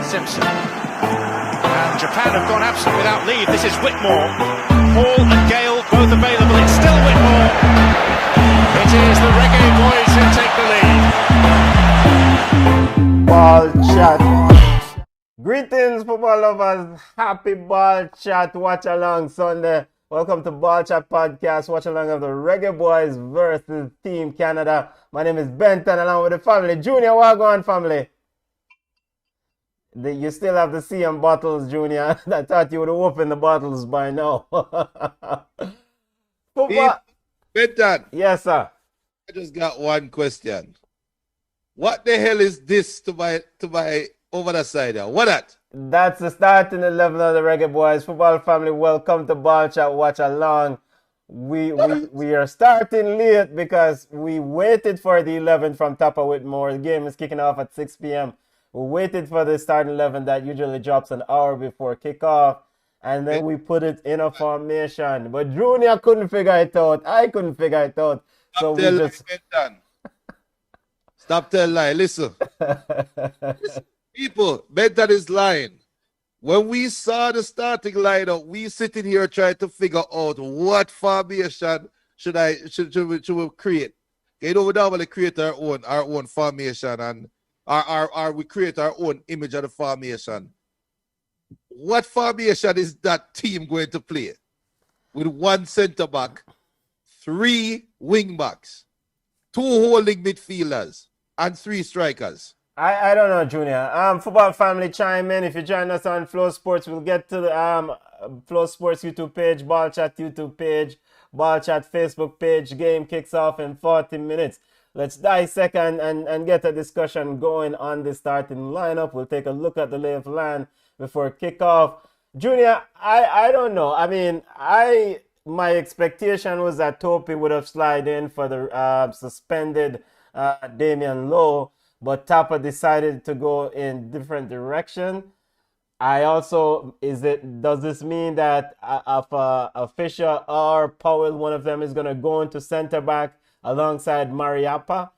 Simpson. And Japan have gone absent without leave. This is Whitmore. Hall and Gale both available. It's still Whitmore. It is the Reggae Boys who take the lead. Ball chat. Greetings, football lovers. Happy Ball Chat Watch Along Sunday. Welcome to Ball Chat Podcast. Watch along of the Reggae Boys versus Team Canada. My name is Benton, along with the family. Junior, Wagwan family. You still have the CM bottles, Junior. I thought you would have opened the bottles by now. Football. Benton. Yes, sir. I just got one question. What the hell is this to my over the side here? What that? That's the starting 11 of the Reggae Boys football family. Welcome to Ball Chat Watch Along. We are starting late because we waited for the 11 from Tapa Whitmore. The game is kicking off at 6 p.m. We waited for the starting 11 that usually drops an hour before kickoff, and then we put it in a formation. But Junior couldn't figure it out. I couldn't figure it out. So we just stop telling lie. Listen, people, Benton is lying. When we saw the starting lineup, we sitting here trying to figure out what formation should we create. You know, we normally create our own formation, and we create our own image of the formation. What formation is that team going to play? With one centre back, 3 wing backs, 2 holding midfielders, and 3 strikers. I don't know, Junior. Football family, chime in. If you join us on FlowSports, we'll get to the FlowSports YouTube page, Ball Chat YouTube page, Ball Chat Facebook page. Game kicks off in 40 minutes. Let's dissect and get a discussion going on the starting lineup. We'll take a look at the lay of land before kickoff. Junior, I don't know. I mean, my expectation was that Topi would have slid in for the suspended Damian Lowe, but Tapa decided to go in different direction. Does this mean that if Fisher or Powell, one of them, is going to go into center back alongside Mariappa?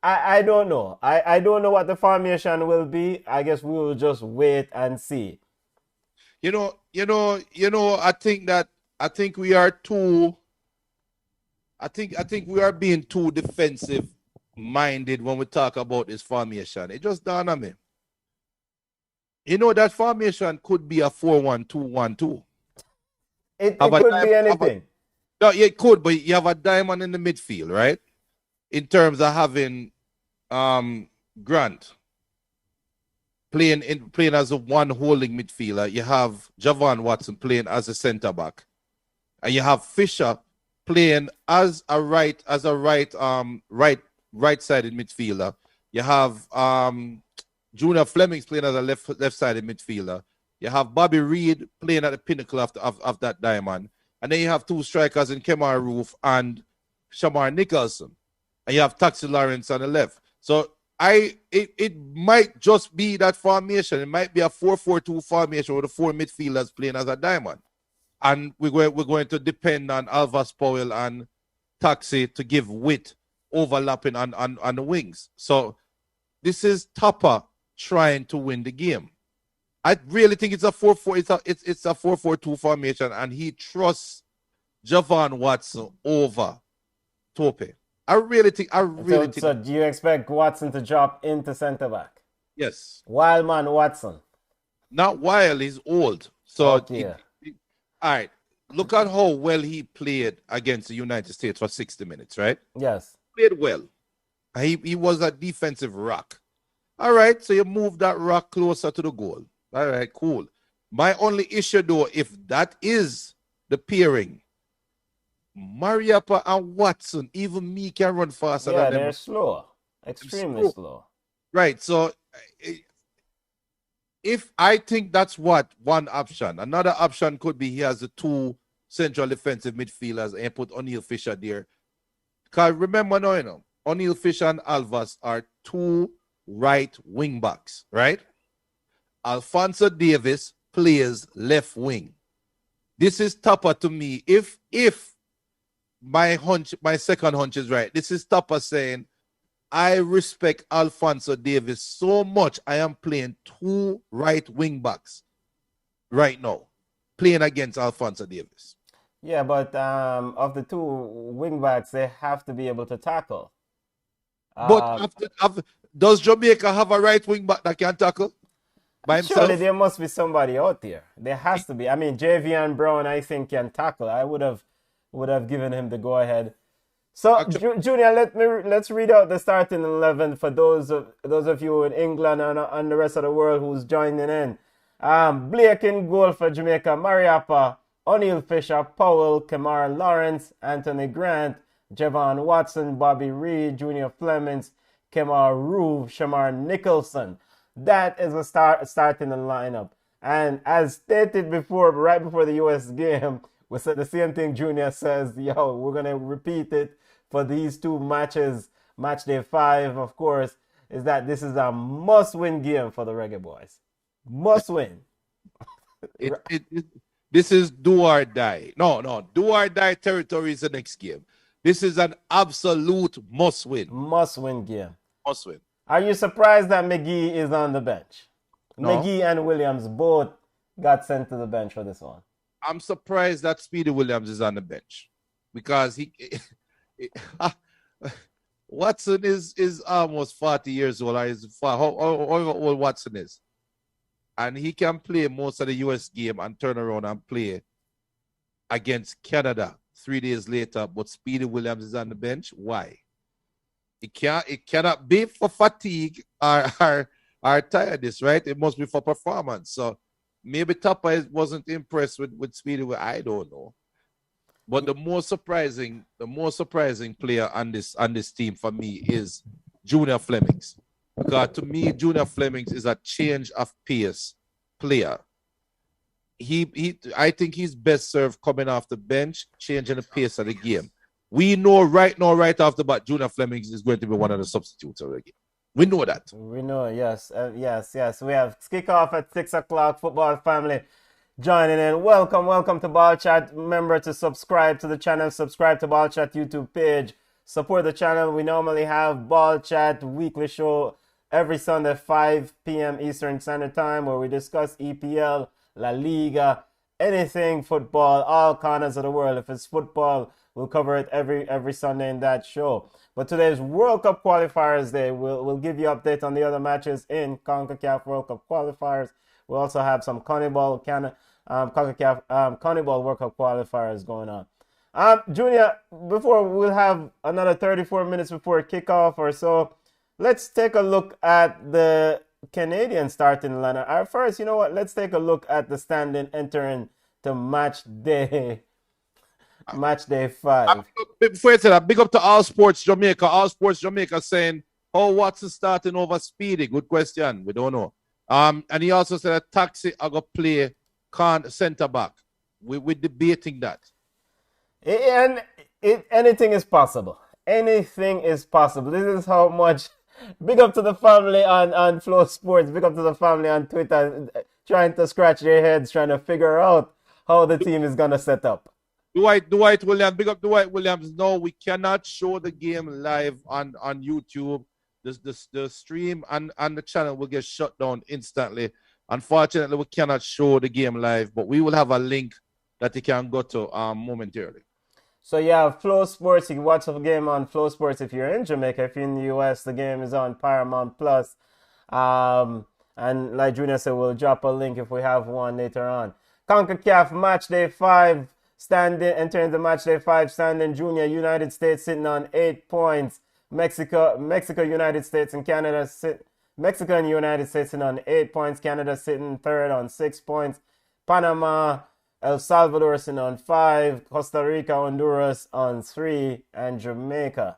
I don't know. I don't know what the formation will be. I guess we will just wait and see. I think we are being too defensive minded when we talk about this formation. It just dawned on me. You know, that formation could be a 4-1-2-1-2. It could be anything. No, yeah, it could, but you have a diamond in the midfield, right? In terms of having Grant playing as a one holding midfielder. You have Javon Watson playing as a centre back, and you have Fisher playing as a right-sided midfielder. You have Junior Flemings playing as a left-sided midfielder. You have Bobby Reed playing at the pinnacle of that diamond. And then you have 2 strikers in Kemar Roof and Shamar Nicholson. And you have Taxi Lawrence on the left. So it might just be that formation. It might be a 4-4-2 formation with the 4 midfielders playing as a diamond. And we're going to depend on Alphonso Powell and Taxi to give width overlapping on the wings. So this is Tapa trying to win the game. I really think it's a 4-4. It's a 4-4-2 formation, and he trusts Javon Watson over Tope. I really think. So do you expect Watson to drop into centre back? Yes. Wildman Watson. Not while he's old. So okay. All right. Look at how well he played against the United States for 60 minutes, right? Yes. Played well. He was a defensive rock. All right. So you move that rock closer to the goal. All right, cool. My only issue, though, if that is the pairing, Mariappa and Watson, even me can run faster than them. Yeah, they're slow. Extremely slow. Right, so if I think that's one option. Another option could be he has the 2 central defensive midfielders and put O'Neal Fisher there. Because remember now, O'Neal Fisher and Alvas are 2 right wing backs, right? Alphonso Davies plays left wing. This is Tapa to me. If my second hunch is right, this is Tapa saying I respect Alphonso Davies so much. I am playing 2 right wing backs right now, playing against Alphonso Davies. Yeah, but of the 2 wing backs, they have to be able to tackle. But does Jamaica have a right wing back that can tackle by himself? Surely there must be somebody out there. There has to be. I mean, Javion Brown, I think, can tackle. I would have given him the go ahead. So, Junior, let's read out the starting 11 for those of you in England and the rest of the world who's joining in. Blake in goal for Jamaica, Mariappa, O'Neill Fisher, Powell, Kemar Lawrence, Anthony Grant, Javon Watson, Bobby Reed, Junior Flemings, Kemar Roove, Shamar Nicholson. That is a start in the lineup. And as stated before, right before the US game, we said the same thing Junior says, yo, we're going to repeat it for these 2 matches. Match day 5, of course, is that this is a must-win game for the Reggae Boys. Must win. This is do or die. No, do or die territory is the next game. This is an absolute must-win. Must-win game. Must-win. Are you surprised that McGee is on the bench? No. McGee and Williams both got sent to the bench for this one. I'm surprised that Speedy Williams is on the bench because Watson is almost 40 years old. How old Watson is. And he can play most of the US game and turn around and play against Canada 3 days later, but Speedy Williams is on the bench. Why? It cannot be for fatigue or tiredness, right? It must be for performance. So maybe Tapa wasn't impressed with Speedy. I don't know. But the most surprising player on this team for me is Junior Flemings. Because to me, Junior Flemings is a change of pace player. I think he's best served coming off the bench, changing the pace of the game. We know right off the bat, Junior Flemings is going to be one of the substitutes of the game. We know that. We know, yes. Yes. We have kickoff at 6 o'clock. Football family joining in. Welcome to Ball Chat. Remember to subscribe to the channel. Subscribe to Ball Chat YouTube page. Support the channel. We normally have Ball Chat weekly show every Sunday, 5 p.m. Eastern Standard Time, where we discuss EPL, La Liga, anything football, all corners of the world. If it's football, we'll cover it every Sunday in that show. But today's World Cup qualifiers day. We'll give you update on the other matches in Concacaf World Cup qualifiers. We'll also have some CONMEBOL World Cup qualifiers going on. Junior, we'll have another 34 minutes before kickoff or so. Let's take a look at the Canadian starting lineup. First, you know what? Let's take a look at the standing entering to match day 5. Before you say that, big up to All Sports Jamaica. All Sports Jamaica saying, "Oh, Watson starting over Speedy?" Good question. We don't know. And he also said that Taxi are gonna play centre back. We're debating that. Anything is possible. Anything is possible. This is how much. Big up to the family on FlowSports. Big up to the family on Twitter, trying to scratch their heads, trying to figure out how the team is gonna set up. Dwight Williams. Big up Dwight Williams. No, we cannot show the game live on YouTube. The stream and the channel will get shut down instantly. Unfortunately, we cannot show the game live, but we will have a link that you can go to momentarily. So yeah, FlowSports. You can watch the game on FlowSports if you're in Jamaica. If you're in the US, the game is on Paramount Plus. And like Junior said, we'll drop a link if we have one later on. Concacaf match day 5 entering the match day 5 standing. Junior, United States sitting on 8 points. Mexico, United States, and Canada Mexico and United States sitting on 8 points. Canada sitting third on 6 points. Panama, El Salvador sitting on 5, Costa Rica, Honduras on 3, and Jamaica,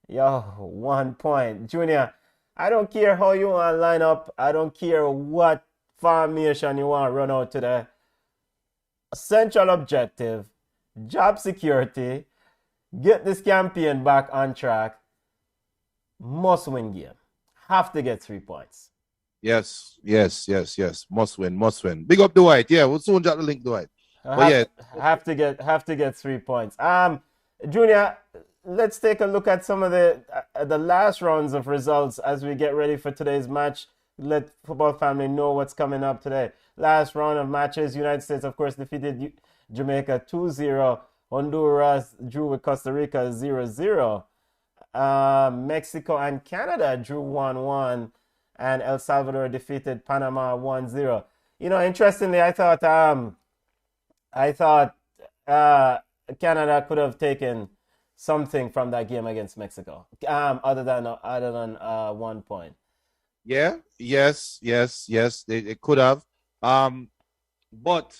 1 point. Junior, I don't care how you want to line up. I don't care what formation you want to run out today. Central objective, job security, get this campaign back on track. Must win game. Have to get 3 points. Yes. Must win. Big up Dwight. Yeah, we'll soon drop the link, Dwight. Have to get 3 points. Junior, let's take a look at some of the last rounds of results as we get ready for today's match. Let football family know what's coming up today. Last round of matches, United States, of course, defeated Jamaica 2-0. Honduras drew with Costa Rica 0-0. Mexico and Canada drew 1-1. And El Salvador defeated Panama 1-0. You know, interestingly, I thought Canada could have taken something from that game against Mexico, other than 1 point. Yeah, yes. They could have. But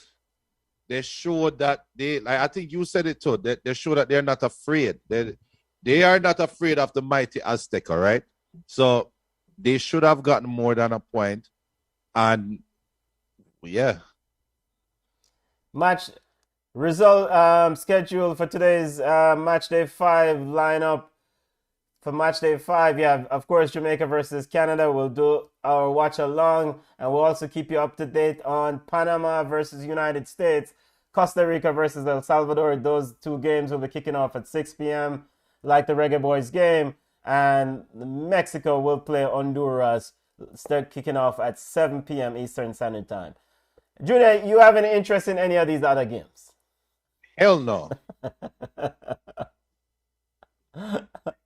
they showed that I think you said it too, that they showed that they're not afraid. They are not afraid of the mighty Aztec, all right? So they should have gotten more than a point. And yeah. Match result schedule for today's match day 5 lineup. For match day 5, you have, of course, Jamaica versus Canada. We'll do our watch along, and we'll also keep you up to date on Panama versus United States, Costa Rica versus El Salvador. Those 2 games will be kicking off at 6 p.m. like the Reggae Boys game, and Mexico will play Honduras, start kicking off at 7 p.m. Eastern Standard Time. Junior, you have any interest in any of these other games? Hell no.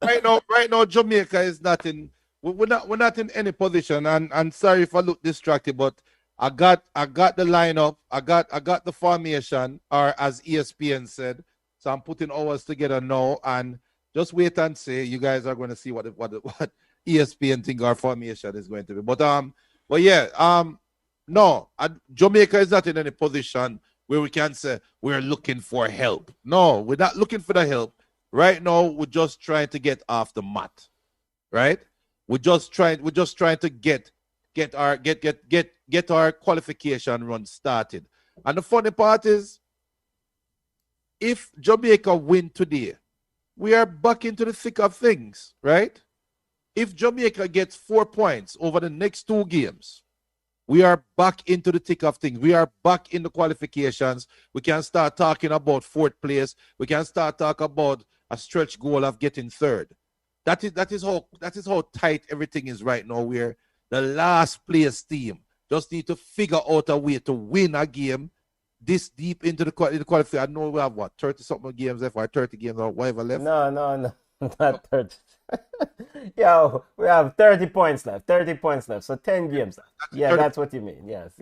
Right now, Jamaica is not in. We're not in any position. And sorry if I look distracted, but I got the lineup. I got the formation, or as ESPN said. So I'm putting ours together now, and just wait and see. You guys are going to see what ESPN think our formation is going to be. But yeah, no, Jamaica is not in any position where we can say we're looking for help. No, we're not looking for the help. Right now, we're just trying to get off the mat, right? We're just trying to get our qualification run started. And the funny part is, if Jamaica win today, we are back into the thick of things, right? If Jamaica gets 4 points over the next 2 games, we are back into the thick of things. We are back in the qualifications. We can start talking about 4th place. We can start talking about a stretch goal of getting 3rd. That is how tight everything is right now. We're the last place team. Just need to figure out a way to win a game this deep into the qualification. I know we have 30-something games left, or 30 games or whatever left. No, not 30. Yeah, we have 30 points left. 30 points left. So 10 games left. Yeah, 30. that's what you mean. Yes.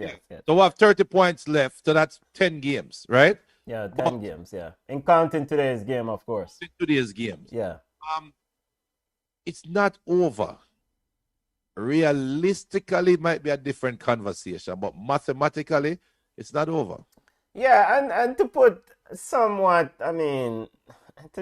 So we have 30 points left. So that's 10 games, right? Yeah, 10 games, yeah. And counting today's game, of course. Today's games. Yeah. It's not over. Realistically, it might be a different conversation, but mathematically, it's not over. Yeah, and to put somewhat, to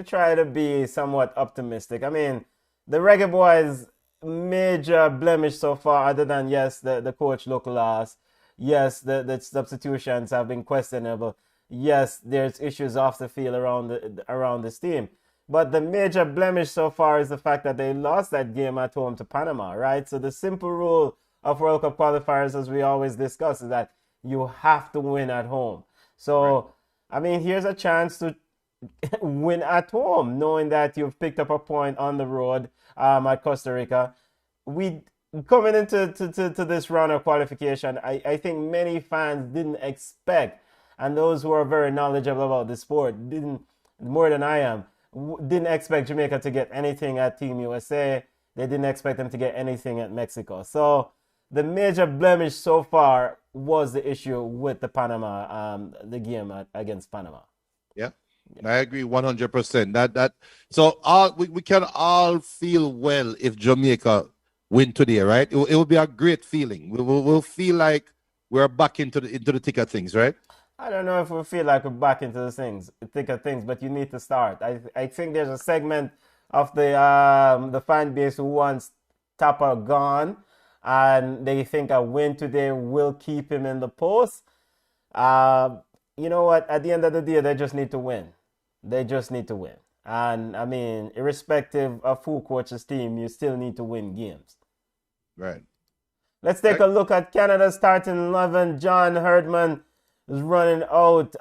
try to be somewhat optimistic, the Reggae Boys' major blemish so far, other than, yes, the coach look lost, yes, the substitutions have been questionable, yes, there's issues off the field around this team. But the major blemish so far is the fact that they lost that game at home to Panama, right? So the simple rule of World Cup qualifiers, as we always discuss, is that you have to win at home. So, right. Here's a chance to win at home, knowing that you've picked up a point on the road at Costa Rica. We coming into this round of qualification, I think many fans didn't expect, and those who are very knowledgeable about the sport didn't, more than I am, didn't expect Jamaica to get anything at Team USA. They didn't expect them to get anything at Mexico. So the major blemish so far was the issue with the the game against Panama. Yeah, I agree 100%. So we can all feel well if Jamaica win today, right? It will be a great feeling. We'll feel like we're back into the thick of things, right? I don't know if we feel like we're back into the thick of things, but you need to start. I think there's a segment of the fan base who wants Tapa gone, and they think a win today will keep him in the post. You know what? At the end of the day, they just need to win. They just need to win. And irrespective of who coaches team, you still need to win games. Right. Let's take a look at Canada's starting 11. John Herdman is running out.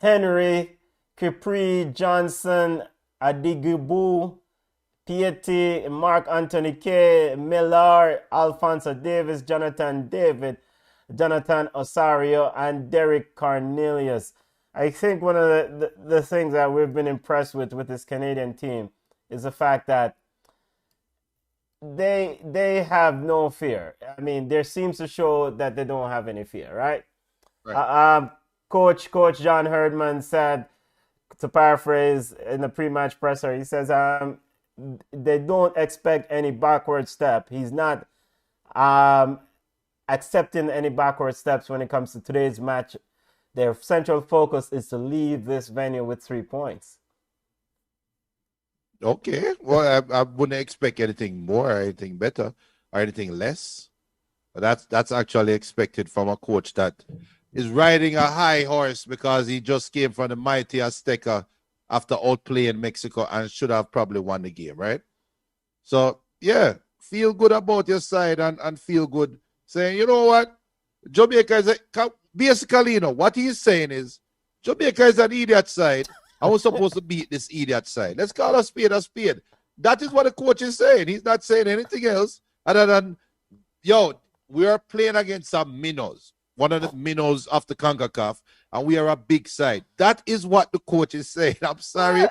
Henry, Capri, Johnson, Adigubu, Piety, Mark Anthony K, Millar, Alphonso Davis, Jonathan David, Jonathan Osario, and Derek Cornelius. I think one of the things that we've been impressed with this Canadian team is the fact that they have no fear. I mean, there seems to show that they don't have any fear, right? Right. Coach John Herdman said, to paraphrase in the pre-match presser, he says, they don't expect any backward step. He's not accepting any backward steps when it comes to today's match. Their central focus is to leave this venue with 3 points. Okay. Well, I wouldn't expect anything more or anything better or anything less. But that's actually expected from a coach that is riding a high horse because he just came from the mighty Azteca after outplaying Mexico and should have probably won the game, right? So, yeah, feel good about your side and feel good saying, you know what? Jamaica is basically, what he's saying is Jamaica is an idiot side. I was supposed to beat this idiot side. Let's call a spade a spade. That is what the coach is saying. He's not saying anything else other than, we are playing against some minnows, one of the minnows of the Concacaf, and we are a big side. That is what the coach is saying. I'm sorry.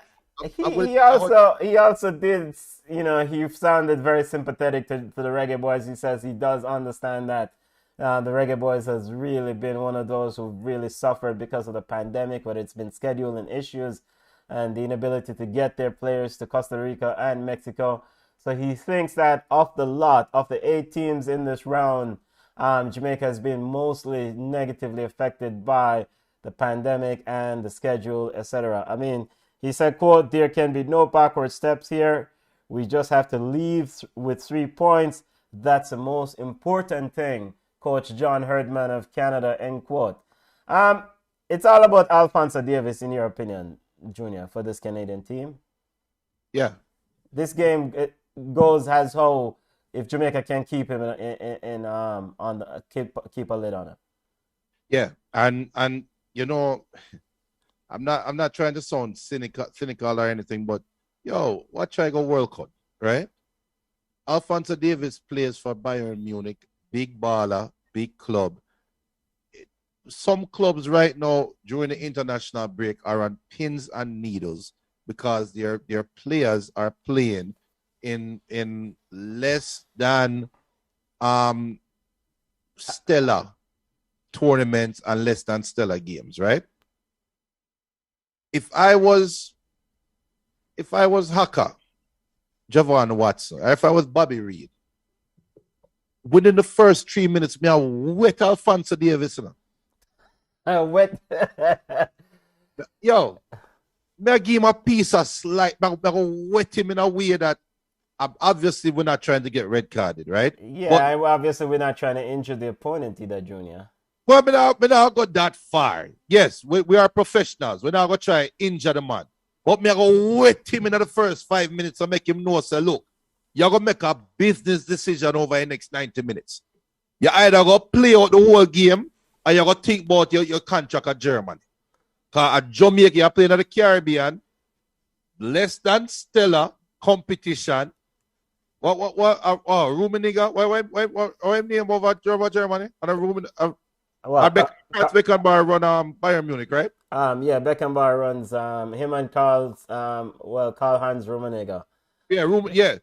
He also did, he sounded very sympathetic to the Reggae Boys. He says he does understand that the Reggae Boys has really been one of those who really suffered because of the pandemic, but it's been scheduling issues and the inability to get their players to Costa Rica and Mexico. So he thinks that of the 8 teams in this round, Jamaica has been mostly negatively affected by the pandemic and the schedule, etc. I mean, he said, quote, there can be no backward steps here. We just have to leave with 3 points. That's the most important thing. Coach John Herdman of Canada, end quote. It's all about Alphonso Davies, in your opinion, Junior, for this Canadian team. Yeah. This game goes as how if Jamaica can keep him on the keep a lid on it. Yeah, and I'm not trying to sound cynical or anything, but watch I go World Cup, right? Alphonso Davies plays for Bayern Munich. Big baller, big club. Some clubs right now during the international break are on pins and needles because their players are playing in less than stellar tournaments and less than stellar games, right? If I was Haka, Javon Watson, or if I was Bobby Reed, within the first 3 minutes, me I wet Alphonso Davies. Wet. Me I give him a piece of slight. Me I wet him in a way that obviously we're not trying to get red carded, right? Yeah, obviously we're not trying to injure the opponent either, Junior. Well, me not go that far. Yes, we are professionals. We're not going to try to injure the man. But me I go wet him in the first 5 minutes and make him know, say, look, you're going to make a business decision over the next 90 minutes. You either go play out the whole game or you're going to think about your contract at Germany. Because at Jamaica, you're playing at the Caribbean, less than stellar competition. Rummenigge? What name over Germany? And a Beckenbauer run Bayern Munich, right? Yeah, Beckenbauer runs him and Karl-Heinz Rummenigge. Yeah,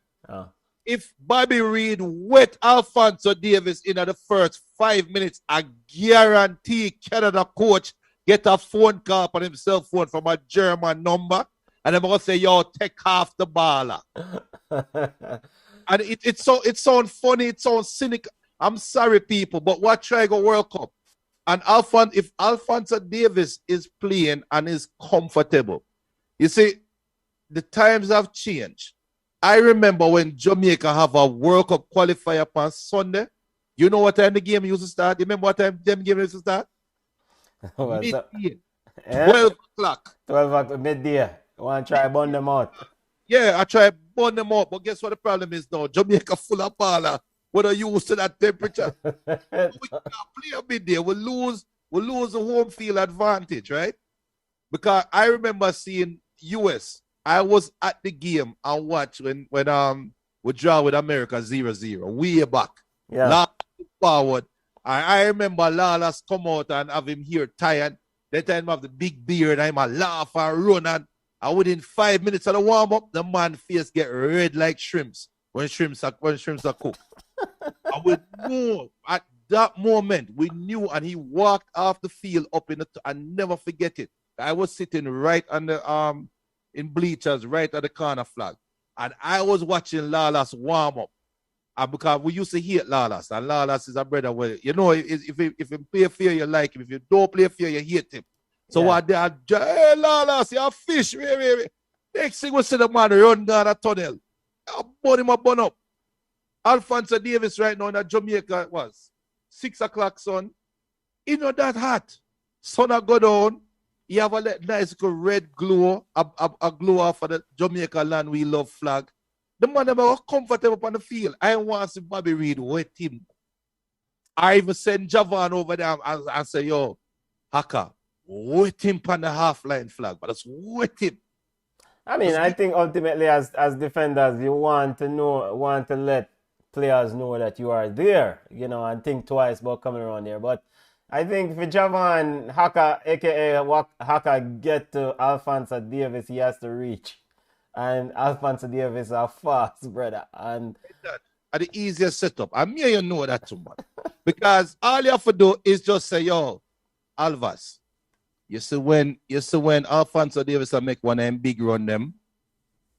If Bobby Reed wet Alphonso Davies in the first 5 minutes, I guarantee Canada coach get a phone call on himself phone from a German number, and I'm gonna say, take half the baller. And it sounds funny, it sounds cynical. I'm sorry, people, but what try go World Cup? And if Alphonso Davies is playing and is comfortable, you see, the times have changed. I remember when Jamaica have a World Cup qualifier on Sunday. You know what time the game used to start? You remember what time the game used to start? Midday. 12 o'clock. 12 o'clock, midday. You want to try to burn them out? Yeah, I try to burn them out. But guess what the problem is now? Jamaica full of baller. We're not used to that temperature. We can't play a midday. We'll lose the home field advantage, right? Because I remember seeing US. I was at the game and watch when we draw with America 0-0 way back. Yeah. Last forward. I remember Lawless come out and have him here tired. That time have the big beard. I'm a laugh and run and within 5 minutes of the warm up, the man face get red like shrimps when shrimps are cooked. And we knew at that moment we knew, and he walked off the field up in the. I never forget it. I was sitting right on the in bleachers, right at the corner flag, and I was watching Lawless warm up. And because we used to hate Lawless, and Lawless is a brother. Well, you know, if he play fair, you like him. If you don't play fair, you hate him. So what they are, hey, Lawless, you're a fish. Next thing we see the man run down a tunnel. I burn him up, burn up. Alphonso Davies right now in Jamaica, it was 6 o'clock sun. You know that hot. Sun a go down. You have a nice red glow, a glow off of the Jamaica land we love flag. The man never comfortable on the field. I want to see Bobby Reid wet him. I even send Javan over there and say, yo, Haka, wet him on the half-line flag, but just wet him. I mean, I think ultimately as defenders, you want to let players know that you are there, you know, and think twice about coming around here. But I think for Javan Haka, aka Haka, get to Alphonso Davies, he has to reach. And Alphonso Davies is a fast brother. And that are the easiest setup. And me, you know that too much. Because all you have to do is just say, yo, Alvas. You see when Alphonso Davies make one of them big run them,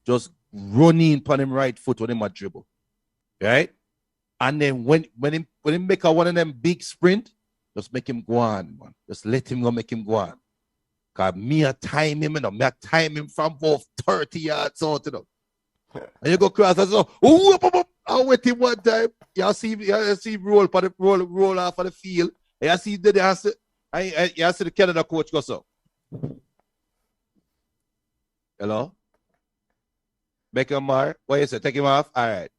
just run in on him right foot when him a dribble. Right? And then when he make one of them big sprint, just make him go on, man. Just let him go, make him go on. Cause me a time him, me a time him from both 30 yards out, you know. And you go cross and so, I wait him one time. You see him roll off of the field. You see the Canada coach go so. Hello? Beckham Mar, what you say? Take him off? All right.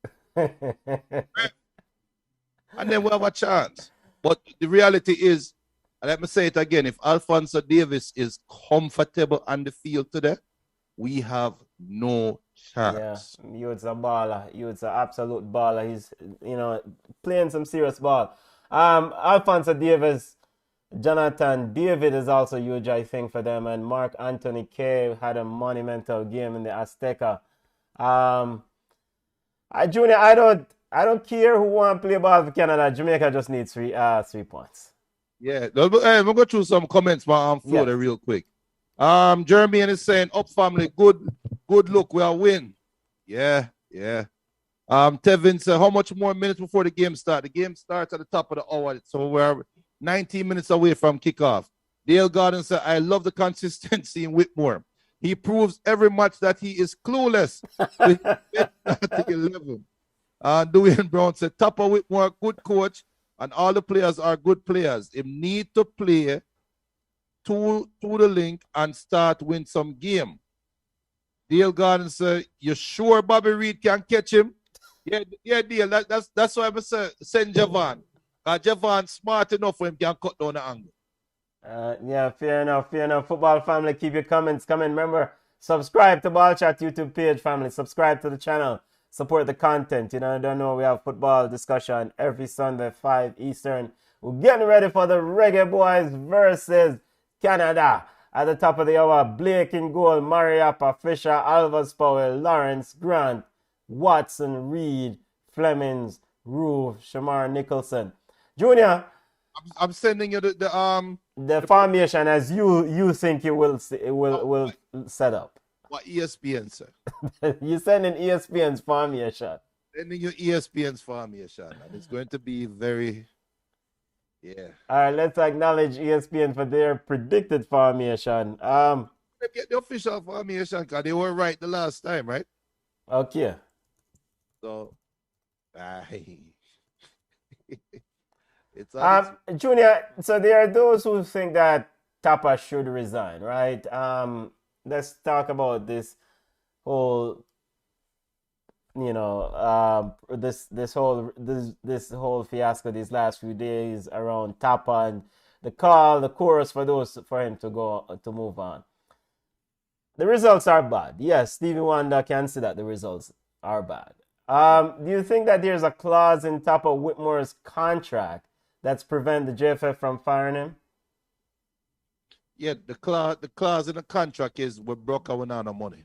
And then we have a chance. But the reality is, and let me say it again, if Alphonso Davies is comfortable on the field today, we have no chance. Yeah, Youth's a baller. Youth's an absolute baller. He's, you know, playing some serious ball. Alphonso Davies, Jonathan David is also huge, I think, for them. And Mark Anthony Kay had a monumental game in the Azteca. Junior, I don't care who want to play ball for Canada. Jamaica just needs 3 points. Yeah, hey, we'll go through some comments on Florida real quick. Jeremy is saying, up family, good look, we'll win. Yeah. Tevin said, how much more minutes before the game starts? The game starts at the top of the hour, so we're 19 minutes away from kickoff. Dale Garden said, I love the consistency in Whitmore. He proves every match that he is clueless. 11. Dwayne Brown said, Tupper Whitmore, good coach, and all the players are good players. They need to play to the link and start win some game. Dale Garden said, you sure Bobby Reid can catch him? Yeah, Dale. That's why I say send Javan. Javan smart enough for him can cut down the angle. Yeah, fair enough. Football family, keep your comments coming. Remember, subscribe to Ball Chat YouTube page, family. Subscribe to the channel. Support the content. You know, I don't know, we have football discussion every Sunday, 5 Eastern. We're getting ready for the Reggae Boys versus Canada. At the top of the hour, Blake in goal, Mariappa, Fisher, Alvas Powell, Lawrence, Grant, Watson, Reed, Flemings, Roof, Shamar Nicholson. Junior, I'm sending you the formation as you think it will set up. What ESPN, sir? You sending ESPN's formation. Sending you ESPN's formation, and it's going to be very, yeah. All right, let's acknowledge ESPN for their predicted formation. Get the official formation because they were right the last time, right? Okay. So, it's Junior, so there are those who think that Tapa should resign, right? Let's talk about this whole, you know, this whole fiasco these last few days around Tapa and the chorus for him to move on. The results are bad. Yes, Stevie Wonder can see that the results are bad. Do you think that there's a clause in top of Whitmore's contract that's prevent the JFF from firing him? Yeah, the clause in the contract is we broke our no money.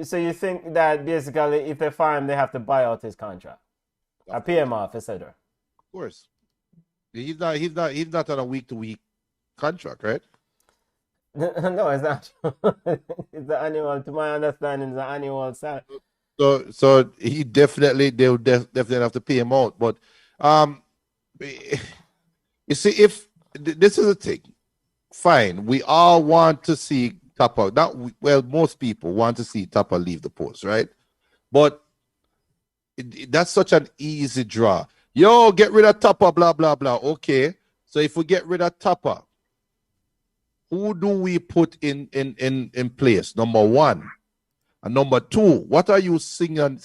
So you think that basically if they fire him, they have to buy out his contract, or pay him off, etc. Of course. He's not on a week-to-week contract, right? No, it's not. It's the annual. To my understanding, it's the annual salary. So they'll definitely have to pay him out. But you see, if this is a thing, fine. We all want to see Tapa. Most people want to see Tapa leave the post, right? But that's such an easy draw. Yo, get rid of Tapa, blah blah blah. Okay, so if we get rid of Tapa, who do we put in place? Number one. And number two, what are you signaling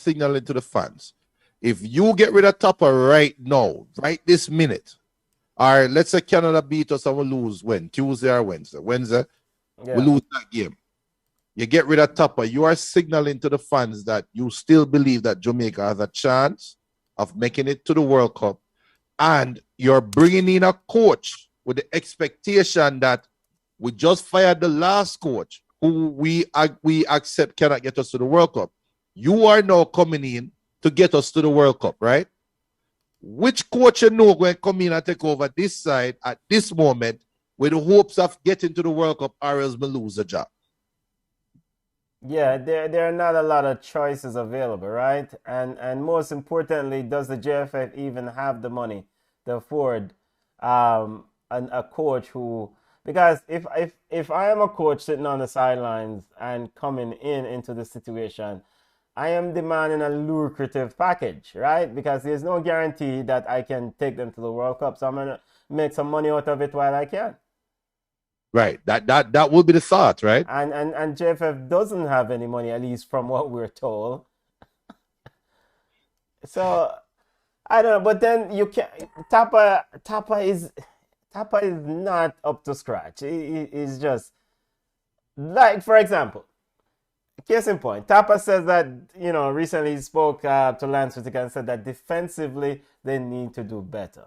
to the fans? If you get rid of Tapa right now, right this minute, or let's say Canada beat us and we lose when? Tuesday or Wednesday? Wednesday, we lose that game. You get rid of Tapa, you are signaling to the fans that you still believe that Jamaica has a chance of making it to the World Cup. And you're bringing in a coach with the expectation that we just fired the last coach who we accept cannot get us to the World Cup. You are now coming in to get us to the World Cup, right? Which coach you know going to come in and take over this side at this moment with the hopes of getting to the World Cup, or else we lose the job? Yeah, there are not a lot of choices available, right? And most importantly, does the JFF even have the money to afford a coach who? Because if I am a coach sitting on the sidelines and coming into the situation, I am demanding a lucrative package, right? Because there's no guarantee that I can take them to the World Cup. So I'm gonna make some money out of it while I can. Right. That will be the thought, right? And JFF doesn't have any money, at least from what we're told. So I don't know, but then you can Tapa is not up to scratch. He's just like, for example, case in point, Tapa says that, recently he spoke to Lance Whitaker and said that defensively they need to do better.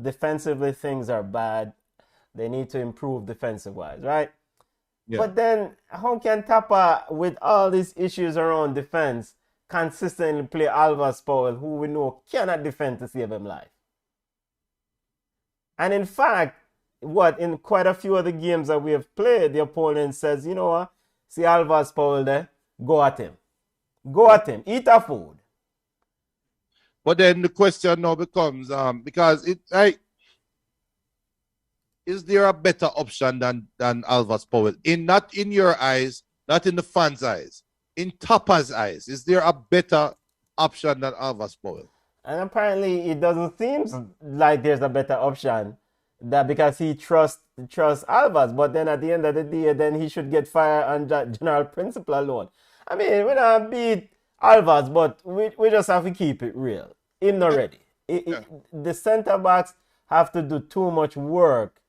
Defensively things are bad. They need to improve defensive-wise, right? Yeah. But then how can Tapa, with all these issues around defense, consistently play Alphonso Powell, who we know cannot defend to save him life? And in fact, in quite a few of the games that we have played, the opponent says, you know what, see Alphonso Powell there, go at him. Go at him, eat a food. But then the question now becomes, because is there a better option than Alphonso Powell? Not in your eyes, not in the fans' eyes, in Tapa's eyes, is there a better option than Alphonso Powell? And apparently it doesn't seem like there's a better option, that because he trusts Alphonso, but then at the end of the day, then he should get fired on general principle alone. I mean, we don't beat Alphonso, but we just have to keep it real. Him not ready. The centre backs have to do too much work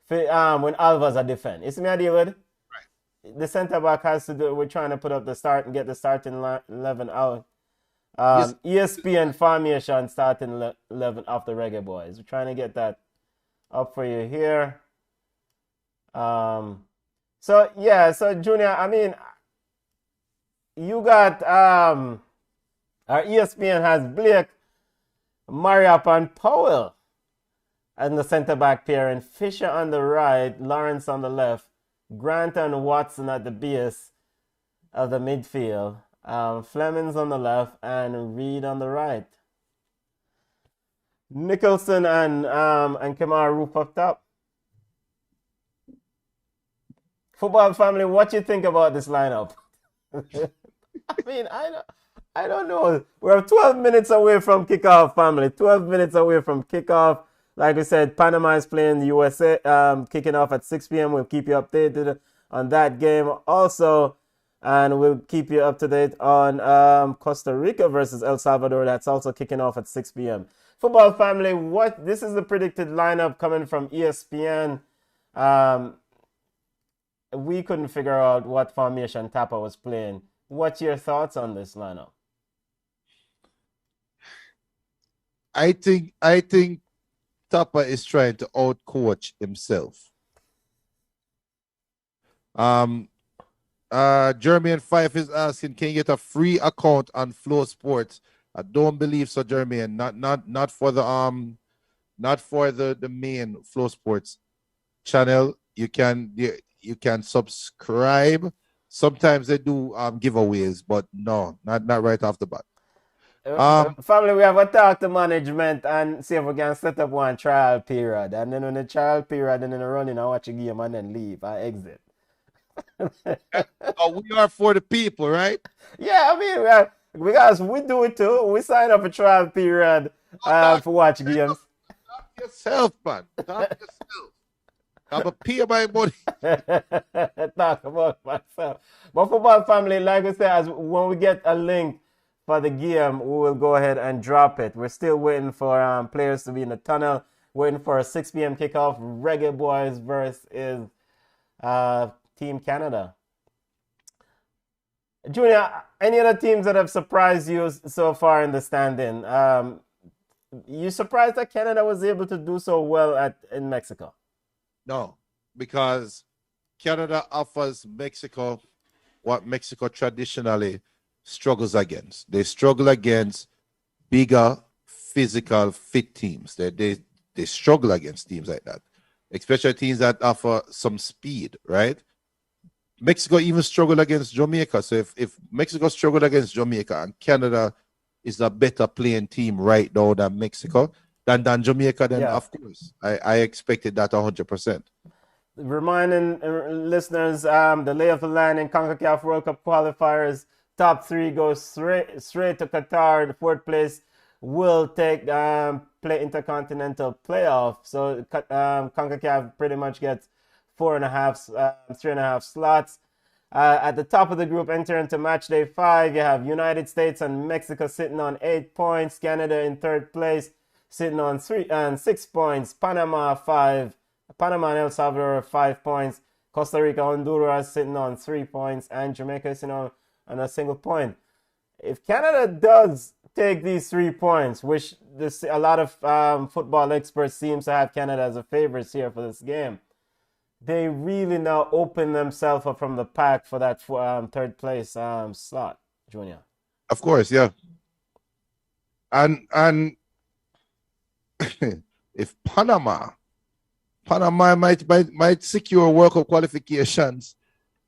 when Alphonso are defend. You see me, David? Right. The centre back has to do. We're trying to put up the start and get the starting 11 out. Yes. ESPN formation starting 11 off the Reggae Boys. We're trying to get that up for you here. So Junior, I mean, you got our ESPN has Blake, Mariap, and Powell and the centre back pair, and Fisher on the right, Lawrence on the left, Grant and Watson at the base of the midfield, Flemings on the left, and Reed on the right. Nicholson and Kemar Roof up top. Football family, what you think about this lineup? I mean, I don't know. We're 12 minutes away from kickoff, family. 12 minutes away from kickoff. Like we said, Panama is playing the USA, kicking off at 6 p.m. We'll keep you updated on that game also. And we'll keep you up to date on Costa Rica versus El Salvador. That's also kicking off at 6 p.m. Football family, this is the predicted lineup coming from ESPN. we couldn't figure out what formation Tapa was playing. What's your thoughts on this lineup? I think Tapa is trying to outcoach himself. Jermaine Fife is asking, can you get a free account on FlowSports? I don't believe so, Jermaine. Not for the main FlowSports channel. You can subscribe. Sometimes they do giveaways, but no, not right off the bat. Family, we have a talk to management and see if we can set up one trial period. And then when the trial period, and then running, I watch a game and then leave. I exit. We are for the people, right? Yeah, I mean, because we do it too. We sign up a trial period for watch games. Talk yourself, man. Talk yourself. I'm a pay my money. Talk about myself. But football family, like I said, when we get a link for the game, we will go ahead and drop it. We're still waiting for players to be in the tunnel, waiting for a 6 p.m. kickoff. Reggae Boys versus Team Canada. Junior, any other teams that have surprised you so far in the standing? You surprised that Canada was able to do so well in Mexico? No, because Canada offers Mexico what Mexico traditionally struggles against. They struggle against bigger, physical, fit teams. They struggle against teams like that, especially teams that offer some speed, right? Mexico even struggled against Jamaica. So if Mexico struggled against Jamaica and Canada is a better playing team right now than Mexico, than Jamaica, then of course, I expected that 100%. Reminding listeners, the lay of the land in Concacaf World Cup qualifiers, top three goes straight to Qatar. The fourth place will take play intercontinental playoff. So Concacaf pretty much gets 3.5 slots. At the top of the group, entering into match day 5, you have United States and Mexico sitting on 8 points. Canada in third place, sitting on 6 points. Panama 5. Panama and El Salvador 5 points. Costa Rica, Honduras sitting on 3 points, and Jamaica sitting on a single point. If Canada does take these 3 points, which a lot of football experts seem to have Canada as a favorite here for this game, they really now open themselves up from the pack for that third place slot, Junior. Of course, yeah. And if Panama might secure World Cup qualifications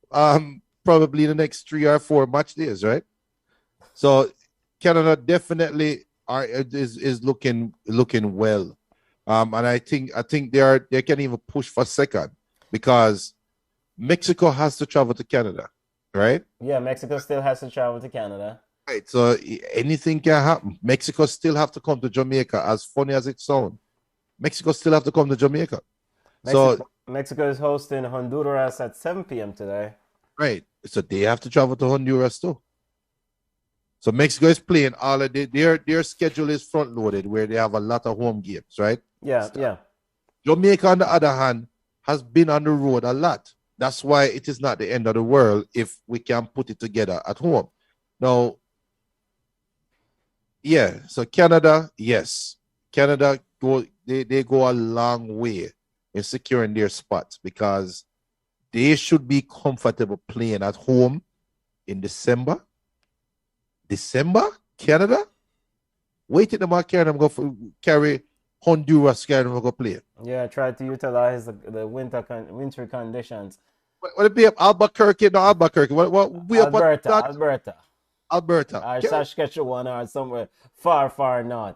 probably in the next 3 or 4 match days, right? So Canada definitely is looking well. And I think they can even push for second because Mexico has to travel to Canada, right? Yeah, Mexico still has to travel to Canada. Right. So anything can happen. Mexico still have to come to Jamaica, as funny as it sounds. Mexico still have to come to Jamaica. Mexico is hosting Honduras at 7 p.m. today. Right. So they have to travel to Honduras too. So Mexico is playing all of their schedule is front loaded where they have a lot of home games, right? Yeah. Jamaica, on the other hand, has been on the road a lot. That's why it is not the end of the world if we can put it together at home. Now, yeah, so Canada, yes. Canada they go a long way in securing their spots because they should be comfortable playing at home in December. Canada? Wait till the Canada go carry Honduras, Canada go play. Yeah, try to utilize the winter conditions. What it be up Albuquerque? No, Albuquerque. What we Alberta. Alberta. Saskatchewan or somewhere far north.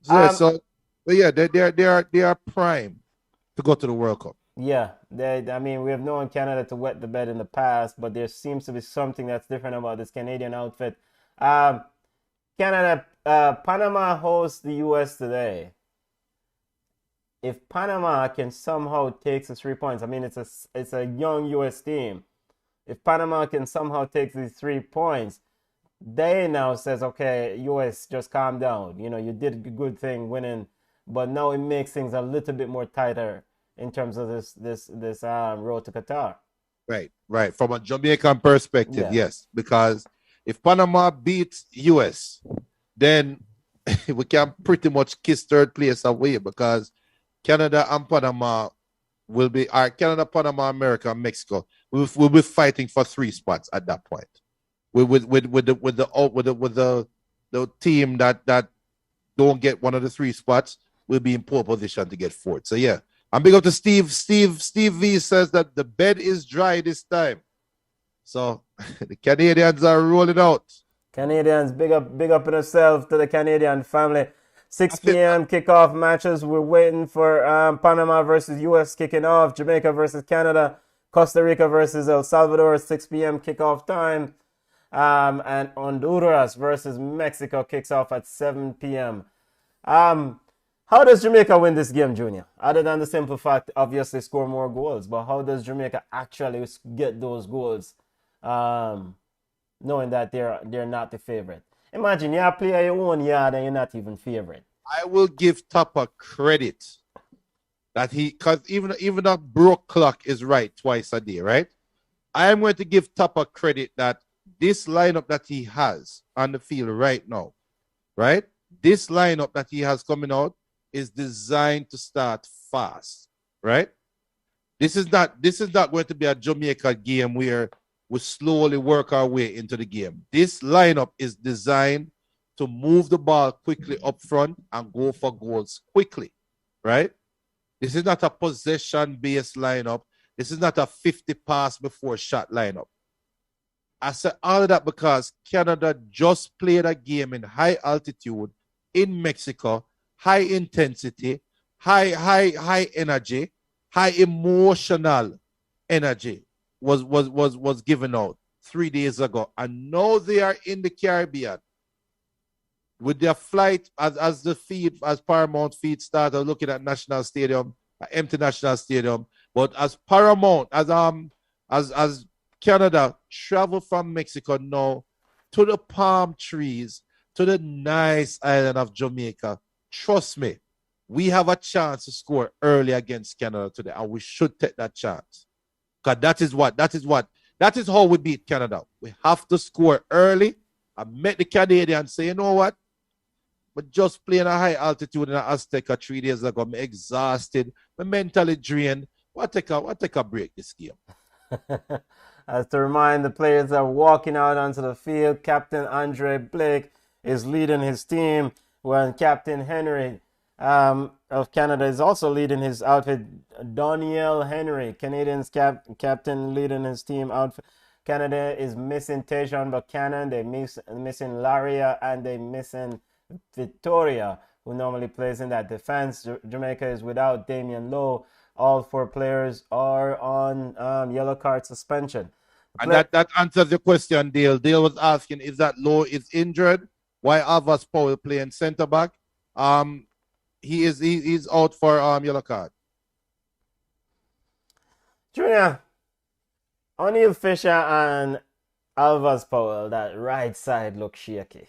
Yeah, they are prime to go to the World Cup. Yeah, I mean, we have known Canada to wet the bed in the past, but there seems to be something that's different about this Canadian outfit. Panama hosts the U.S. today. If Panama can somehow take the 3 points, I mean, it's a young U.S. team. If Panama can somehow take these 3 points, they now says, okay, U.S., just calm down. You know, you did a good thing winning, but now it makes things a little bit more tighter in terms of this road to Qatar. Right. From a Jamaican perspective, Yeah. yes. Because if Panama beats US, then we can pretty much kiss third place away because Canada and Panama will be Canada, Panama, America, and Mexico. We'll be fighting for 3 spots at that point. With the team that don't get one of the 3 spots, we'll be in poor position to get 4th. So yeah. I'm big up to Steve. Steve V says that the bed is dry this time. So the Canadians are rolling out. Canadians, big up in yourself to the Canadian family. 6 p.m. kickoff matches. We're waiting for Panama versus US kicking off. Jamaica versus Canada. Costa Rica versus El Salvador. 6 p.m. kickoff time. And Honduras versus Mexico kicks off at 7 p.m. How does Jamaica win this game, Junior? Other than the simple fact, obviously, score more goals. But how does Jamaica actually get those goals, knowing that they're not the favorite? Imagine you play your own yard and you're not even favorite. I will give Tupper credit that because even a broke clock is right twice a day, right? I am going to give Tupper credit that this lineup that he has on the field right now, right? This lineup that he has coming out is designed to start fast, right? This is not going to be a Jamaica game where we slowly work our way into the game. This lineup is designed to move the ball quickly up front and go for goals quickly, right? This is not a possession-based lineup. This is not a 50 pass before shot lineup. I said all of that because Canada just played a game in high altitude in Mexico, high intensity, high energy, high emotional energy was given out 3 days ago. And now they are in the Caribbean with their flight as Paramount feed started looking at National Stadium, empty National Stadium. But as Paramount, as Canada travel from Mexico now to the palm trees, to the nice island of Jamaica, trust me, we have a chance to score early against Canada today, and we should take that chance. Because that is how we beat Canada. We have to score early and make the Canadians say, you know what? But just playing a high altitude in Azteca 3 days ago, I'm exhausted, I'm mentally drained. What take a break this game? As to remind the players that are walking out onto the field, Captain Andre Blake is leading his team, when Captain Henry of Canada is also leading his outfit. Doniel Henry, Canadians captain, leading his team outfit. Canada is missing Tejan Buchanan, they're missing Laria, and they're missing Victoria, who normally plays in that defense. Jamaica is without Damian Lowe. All 4 players are on yellow card suspension. And that answers the question, Dale. Dale was asking, is that Lowe is injured? Why Alphonso Powell playing center back? He's out for yellow card. Junior, O'Neill Fisher and Alphonso Powell, that right side looks shaky.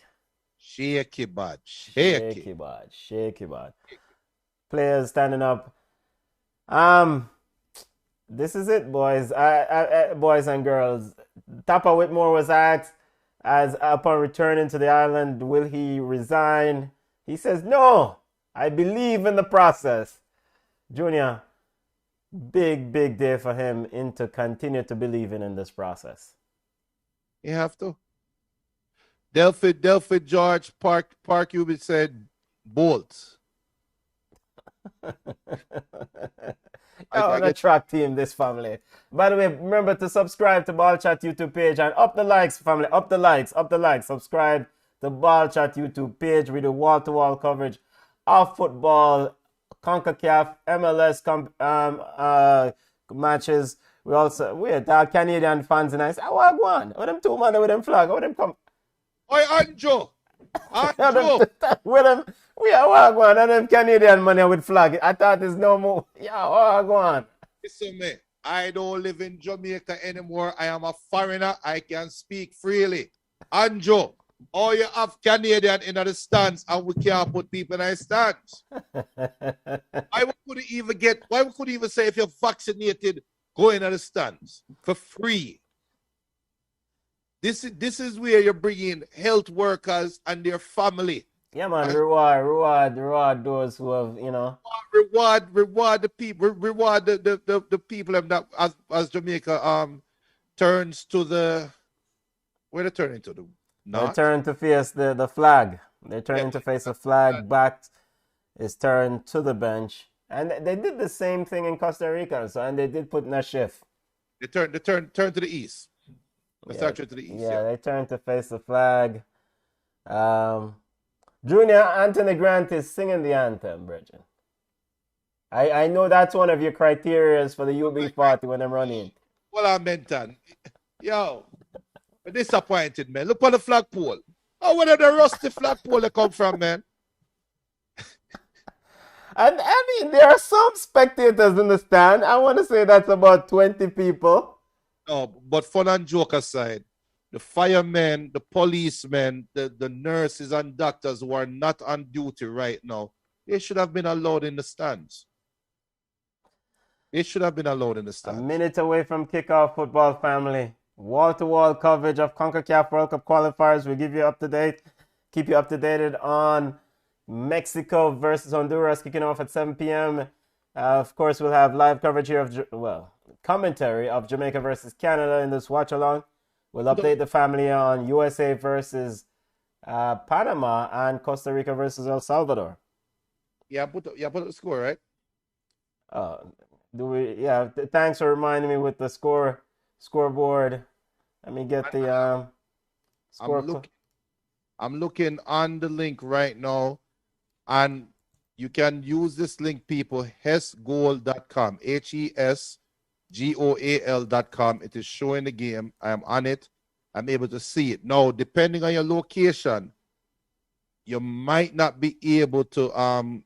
Shaky bad. Shaky bad. Players standing up. This is it, boys. Boys and girls. Tapa Whitmore was asked, as upon returning to the island, will he resign? He says, no, I believe in the process. Junior, big day for him to continue to believe in this process. You have to. Delphi George Park you said Bolt. On a track team, this family. By the way, remember to subscribe to Ball Chat YouTube page and up the likes, family. Up the likes. Subscribe to Ball Chat YouTube page. We do wall-to-wall coverage of football, Concacaf, MLS matches. We are Canadian fans, and I say, "Oh, go on. With them 2 man with them flag, with them come." Oi, Anjo. With them, we are going and them Canadian money with flag. I thought there's no more. Yeah, go on. Listen, me. I don't live in Jamaica anymore. I am a foreigner. I can speak freely. Anjo, Or you have Canadian in the stands and we can't put people in the stands. Why we couldn't even say if you're vaccinated, go in the stands for free. This is where you're bringing health workers and their family. Yeah, man, reward those who have, you know. Reward the people, reward the people that as Jamaica turns to the where they turning to the They turn to face the flag. They turn to face the flag. Back is turned to the bench. And they did the same thing in Costa Rica, so and they did put in a shift. They turn to the east. Yeah, To the east. yeah, they turn to face the flag. Junior, Anthony Grant is singing the anthem, Bridget. I know that's one of your criterias for the UB party when I'm running. Well, I meant that. Yo, disappointed, man. Look on the flagpole. Oh, where did the rusty flagpole they come from, man? And I mean, there are some spectators in the stand. I want to say that's about 20 people. No, but fun and joke aside, the firemen, the policemen, the nurses and doctors who are not on duty right now, they should have been allowed in the stands. They should have been allowed in the stands. A minute away from kickoff, football family. Wall-to-wall coverage of Concacaf World Cup qualifiers. We'll give you up to date, keep you up to date on Mexico versus Honduras kicking off at 7 p.m. Of course, we'll have live coverage here of, commentary of Jamaica versus Canada in this watch-along. We'll update the family on USA versus Panama and Costa Rica versus El Salvador. Yeah, put the score, right? Thanks for reminding me with the scoreboard. Let me get the score. I'm looking on the link right now, and you can use this link, people, hesgoal.com, HESGOAL.com. It is showing the game. I am on it. I'm able to see it. Now, depending on your location, you might not be able to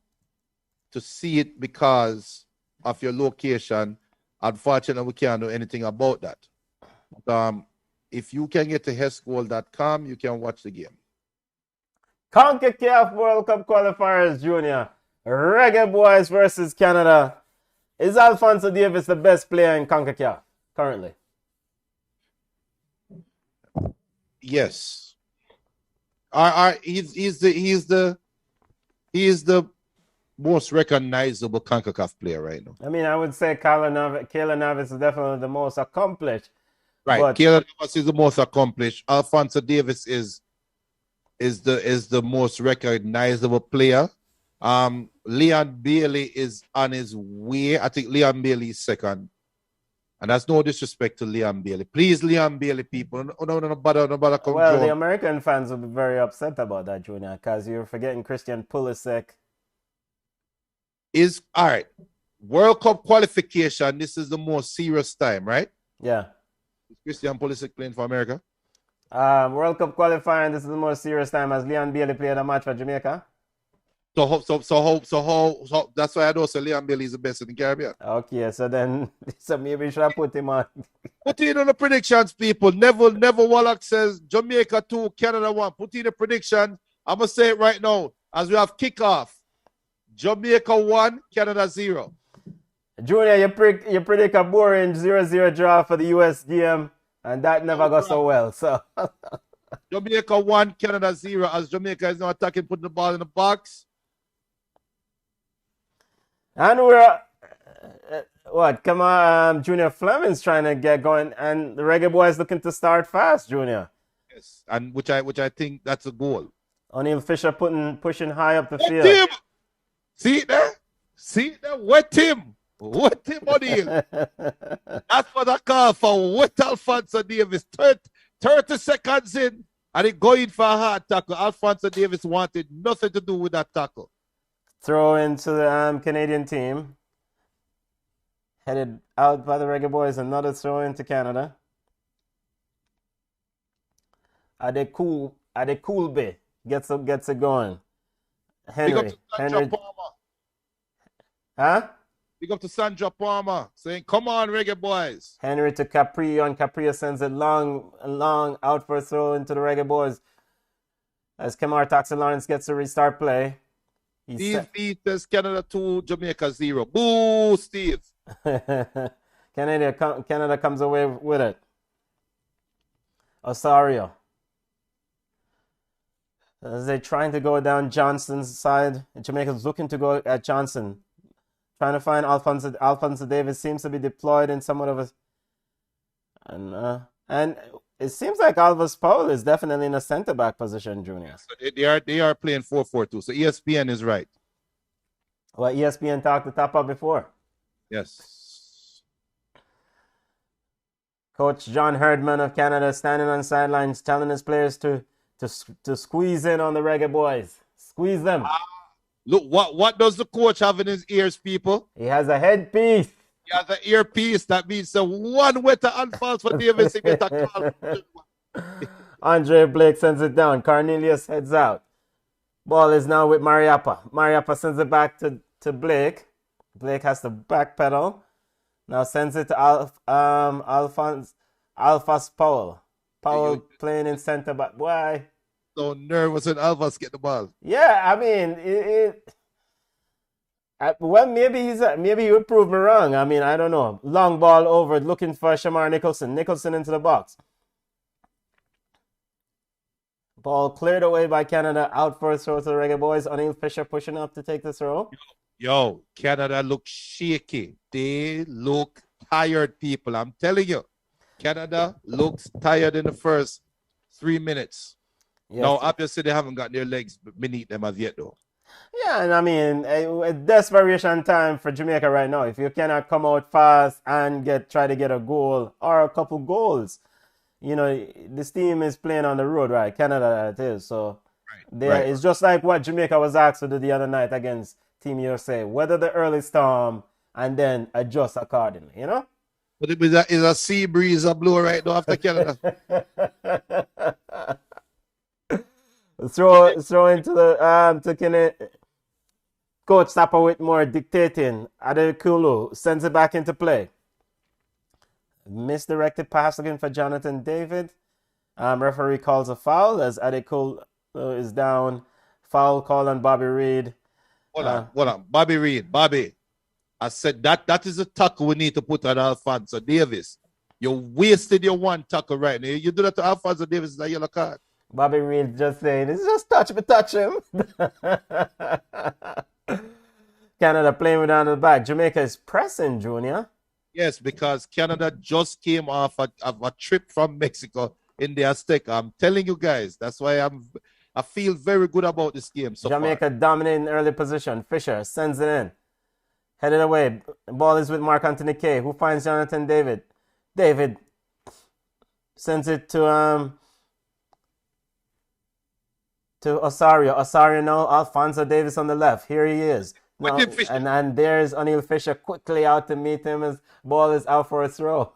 see it because of your location. Unfortunately, we can't do anything about that. If you can get to hesgoal.com, you can watch the game. Concacaf World Cup qualifiers, Junior. Reggae Boys versus Canada. Is Alphonso Davies the best player in Concacaf currently? Yes. He's the most recognizable CONCACAF player right now. I mean, I would say Keylor Navas is definitely the most accomplished. Right. Keylor Navas is the most accomplished. Alphonso Davies is the most recognizable player. Leon Bailey is on his way. I think Leon Bailey is second. And that's no disrespect to Leon Bailey. Please, Leon Bailey, people. No bother come Well, join. the American fans will be very upset about that, Junior, because you're forgetting Christian Pulisic. Is all right. World Cup qualification, this is the most serious time, right? Yeah. Is Christian Pulisic playing for America? World Cup qualifying, this is the most serious time as Leon Bailey played a match for Jamaica. So that's why I don't say Leon Bailey is the best in the Caribbean. Okay, so maybe we should have put him on. Put in on the predictions, people. Neville Wallach says Jamaica 2, Canada 1. Put in the prediction. I'm going to say it right now as we have kickoff. Jamaica 1, Canada 0. Junior, you predict a boring 0-0 draw for the USGM, and that never got so well. So Jamaica 1, Canada 0, as Jamaica is now attacking, putting the ball in the box. And we're come on, Junior Fleming's trying to get going, and the Reggae Boys looking to start fast, Junior. Yes, and which I think that's a goal. O'Neal Fisher pushing high up the Wet field. him. See it there? Wet him, O'Neal. That's what I call for wet Alphonso Davies. 30 seconds in, and he going for a hard tackle. Alphonso Davies wanted nothing to do with that tackle. Throw into the Canadian team. Headed out by the Reggae Boys. Another throw into Canada. Adekulbe gets it going. Henry. Huh? Big up to Sandra Palmer saying, "Come on, Reggae Boys." Henry to Capri, and Capri sends it long out for a throw into the Reggae Boys. As Kemar Toxin Lawrence gets to restart play. Steve beats Canada 2, Jamaica 0. Boo, Steve. Canada comes away with it. Osorio. As they're trying to go down Johnson's side, Jamaica's looking to go at Johnson. Trying to find Alphonso Davies seems to be deployed in somewhat of a... And it seems like Alphonso Powell is definitely in a centre-back position, Junior. So they are playing 4-4-2. So ESPN is right. Well, ESPN talked the top up before. Yes. Coach John Herdman of Canada standing on sidelines telling his players to squeeze in on the Reggae Boys. Squeeze them. Look, what does the coach have in his ears, people? He has a headpiece. He has an earpiece. That means the one way to Alphonso Davies. Andre Blake sends it down. Cornelius heads out. Ball is now with Mariappa. Mariappa sends it back to Blake. Blake has to backpedal. Now sends it to Alphonse Powell. Powell playing in centre back. Why? So nervous when Alphonse get the ball. Yeah, I mean, well, maybe you would prove me wrong. I mean, I don't know. Long ball over, looking for Shamar Nicholson. Nicholson into the box. Ball cleared away by Canada. Out for a throw to the Reggae Boys. O'Neill Fisher pushing up to take the throw. Yo, Canada look shaky. They look tired, people. I'm telling you. Canada looks tired in the first 3 minutes. Yes. Now, obviously, they haven't got their legs beneath them as yet, though. Yeah, and I mean, a desperation time for Jamaica right now. If you cannot come out fast and try to get a goal or a couple goals, you know, this team is playing on the road, right? Canada, it is. So it's just like what Jamaica was asked to do the other night against Team USA. Weather the early storm and then adjust accordingly, you know? But it is a sea breeze a blow right now after Canada. Throw into the to Kenneth. Coach Sapper Whitmore dictating. Adekulu sends it back into play. Misdirected pass again for Jonathan David. Referee calls a foul as Adekulu is down. Foul call on Bobby Reid. Hold on. Bobby Reid. Bobby. I said that is a tackle we need to put on Alphonso Davies. You wasted your one tackle right now. You do that to Alphonso Davies, it's a yellow card. Bobby Reid just saying, it's just touch him. Canada playing with down the back. Jamaica is pressing, Junior. Yes, because Canada just came off a trip from Mexico in the Azteca. I'm telling you guys, that's why I feel very good about this game so Jamaica far. dominating early position. Fisher sends it in. Headed away. Ball is with Mark Anthony Kay, who finds Jonathan David. David sends it to Osorio. Osorio now. Alphonso Davies on the left. Here he is. Now, and there's O'Neill Fisher quickly out to meet him as ball is out for a throw.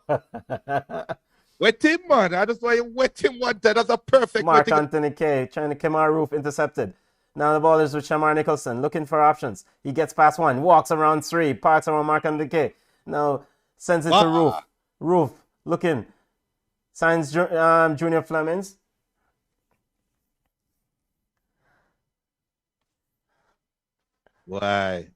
Wet him, man. I just want you wet him one time. That's a perfect Mark Anthony Kay trying to Kemar Roof intercepted. Now the ball is with Shamar Nicholson looking for options. He gets past one, walks around three, parks around Mark Anthony Kay. Now sends it to Roof. Roof looking. Signs Junior Flemings. Why?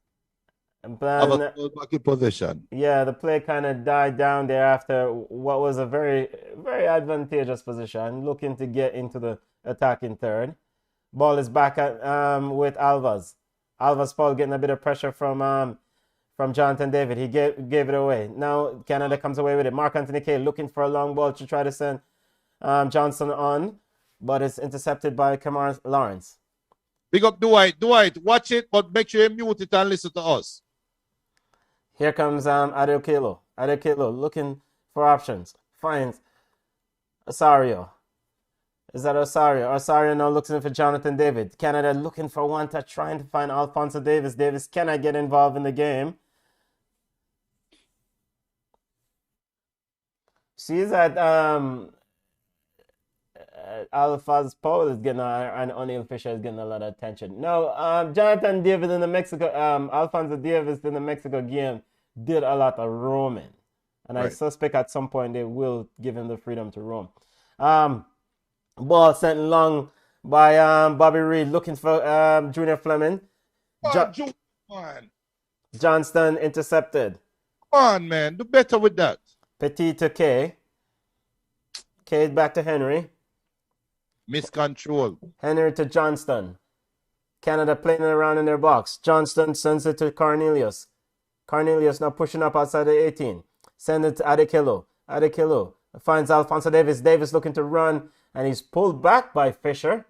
Back in position. Yeah, the play kind of died down there after what was a very, very advantageous position, looking to get into the attacking third. Ball is back at with Alvas. Alvas Paul getting a bit of pressure from Jonathan David. He gave it away. Now Canada comes away with it. Mark Anthony Kay looking for a long ball to try to send Johnson on, but it's intercepted by Kemar Lawrence. Big up Dwight. Dwight, watch it, but make sure you mute it and listen to us. Here comes Adekilo. Adekilo looking for options. Finds Osorio. Is that Osorio? Osorio now looking for Jonathan David. Canada looking for one touch, trying to find Alphonso Davies. Davies cannot get involved in the game. Sees that Alphonso Paul is getting and O'Neill Fisher is getting a lot of attention. Now, Jonathan David in the Mexico, Alphonso Davies in the Mexico game did a lot of roaming. And I suspect at some point they will give him the freedom to roam. Ball sent long by Bobby Reed, looking for Junior Fleming. Come on. Johnston intercepted. Come on, man. Do better with that. Petit to K. K back to Henry. Miscontrol. Henry to Johnston. Canada playing around in their box. Johnston sends it to Cornelius. Cornelius now pushing up outside the 18. Send it to Adekilo. Adekilo finds Alphonso Davies. Davies looking to run, and he's pulled back by Fisher.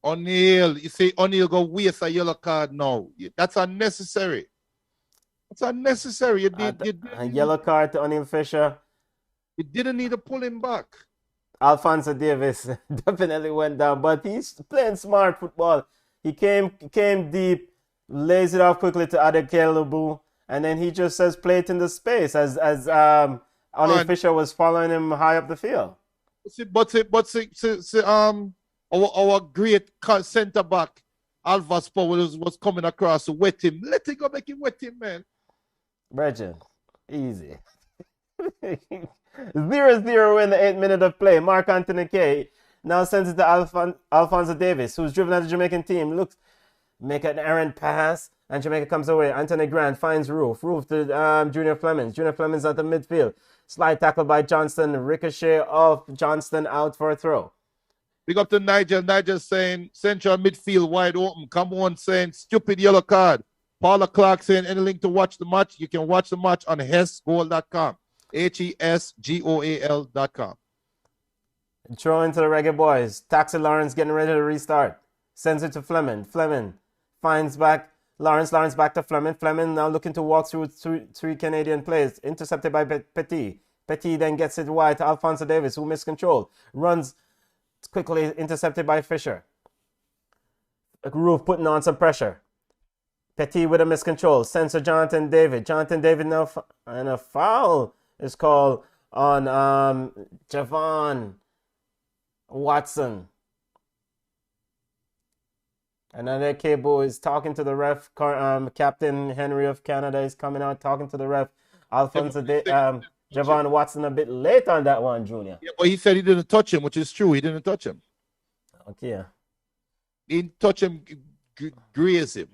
O'Neal. You say O'Neal go waste a yellow card now. That's unnecessary. It's unnecessary. A yellow card to O'Neal Fisher. You didn't need to pull him back. Alphonso Davies definitely went down, but he's playing smart football. He came deep, lays it off quickly to Adekilo, and then he just says play it in the space as O'Neal Fisher was following him high up the field. Our great centre back Alphonso was coming across to wet him. Let him go, make him wet him, man. Bridget, easy. 0-0 in the 8th minute of play. Mark Anthony K now sends it to Alphonso Davies, who's driven at the Jamaican team. Looks, make an errant pass, and Jamaica comes away. Anthony Grant finds Roof. Roof to Junior Flemings. Junior Flemings at the midfield. Slide tackle by Johnston. Ricochet off Johnston out for a throw. Big up to Nigel. Nigel saying central midfield wide open. Come on saying stupid yellow card. Paula Clark saying any link to watch the match. You can watch the match on hesgoal.com. HESGOAL.com. Throw into the Reggae Boys. Taxi Lawrence getting ready to restart. Sends it to Fleming. Fleming finds back Lawrence. Lawrence back to Fleming. Fleming now looking to walk through three Canadian players. Intercepted by Petit. Petit then gets it wide to Alphonso Davies, who missed control. Runs quickly, intercepted by Fisher. Roof putting on some pressure. Petit with a miscontrol. Sends to Jonathan David. Jonathan David now, and a foul is called on Javon Watson. Another cable is talking to the ref. Captain Henry of Canada is coming out talking to the ref. Javon Watson a bit late on that one, Junior. Yeah, but he said he didn't touch him, which is true. He didn't touch him. Okay. He didn't touch him, graze him.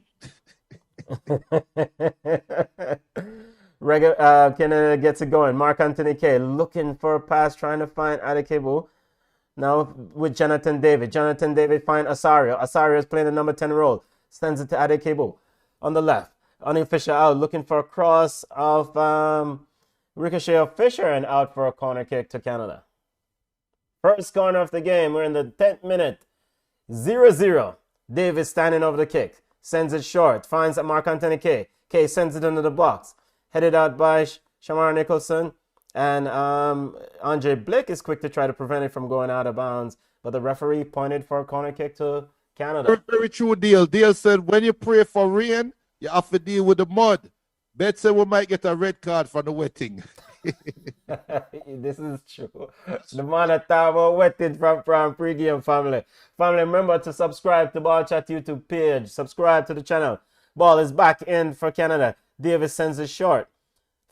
Canada gets it going. Mark Anthony K looking for a pass, trying to find Adekilo. Now with Jonathan David. Jonathan David find Asario. Asario is playing the number 10 role. Sends it to Adekilo on the left. O'Neal Fisher out looking for a cross of Ricochet of Fisher and out for a corner kick to Canada. First corner of the game. We're in the 10th minute. 0-0. Davis standing over the kick. Sends it short. Finds Mark Anthony K. K sends it into the box. Headed out by Shamar Nicholson. And Andre Blake is quick to try to prevent it from going out of bounds. But the referee pointed for a corner kick to Canada. Very, very true deal. Deal said when you pray for rain, you have to deal with the mud. Bet said we might get a red card for the wetting. This is true. The man that talk about wetting from pregame family. Family, remember to subscribe to Ball Chat YouTube page. Subscribe to the channel. Ball is back in for Canada. Davis sends it short.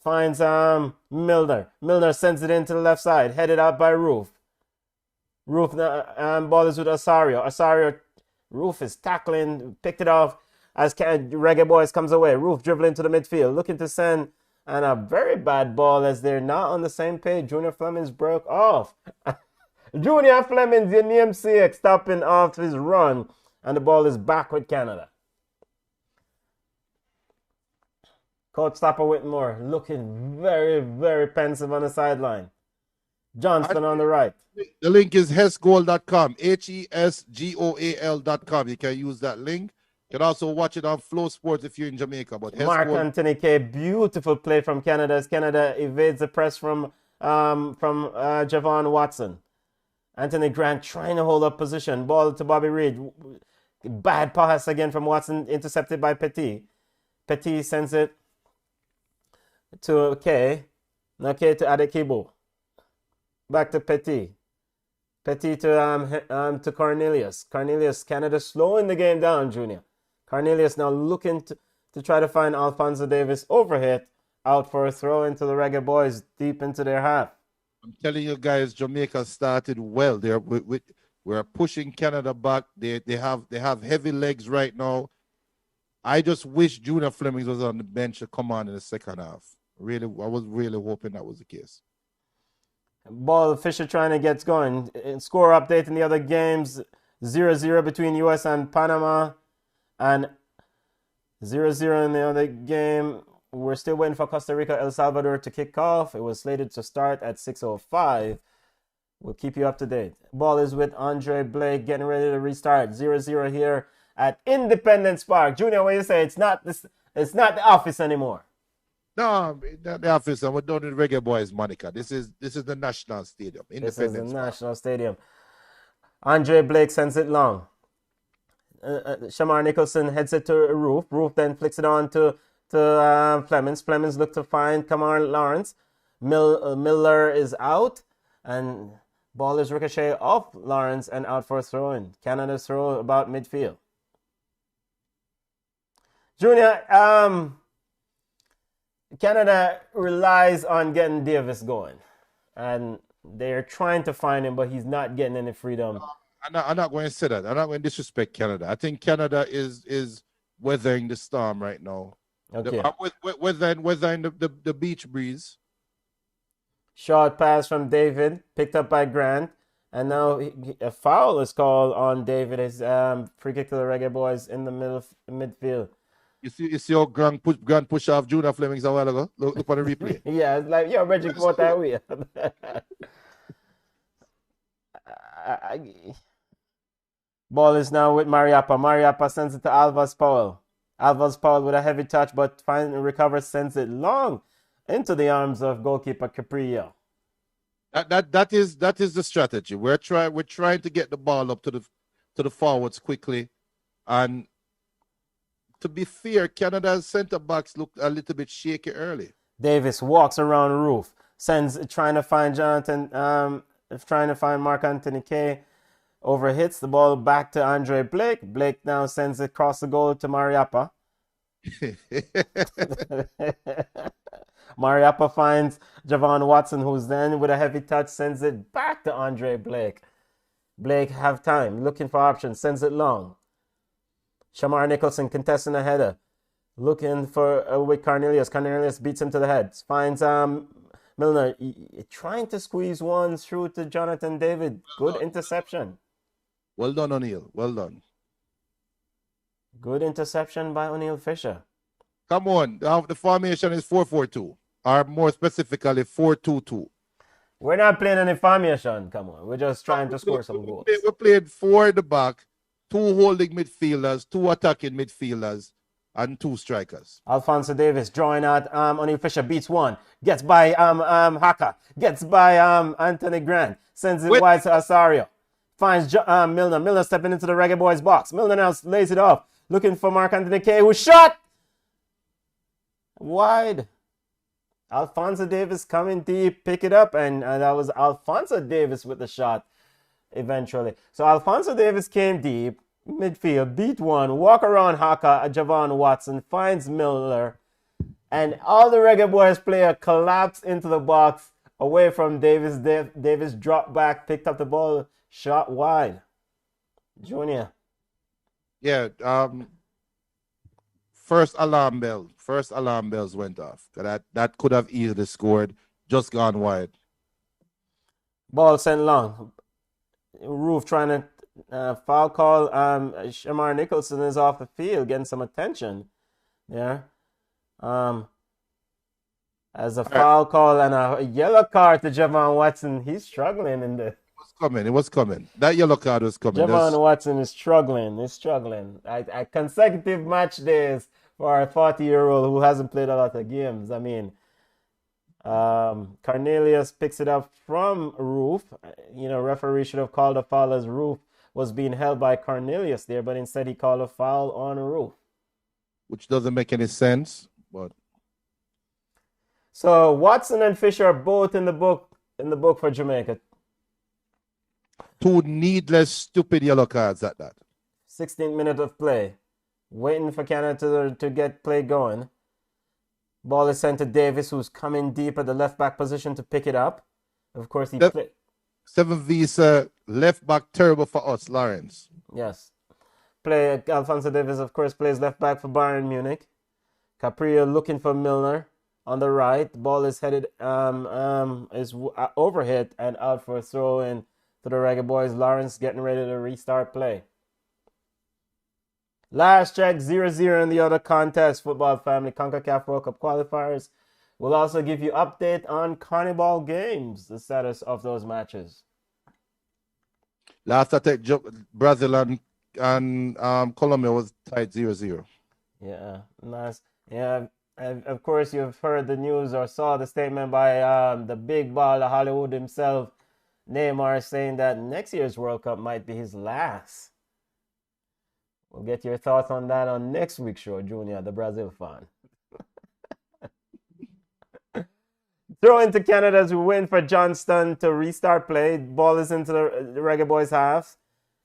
Finds Milner. Milner sends it into the left side. Headed out by Roof. Roof ball is with Asario. Asario, Roof is tackling. Picked it off as Reggae Boys comes away. Roof dribbling to the midfield. Looking to send. And a very bad ball as they're not on the same page. Junior Flemings broke off. Junior Flemings, your namesake, stopping off his run. And the ball is back with Canada. Coach Stopper Whitmore looking very, very pensive on the sideline. Johnston on the right. The link is hesgoal.com. HESGOAL.com. You can use that link. You can also watch it on FlowSports if you're in Jamaica. But Mark Anthony K, beautiful play from Canada as Canada evades the press from Javon Watson. Anthony Grant trying to hold up position. Ball to Bobby Reed. Bad pass again from Watson, intercepted by Petit. Petit sends it to K. Now K to Adekilo. Back to Petit. Petit to Cornelius. Cornelius, Canada slowing the game down, Junior. Cornelius now looking to try to find Alphonso Davies overhit. Out for a throw into the Reggae Boys deep into their half. I'm telling you guys, Jamaica started well there with We're pushing Canada back. They have heavy legs right now. I just wish Junior Flemings was on the bench to come on in the second half. Really, I was really hoping that was the case. Ball Fisher trying to get going. Score update in the other games. 0-0 between US and Panama. And 0-0 in the other game. We're still waiting for Costa Rica, El Salvador to kick off. It was slated to start at 6:05. We'll keep you up to date. Ball is with Andre Blake getting ready to restart. 0-0 here at Independence Park. Junior, what do you say? It's not the office anymore. No, not the office. We're done with Reggae Boys, Monica. This is the National Stadium. This is the National Stadium. Andre Blake sends it long. Shamar Nicholson heads it to Roof. Roof then flicks it on to Flemings. Flemings look to find Kamar Lawrence. Miller is out. And ball is ricochet off Lawrence and out for a throw-in. Canada's throw about midfield. Junior, Canada relies on getting Davis going. And they're trying to find him, but he's not getting any freedom. I'm not going to say that. I'm not going to disrespect Canada. I think Canada is weathering the storm right now. Okay. Weathering the beach breeze. Short pass from David, picked up by Grant. And now a foul is called on David. His free kick to the Reggae Boys in the midfield. You see how Grant push off Junior Flemings a while ago? Look for the replay. Yeah, it's like, yo, Reggie, what that way? Ball is now with Mariappa. Mariappa sends it to Alvas Powell. Alvas Powell with a heavy touch, but finally recovers, sends it long into the arms of goalkeeper Caprillo. That is the strategy. We're trying to get the ball up to the forwards quickly, and to be fair, Canada's centre backs looked a little bit shaky early. Davis walks around Roof, trying to find Mark Anthony Kay. Overhits the ball back to Andre Blake. Blake now sends it across the goal to Mariappa. Mariappa finds Javon Watson, who's then with a heavy touch sends it back to Andre Blake. Blake have time, looking for options, sends it long. Shamar Nicholson contesting a header, looking for with Cornelius. Cornelius beats him to the head. Finds Milner trying to squeeze one through to Jonathan David. Good interception. Well done, O'Neill. Well done. Good interception by O'Neill Fisher. Come on. The formation is 4-4-2. Or more specifically, 4-2-2. We're not playing any formation. Come on. We're just trying to score some goals. We played 4 at the back, 2 holding midfielders, 2 attacking midfielders, and 2 strikers. Alphonso Davies drawing out O'Neill Fisher, beats one, gets by Haka, gets by Anthony Grant, sends it wide to Asario. Finds Milner. Milner stepping into the Reggae Boys box. Milner now lays it off. Looking for Mark Anthony Kay, who shot wide. Alphonso Davies coming deep, pick it up, and that was Alphonso Davies with the shot eventually. So Alphonso Davies came deep, midfield, beat one, walk around Haka, Javon Watson, finds Milner, and all the Reggae Boys player collapsed into the box away from Davies. Davies dropped back, picked up the ball, shot wide. Junior. Yeah, first alarm bells went off. That could have easily scored, just gone wide. Ball sent long. Roof trying to foul call. Shamar Nicholson is off the field, getting some attention there. As a foul call and a yellow card to Javon Watson. He's struggling in the. It was coming. That yellow card was coming. Javon Watson is struggling. He's struggling. Consecutive match days for a 40-year-old who hasn't played a lot of games. I mean, Cornelius picks it up from Roof. Referee should have called a foul as Roof was being held by Cornelius there, but instead he called a foul on Roof. Which doesn't make any sense, but. So Watson and Fisher are both in the book for Jamaica. 2 needless, stupid yellow cards at that. 16th minute of play. Waiting for Canada to get play going. Ball is sent to Davis, who's coming deep at the left back position to pick it up. Of course, 7 visa left back terrible for us, Lawrence. Yes. Alphonso Davies, of course, plays left back for Bayern Munich. Caprio looking for Milner on the right. Ball is headed, overhit and out for a throw in to the Reggae Boys. Lawrence getting ready to restart play. Last check, 0-0 in the other contest. Football family, Concacaf World Cup qualifiers. We'll also give you update on Carnival games, the status of those matches. Last attack, Brazil and Colombia was tied 0-0. Yeah, nice. Yeah, and of course you've heard the news or saw the statement by the big baller Hollywood himself, Neymar, saying that next year's World Cup might be his last. We'll get your thoughts on that on next week's show, Junior, the Brazil fan. Throw into Canada as we win for Johnston to restart play. Ball is into the Reggae Boys half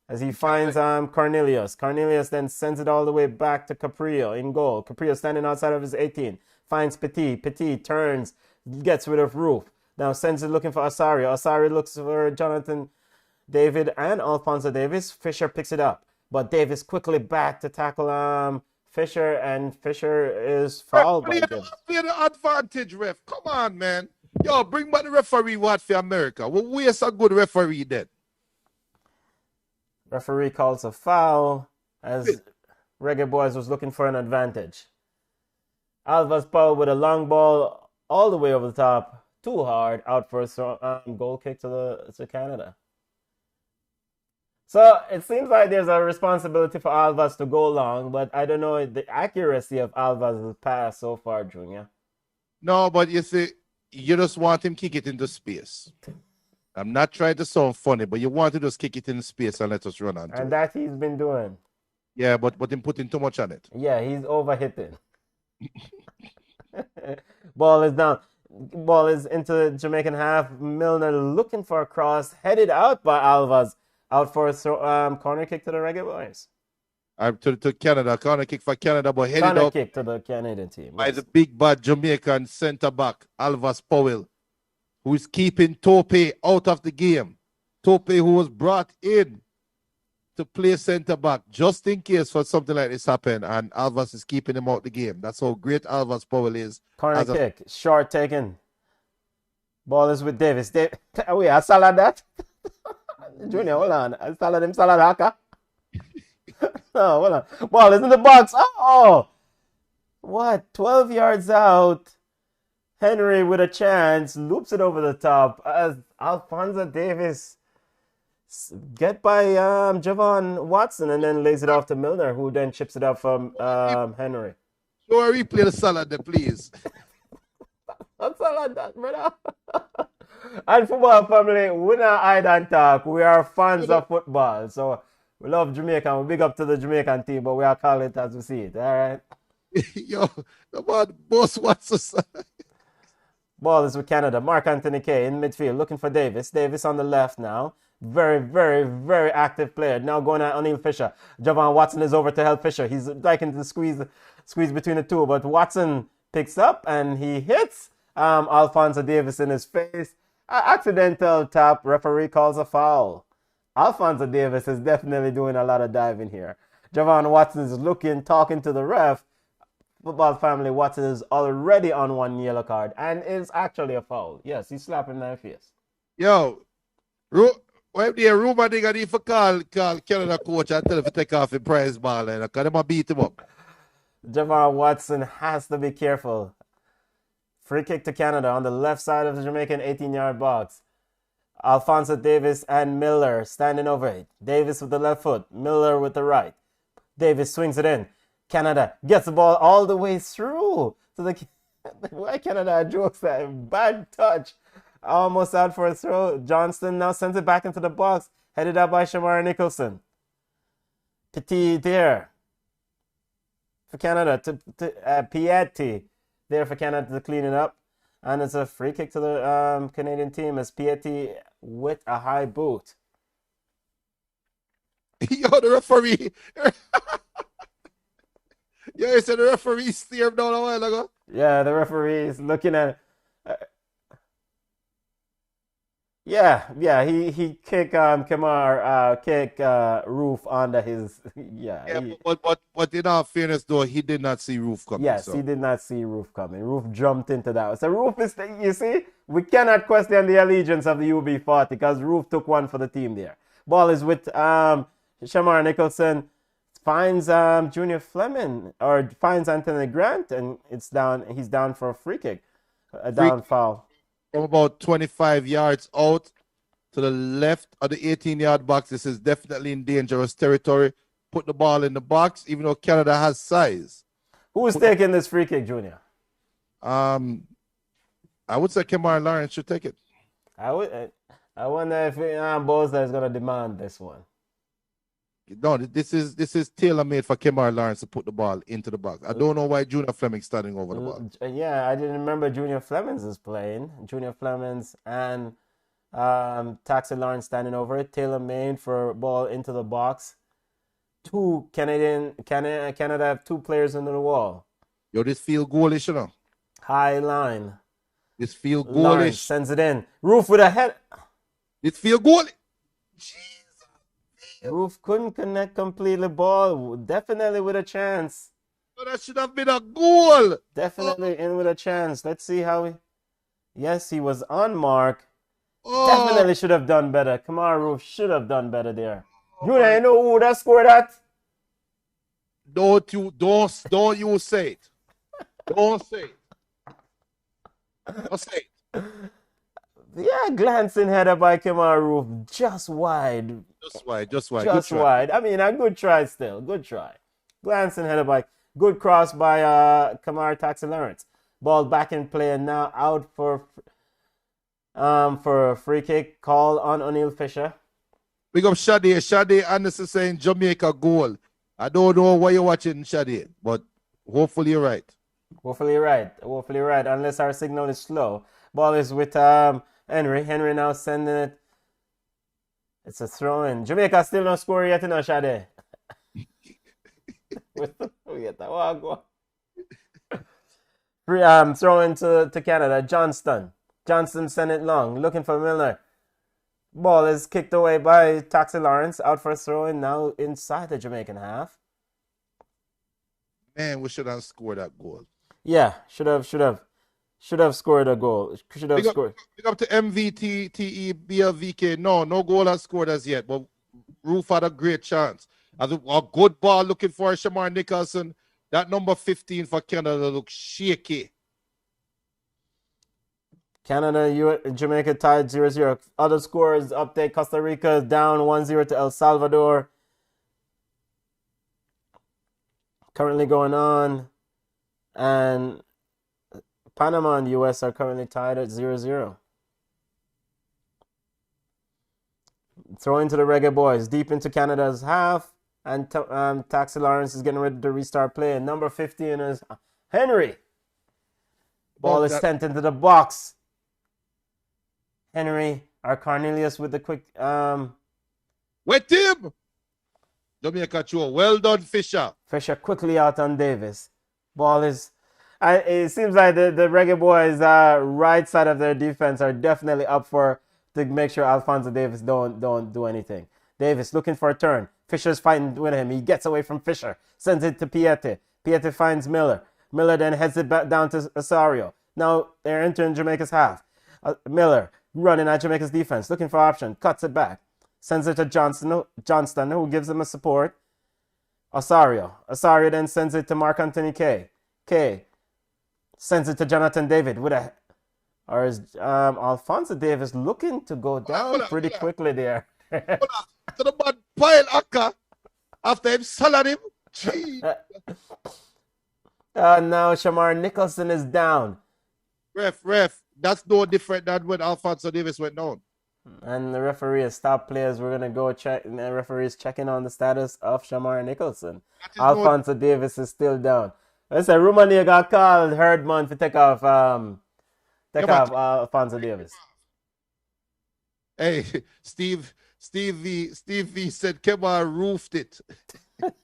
as he finds Cornelius. Cornelius then sends it all the way back to Caprio in goal. Caprio standing outside of his 18. Finds Petit. Petit turns, gets rid of Roof. Now sends it looking for Osario. Osario looks for Jonathan David and Alphonso Davies. Fisher picks it up. But Davis quickly back to tackle Fisher, and Fisher is fouled by him. Play the advantage, ref. Come on, man. Yo, bring back the referee what for America. Well, where's a good referee then? Referee calls a foul as Reggae Boys was looking for an advantage. Alvas Paul with a long ball all the way over the top. Too hard. Out for a goal kick to Canada. So it seems like there's a responsibility for Alvas to go long, but I don't know the accuracy of Alvas' pass so far, Junior. No, but you see, you just want him kick it into space. I'm not trying to sound funny, but you want to just kick it in space and let us run on. And that he's been doing. Yeah, but him putting too much on it. Yeah, he's overhitting. Ball is down. Ball is into the Jamaican half. Milner looking for a cross, headed out by Alvas. Out for a corner kick to the Reggae Boys. To Canada. Corner kick for Canada, but headed corner up kick to the Canadian team. By the big bad Jamaican centre back, Alvas Powell, who is keeping Tope out of the game. Tope, who was brought in to play centre back just in case for something like this happen, and Alvas is keeping him out the game. That's how great Alvas Powell is. Corner kick, short taken. Ball is with Davis. Wait, I saw that. Junior, hold on. I salad him salad haka. No, hold on. Ball is in the box. Oh! What? 12 yards out. Henry with a chance. Loops it over the top. As Alphonso Davies get by Javon Watson and then lays it off to Milner, who then chips it up from Henry. Show a replay the salad there, please. What salad that, brother? And football family, we not hide and talk. We are fans of football. So we love Jamaica. We big up to the Jamaican team, but we are calling it as we see it. All right? Yo, the man, boss wants us. Ball is with Canada. Mark Anthony Kay in midfield looking for Davis. Davis on the left now. Very, very, very active player. Now going at O'Neill Fisher. Javon Watson is over to help Fisher. He's liking to squeeze between the two, but Watson picks up and he hits Alphonso Davies in his face. Accidental tap. Referee calls a foul. Alphonso Davies is definitely doing a lot of diving here. Javon Watson is looking, talking to the ref. Football family, Watson is already on one yellow card, and it's actually a foul. Yes, he's slapping my face. Yo, why the rumor they got if call Canada coach and tell him to take off the prize ball and because they might beat him up. Javon Watson has to be careful. Free kick to Canada on the left side of the Jamaican 18-yard box. Alphonso Davies and Miller standing over it. Davies with the left foot, Miller with the right. Davies swings it in. Canada gets the ball all the way through. So why Canada jokes that bad touch. Almost out for a throw. Johnston now sends it back into the box. Headed up by Shamar Nicholson. Petit there for Canada to Piatti there for Canada to clean it up. And it's a free kick to the Canadian team as Piatti with a high boot. Yo, the referee. Yeah, you said the referee steered down a while ago. Yeah, the referee is looking at Yeah, he kick Roof under his Yeah, but in all fairness though, he did not see Roof coming. yes, he So did not see Roof coming. Roof jumped into that. So Roof is, you see, we cannot question the allegiance of the UB40 because Roof took one for the team there. Ball is with Shamar Nicholson, finds Junior Fleming or finds Anthony Grant, and it's down. He's down for a free kick, a down foul. from about 25 yards out to the left of the 18-yard box, this is definitely in dangerous territory. Put the ball in the box, even though Canada has size. Who is taking this free kick, Junior? I would say Kemar Lawrence should take it. I wonder if Bozda is going to demand this one. No, this is tailor-made for Kemar Lawrence to put the ball into the box. I don't know why Junior Fleming's standing over the ball. Yeah, I didn't remember Junior Flemings is playing. Junior Flemings and Taxi Lawrence standing over it. Tailor-made for ball into the box. Canada have two players under the wall. Yo, this feel goalish, you know. High line. This feel Lawrence goalish. sends it in. Roof with a head. This feel goalish. Roof couldn't connect completely. Ball definitely with a chance. Oh, that should have been a goal. Definitely in with a chance. Let's see how he. Yes, he was on mark. Oh. Definitely should have done better. Come on, Roof should have done better there. Junior, you know who that scored that? Don't you say it. Don't say it. Don't say it. Yeah, glancing header by Kemar Roof. Just wide. Just wide. Just Good wide. I mean, a good try still. Good try. Glancing header by. Good cross by Kamar Taxi Lawrence. Ball back in play and now out for a free kick call on O'Neill Fisher. Big up Shade. Shade Anderson saying Jamaica goal. I don't know why you're watching Shade, but hopefully you're right. Hopefully you're right. Hopefully you're right. Unless our signal is slow. Ball is with Henry. Henry now sending it. It's a throw in. Jamaica still no score yet, no Shade. Throw into Canada. Johnston sent it long. Looking for Milner. Ball is kicked away by Taxi Lawrence. Out for a throw in now inside the Jamaican half. Man, we should have scored that goal. Yeah, should have scored a goal. Should have scored. Pick up to MVTTE BLVK. No goal has scored as yet, but Roof had a great chance. As a good ball looking for Shamar Nicholson. That number 15 for Canada looks shaky. Canada, Jamaica tied 0-0. Other scores update. Costa Rica down 1-0 to El Salvador. Currently going on. And Panama and US are currently tied at 0-0. Throw into the Reggae Boys. Deep into Canada's half. And Taxi Lawrence is getting ready to restart play. And number 15 is Henry. Ball is sent into the box. Henry or Cornelius with the quick. Wet him! Jamaica throw. Well done, Fisher. Fisher quickly out on Davis. Ball is. It seems like the Reggae Boys' right side of their defense are definitely up to make sure Alphonso Davies don't do anything. Davis looking for a turn. Fisher's fighting with him. He gets away from Fisher. Sends it to Piette. Piette finds Miller. Miller then heads it back down to Osorio. Now they're entering Jamaica's half. Miller running at Jamaica's defense. Looking for option. Cuts it back. Sends it to Johnston, who gives him a support. Osorio then sends it to Mark Anthony Kay. Kay sends it to Jonathan David or is Alphonso Davies looking to go down pretty quickly there. To the man pile Akka after him selling him. Now Shamar Nicholson is down. Ref, that's no different than when Alphonso Davies went down. And the referee has stopped players. We're going to go check. The referee is checking on the status of Shamar Nicholson. Alphonso Davies is still down. Let's say Romania got called Herdman to take off Alphonso Davies. Hey, Steve V said Kemar roofed it.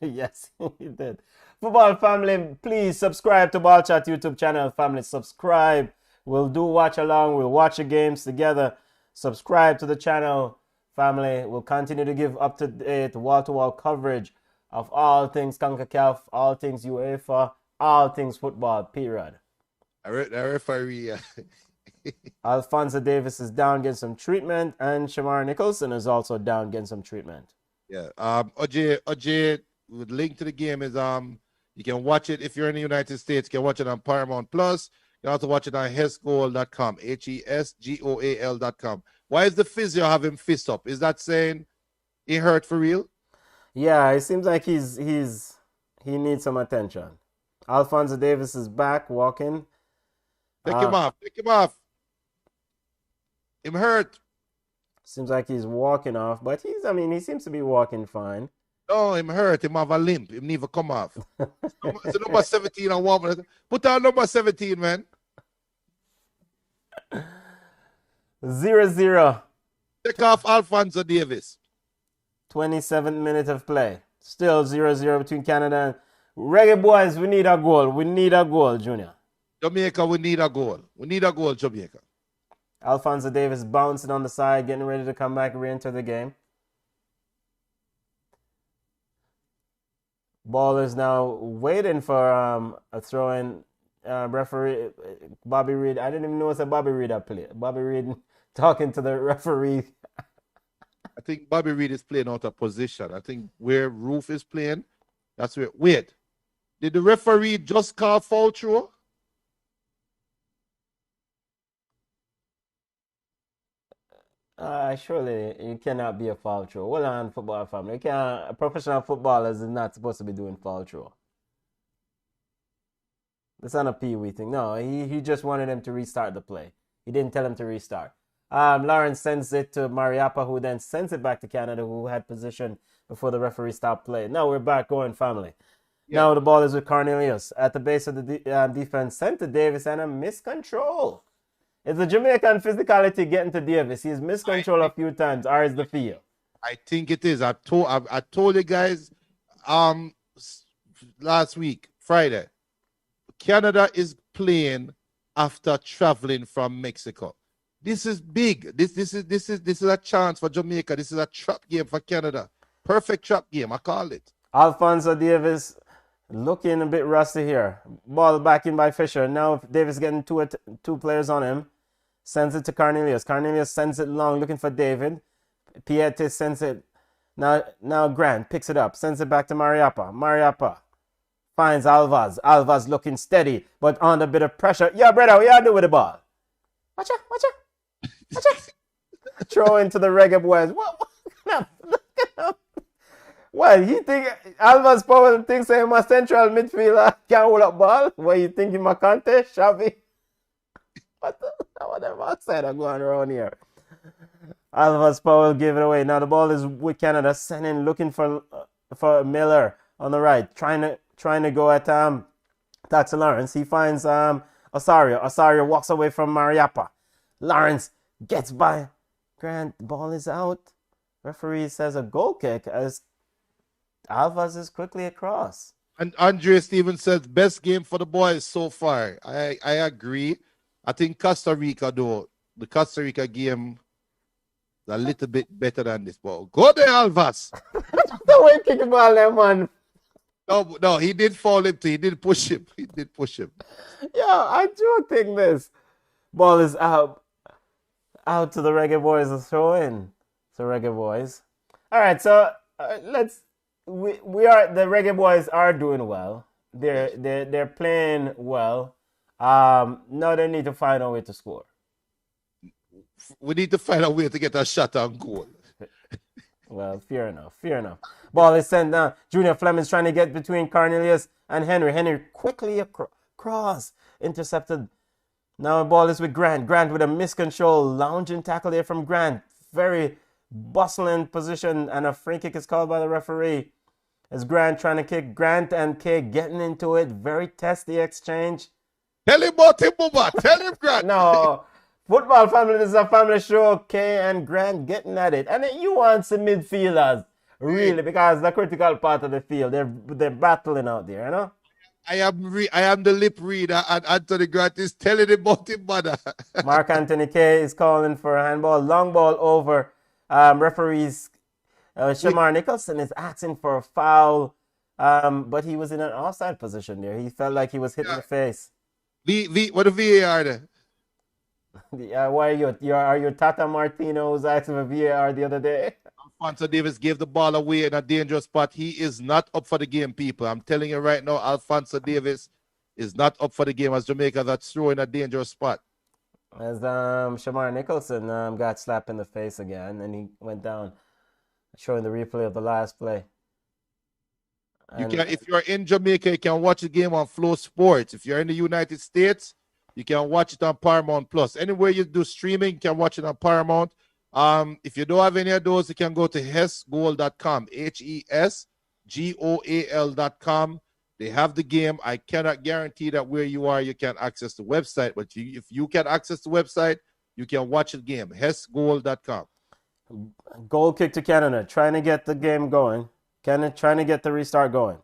Yes, he did. Football family, please subscribe to Ball Chat YouTube channel. Family, subscribe. We'll do watch along. We'll watch the games together. Subscribe to the channel, family. We'll continue to give up-to-date, wall-to-wall coverage of all things Concacaf, all things UEFA, all things football, period. I referee. Alphonso Davies is down getting some treatment, and Shamar Nicholson is also down getting some treatment. Yeah. OJ, with link to the game is you can watch it if you're in the United States. You can watch it on Paramount Plus. You can also watch it on hesgoal.com, HESGOAL.com. Why is the physio having fist up? Is that saying he hurt for real? Yeah, it seems like he needs some attention. Alphonso Davies is back walking. Take him off. Take him off. Him hurt. Seems like he's walking off, but he seems to be walking fine. No, him hurt. Him have a limp. Him never come off. It's number 17 on one. Put on number 17, man. 0-0. Take off Alphonso Davies. 27th minute of play. Still 0-0 between Canada and Reggae Boys. We need a goal. We need a goal, Junior. Jamaica, we need a goal. We need a goal, Jamaica. Alphonso Davies bouncing on the side, getting ready to come back, re-enter the game. Ball is now waiting for a throw-in. Referee Bobby Reid. I didn't even know it's a Bobby Reid that played. Bobby Reid talking to the referee. I think Bobby Reid is playing out of position. I think where Roof is playing, that's where. Wait, did the referee just call foul throw? Surely it cannot be a foul throw. Hold on, football family. Professional footballers is not supposed to be doing foul throw. That's not a pee-wee thing. No, he just wanted him to restart the play. He didn't tell him to restart. Lawrence sends it to Mariappa, who then sends it back to Canada, who had position before the referee stopped play. Now we're back going, family. Yeah. Now the ball is with Cornelius at the base of the defense. Sent to Davis and a miscontrol. Is the Jamaican physicality getting to Davis? He's miscontrolled a few times, or is the feel? I think it is. I told you guys last week, Friday, Canada is playing after traveling from Mexico. This is big. This is a chance for Jamaica. This is a trap game for Canada. Perfect trap game, I call it. Alphonso Davies looking a bit rusty here. Ball back in by Fisher. Now Davis getting two players on him. Sends it to Cornelius. Cornelius sends it long, looking for David. Piette sends it. Now Grant picks it up. Sends it back to Mariappa. Mariappa finds Alvaz. Alvaz looking steady, but under a bit of pressure. Yeah, brother, what you do with the ball? Watch out. Throw into the Reggae Boys. What? Well, he think Alvaz Powell thinks I'm a central midfielder can't hold up ball? What you think him a contest, Shabby? Whatever outside are going around here. Alvaz Powell gave it away. Now the ball is with Canada, sending, looking for Miller on the right, trying to go at Taxa Lawrence. He finds Osorio. Osorio walks away from Mariappa. Lawrence gets by Grant. The ball is out. Referee says a goal kick as Alvaz is quickly across. And Andre Stevens says best game for the boys so far. I agree. I think Costa Rica, though, the Costa Rica game is a little bit better than this ball. Go there, Alvaz. The way kick the ball there, man. No, he did fall him too. He did push him. Yeah, I do think this ball is out to the Reggae Boys to throw in. So Reggae Boys. All right, so we are the Reggae Boys are doing well. They're playing well. Now they need to find a way to score. We need to find a way to get a shot on goal. Well, fair enough. Ball is sent down. Junior Fleming's trying to get between Cornelius and Henry. Henry quickly across. Intercepted. Now the ball is with Grant. Grant with a miscontrol. Lounging tackle there from Grant. Very bustling position. And a free kick is called by the referee. As Grant trying to kick. Grant and Kay getting into it. Very testy exchange. Tell him about him, Bubba. Tell him, Grant. No. Football family, this is a family show. Kay and Grant getting at it. And you want some midfielders, really, because the critical part of the field, they're battling out there, you know? I am the lip reader, and Anthony Grant is telling him about him, mother. Mark Anthony K is calling for a handball. Long ball over. Referees Shamar Nicholson is asking for a foul, but he was in an offside position there. He felt like he was hit in the face. What the VAR there? Why are you Tata Martino was asking for VAR the other day? Alphonso Davies gave the ball away in a dangerous spot. He is not up for the game, people. I'm telling you right now, Alphonso Davies is not up for the game as Jamaica that's throwing a dangerous spot. As Shamar Nicholson got slapped in the face again, and he went down. Showing the replay of the last play. You can, if you're in Jamaica, you can watch the game on FlowSports. If you're in the United States, you can watch it on Paramount Plus. Anywhere you do streaming, you can watch it on Paramount. If you don't have any of those, you can go to hesgoal.com, HESGOAL.com. They have the game. I cannot guarantee that where you are, you can access the website. But if you can access the website, you can watch the game, hesgoal.com. Goal kick to Canada, trying to get the game going. Canada trying to get the restart going.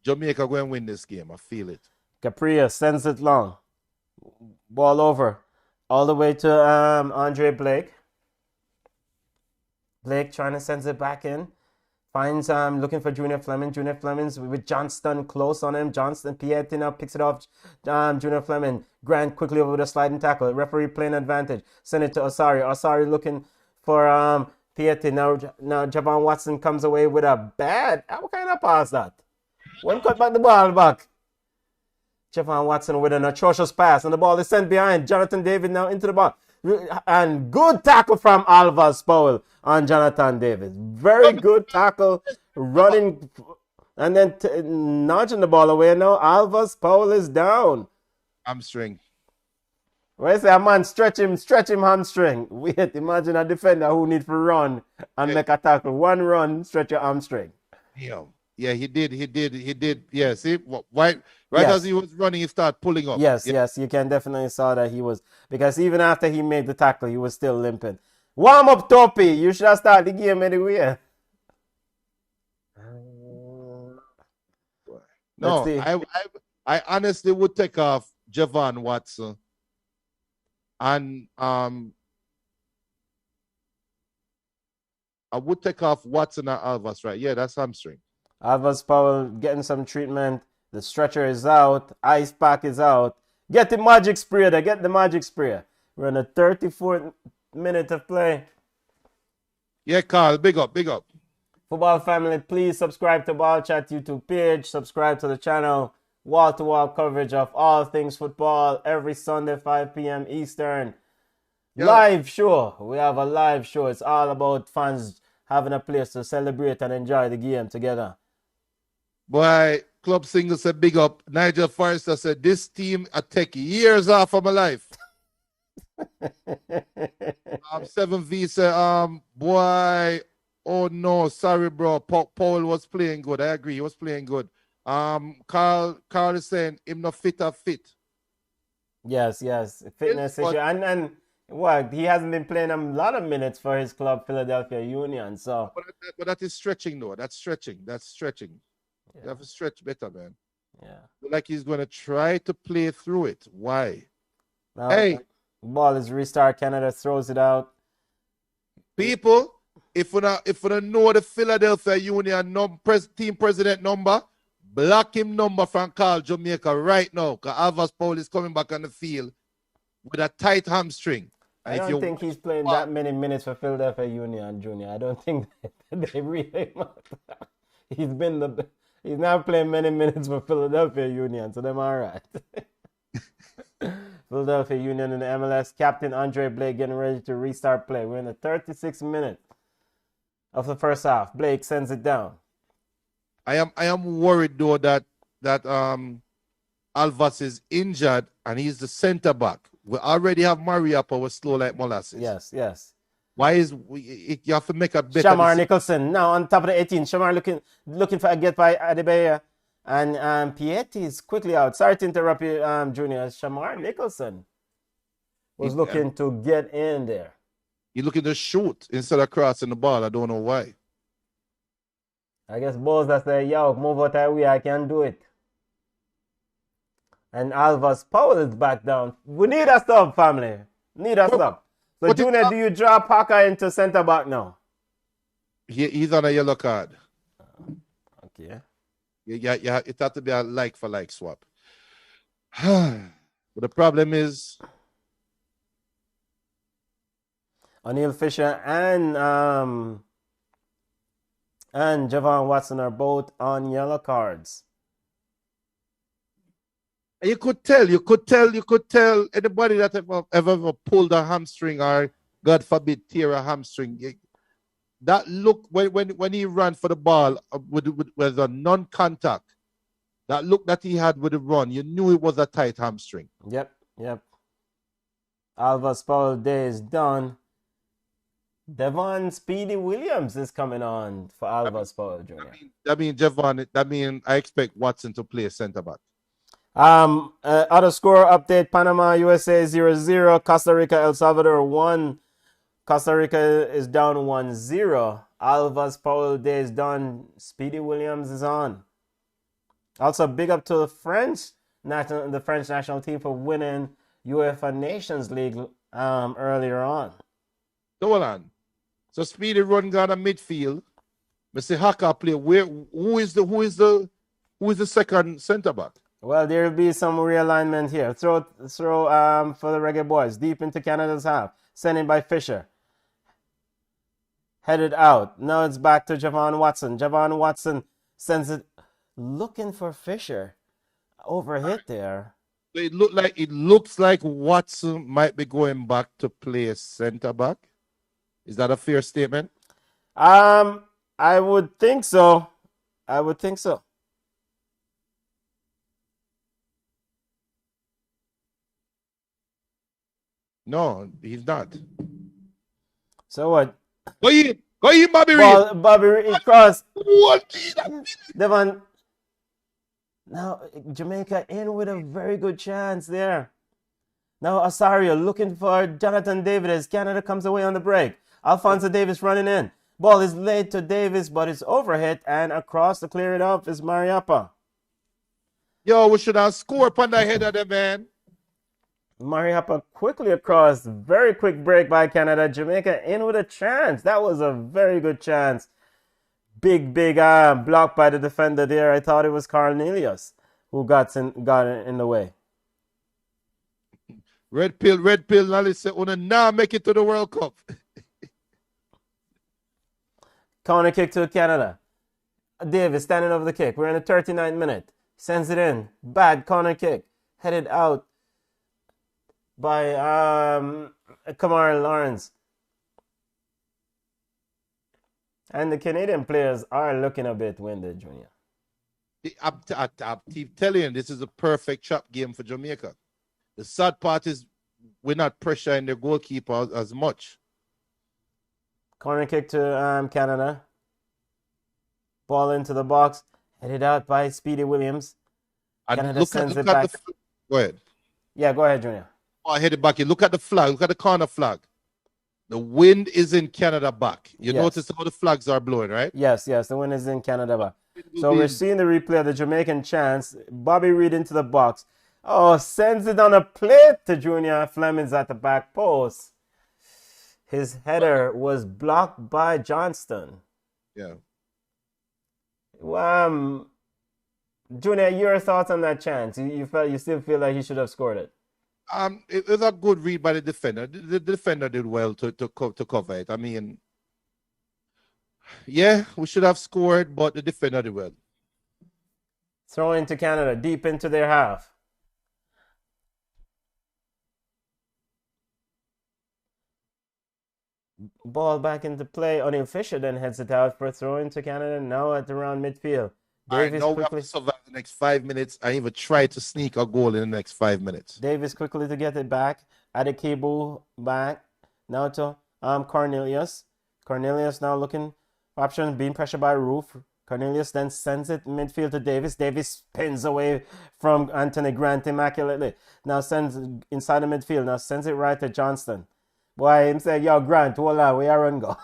Jamaica going to win this game. I feel it. Capria sends it long. Ball over. All the way to Andre Blake. Blake trying to send it back in. Finds looking for Junior Fleming. Junior Fleming's with Johnston close on him. Johnston Piatti now picks it off. Junior Fleming. Grant quickly over with a sliding tackle. Referee playing advantage. Send it to Osari. Osari looking for Piatti. Now Javon Watson comes away with a bad. What kind of pass that? One cut back the ball back. Javon Watson with an atrocious pass, and the ball is sent behind. Jonathan David now into the ball. And good tackle from Alphonso Powell on Jonathan Davis. Very good tackle, running, and then nudging the ball away. Now Alphonso Powell is down. Hamstring. Where say a man stretch him hamstring. Wait, imagine a defender who need to run and make a tackle. One run, stretch your hamstring. Yeah, he did. Yeah, see, right as he was running, he started pulling up. Yes, you can definitely saw that he was, because even after he made the tackle, he was still limping. Warm up, Toppy. You should have started the game anyway. No, I honestly would take off Javon Watson. And I would take off Watson and Alvas, right? Yeah, that's hamstring. Alphonso Powell getting some treatment. The stretcher is out. Ice pack is out. Get the magic spray there. Get the magic spray. We're in the 34th minute of play. Yeah, Carl, big up. Football family, please subscribe to Ball Chat YouTube page. Subscribe to the channel. Wall-to-wall coverage of all things football every Sunday, 5 p.m. Eastern. Yep. Live show. We have a live show. It's all about fans having a place to celebrate and enjoy the game together. Boy, Club Single said big up. Nigel Forrester said, this team I take years off of my life. 7V said, boy, oh no, sorry bro. Paul was playing good. I agree, he was playing good. Carl is saying him not fit. Yes, fitness issue, and what, he hasn't been playing a lot of minutes for his club, Philadelphia Union. So, but that is stretching, though. That's stretching. Yeah. You have to stretch better, man. Yeah, like he's gonna try to play through it. Why? now, Hey, ball is restart. Canada throws it out. people, if we don't know the Philadelphia Union team president number, block him number from Carl Jamaica right now, because Alphonso Powell is coming back on the field with a tight hamstring. I don't think he's playing that many minutes for Philadelphia Union, Junior. I don't think they really matter. He's not playing many minutes for Philadelphia Union, so them all right. Philadelphia Union in the MLS. Captain Andre Blake getting ready to restart play. We're in the 36th minute of the first half. Blake sends it down. I am worried though that Alvas is injured and he's the center back. We already have Maria, but we're slow like molasses. Yes. Why you have to make a better Shamar Nicholson now on top of the 18. Shamar looking for a get by Adebayo, and Piatti is quickly out. Sorry to interrupt you, Junior. Shamar Nicholson was looking to get in there. He's looking to shoot instead of crossing the ball. I don't know why. I guess balls that say, yo, move out that way, I can do it. And Alphonso Powell is back down. We need a sub, family. Need a sub. So, what Junior, do you draw Parker into centre back now? He's on a yellow card. Okay. Yeah, it had to be a like for like swap. But the problem is O'Neal Fisher and Javon Watson are both on yellow cards. you could tell anybody that ever pulled a hamstring or God forbid tear a hamstring. That look when he ran for the ball with a non-contact, that look that he had with the run, you knew it was a tight hamstring. Yep. Alphonso Powell day is done. Devon Speedy Williams is coming on for Alphonso Powell Jr. I expect Watson to play centre back. Other score update: Panama, USA 0-0. Costa Rica, El Salvador 1. Costa Rica is down 1-0. Alphonso Powell day is done. Speedy Williams is on. Also, big up to the French national team for winning UEFA Nations League earlier on. Hold on. So Speedy run Ghana midfield. Mr. Haka play. Who is the second centre back? Well, there will be some realignment here. Throw for the Reggae Boys deep into Canada's half. Sending by Fisher. Headed out. Now it's back to Javon Watson. Javon Watson sends it looking for Fisher. Overhit there. It looks like Watson might be going back to play centre back. Is that a fair statement? I would think so. No, he's not. So what? Go in, Bobby Reed. Bobby Reed cross. What? Devon. Now Jamaica in with a very good chance there. Now Osario looking for Jonathan David as Canada comes away on the break. Alphonso Davies running in. Ball is laid to Davis, but it's overhit, and across to clear it off is Mariappa. Yo, we should have scored upon the head of the man. Mariappa quickly across. Very quick break by Canada. Jamaica in with a chance. That was a very good chance. Big block by the defender there. I thought it was Cornelius who got in the way. Red pill, Lally said, now make it to the World Cup. Corner kick to Canada. Davis standing over the kick. We're in the 39th minute. Sends it in. Bad corner kick. Headed out by Kamara Lawrence. And the Canadian players are looking a bit winded, Junior. I keep telling you, this is a perfect chop game for Jamaica. The sad part is we're not pressuring their goalkeeper as much. Corner kick to Canada. Ball into the box. Headed out by Speedy Williams. And Canada sends it back. Go ahead. Yeah, go ahead, Junior. I headed back. You look at the flag. Look at the corner flag. The wind is in Canada back. You notice how the flags are blowing, right? Yes. The wind is in Canada back. So we're seeing the replay of the Jamaican chance. Bobby Reed into the box. Oh, sends it on a plate to Junior. Fleming's at the back post. His header was blocked by Johnston. Yeah. Junior, your thoughts on that chance? You still feel like he should have scored it? It was a good read by the defender. The defender did well to cover it. I mean, yeah, we should have scored, but the defender did well. Throw into Canada, deep into their half. Ball back into play. O'Neal Fisher then heads it out for a throw into Canada. Now at around midfield. Davis now we have to survive the next 5 minutes and even try to sneak a goal in the next 5 minutes. Davis quickly to get it back. Adekebu back. Now to Cornelius. Cornelius now looking option, being pressured by Roof. Cornelius then sends it midfield to Davis. Davis spins away from Anthony Grant immaculately. Now sends inside the midfield. Now sends it right to Johnston. Boy, him say, yo, Grant, hold on, we are on go.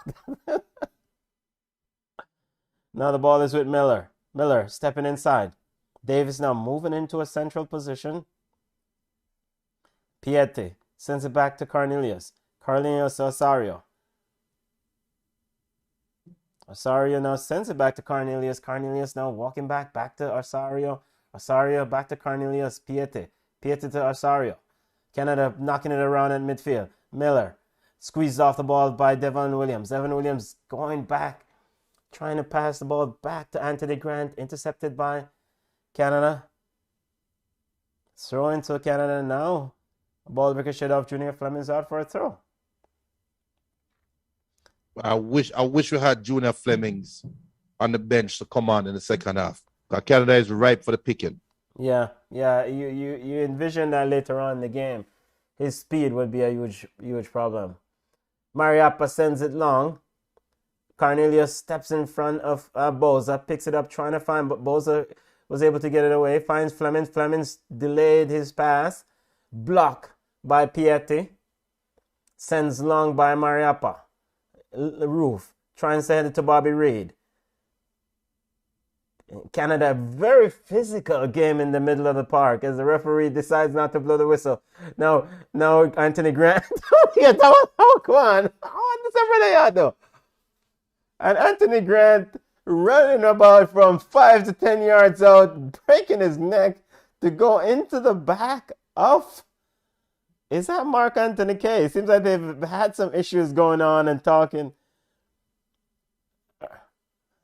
Now the ball is with Miller. Miller stepping inside. Davis now moving into a central position. Piatti sends it back to Cornelius. Cornelius to Osorio. Osorio now sends it back to Cornelius. Cornelius now walking back to Osorio. Osorio back to Cornelius. Piatti to Osorio. Canada knocking it around in midfield. Miller squeezed off the ball by Devon Williams. Devon Williams going back, trying to pass the ball back to Anthony Grant. Intercepted by Canada. Throw into Canada now. Ball ricocheted off Junior Flemings out for a throw. I wish we had Junior Flemings on the bench to come on in the second half. Because Canada is ripe for the picking. Yeah. You envision that later on in the game. His speed would be a huge problem. Mariappa sends it long. Cornelius steps in front of Boza, picks it up, trying to find, but Boza was able to get it away. Finds Flemings. Flemings delayed his pass. Block by Piatti. Sends long by Mariappa. Roof trying to send it to Bobby Reid. Canada, very physical game in the middle of the park as the referee decides not to blow the whistle. Now Anthony Grant. Come on. What's everything though? And Anthony Grant running about from 5 to 10 yards out, breaking his neck to go into the back of. Is that Mark Anthony Kay? Seems like they've had some issues going on and talking.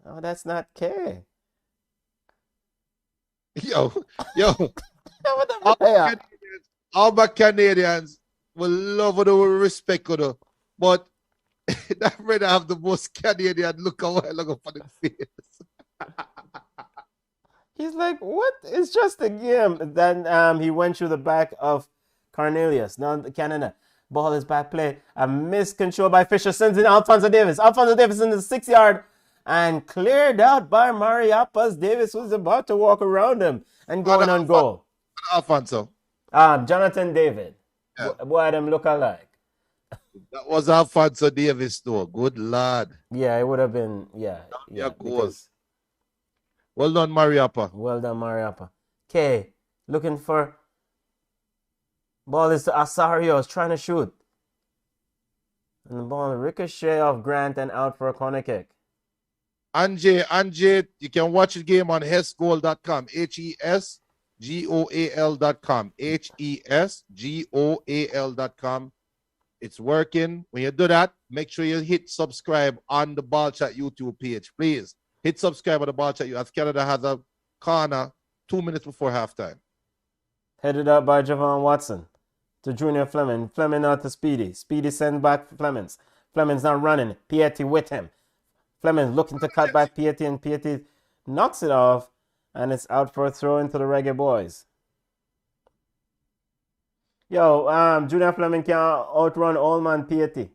Oh, that's not Kay. Yo. all my Canadians will love it with respect, but that brother have the most Canadian look a while ago for the face. He's like, what? It's just a game. Then he went through the back of Cornelius. Now Canada. Ball is back play. A missed control by Fisher. Sends in Alphonso Davies. Alphonso Davies in the 6-yard. And cleared out by Mariappas. Davis was about to walk around him and going on goal. Alfonso. Jonathan David. Yeah. Boy, them look alike. That was Alphonso Davies, though. Good lad. Yeah, it would have been, yeah. Cool. Well done, Mariappa. Well done, Mariappa. Okay, looking for. Ball is to Osorio. Is trying to shoot. And the ball ricochet off Grant and out for a corner kick. Anjay, you can watch the game on hesgoal.com. HESGOAL.com. HESGOAL.com. It's working. When you do that, make sure you hit subscribe on the Ball Chat YouTube page. Please hit subscribe on the Ball Chat. As Canada has a corner 2 minutes before halftime. Headed up by Javon Watson to Junior Fleming. Fleming out to Speedy. Speedy sends back Flemings. Fleming's now running. Piatti with him. Fleming looking to cut back Piatti, and Piatti knocks it off, and it's out for a throw into the Reggae Boys. Yo, Junior Fleming can outrun old man Piatti.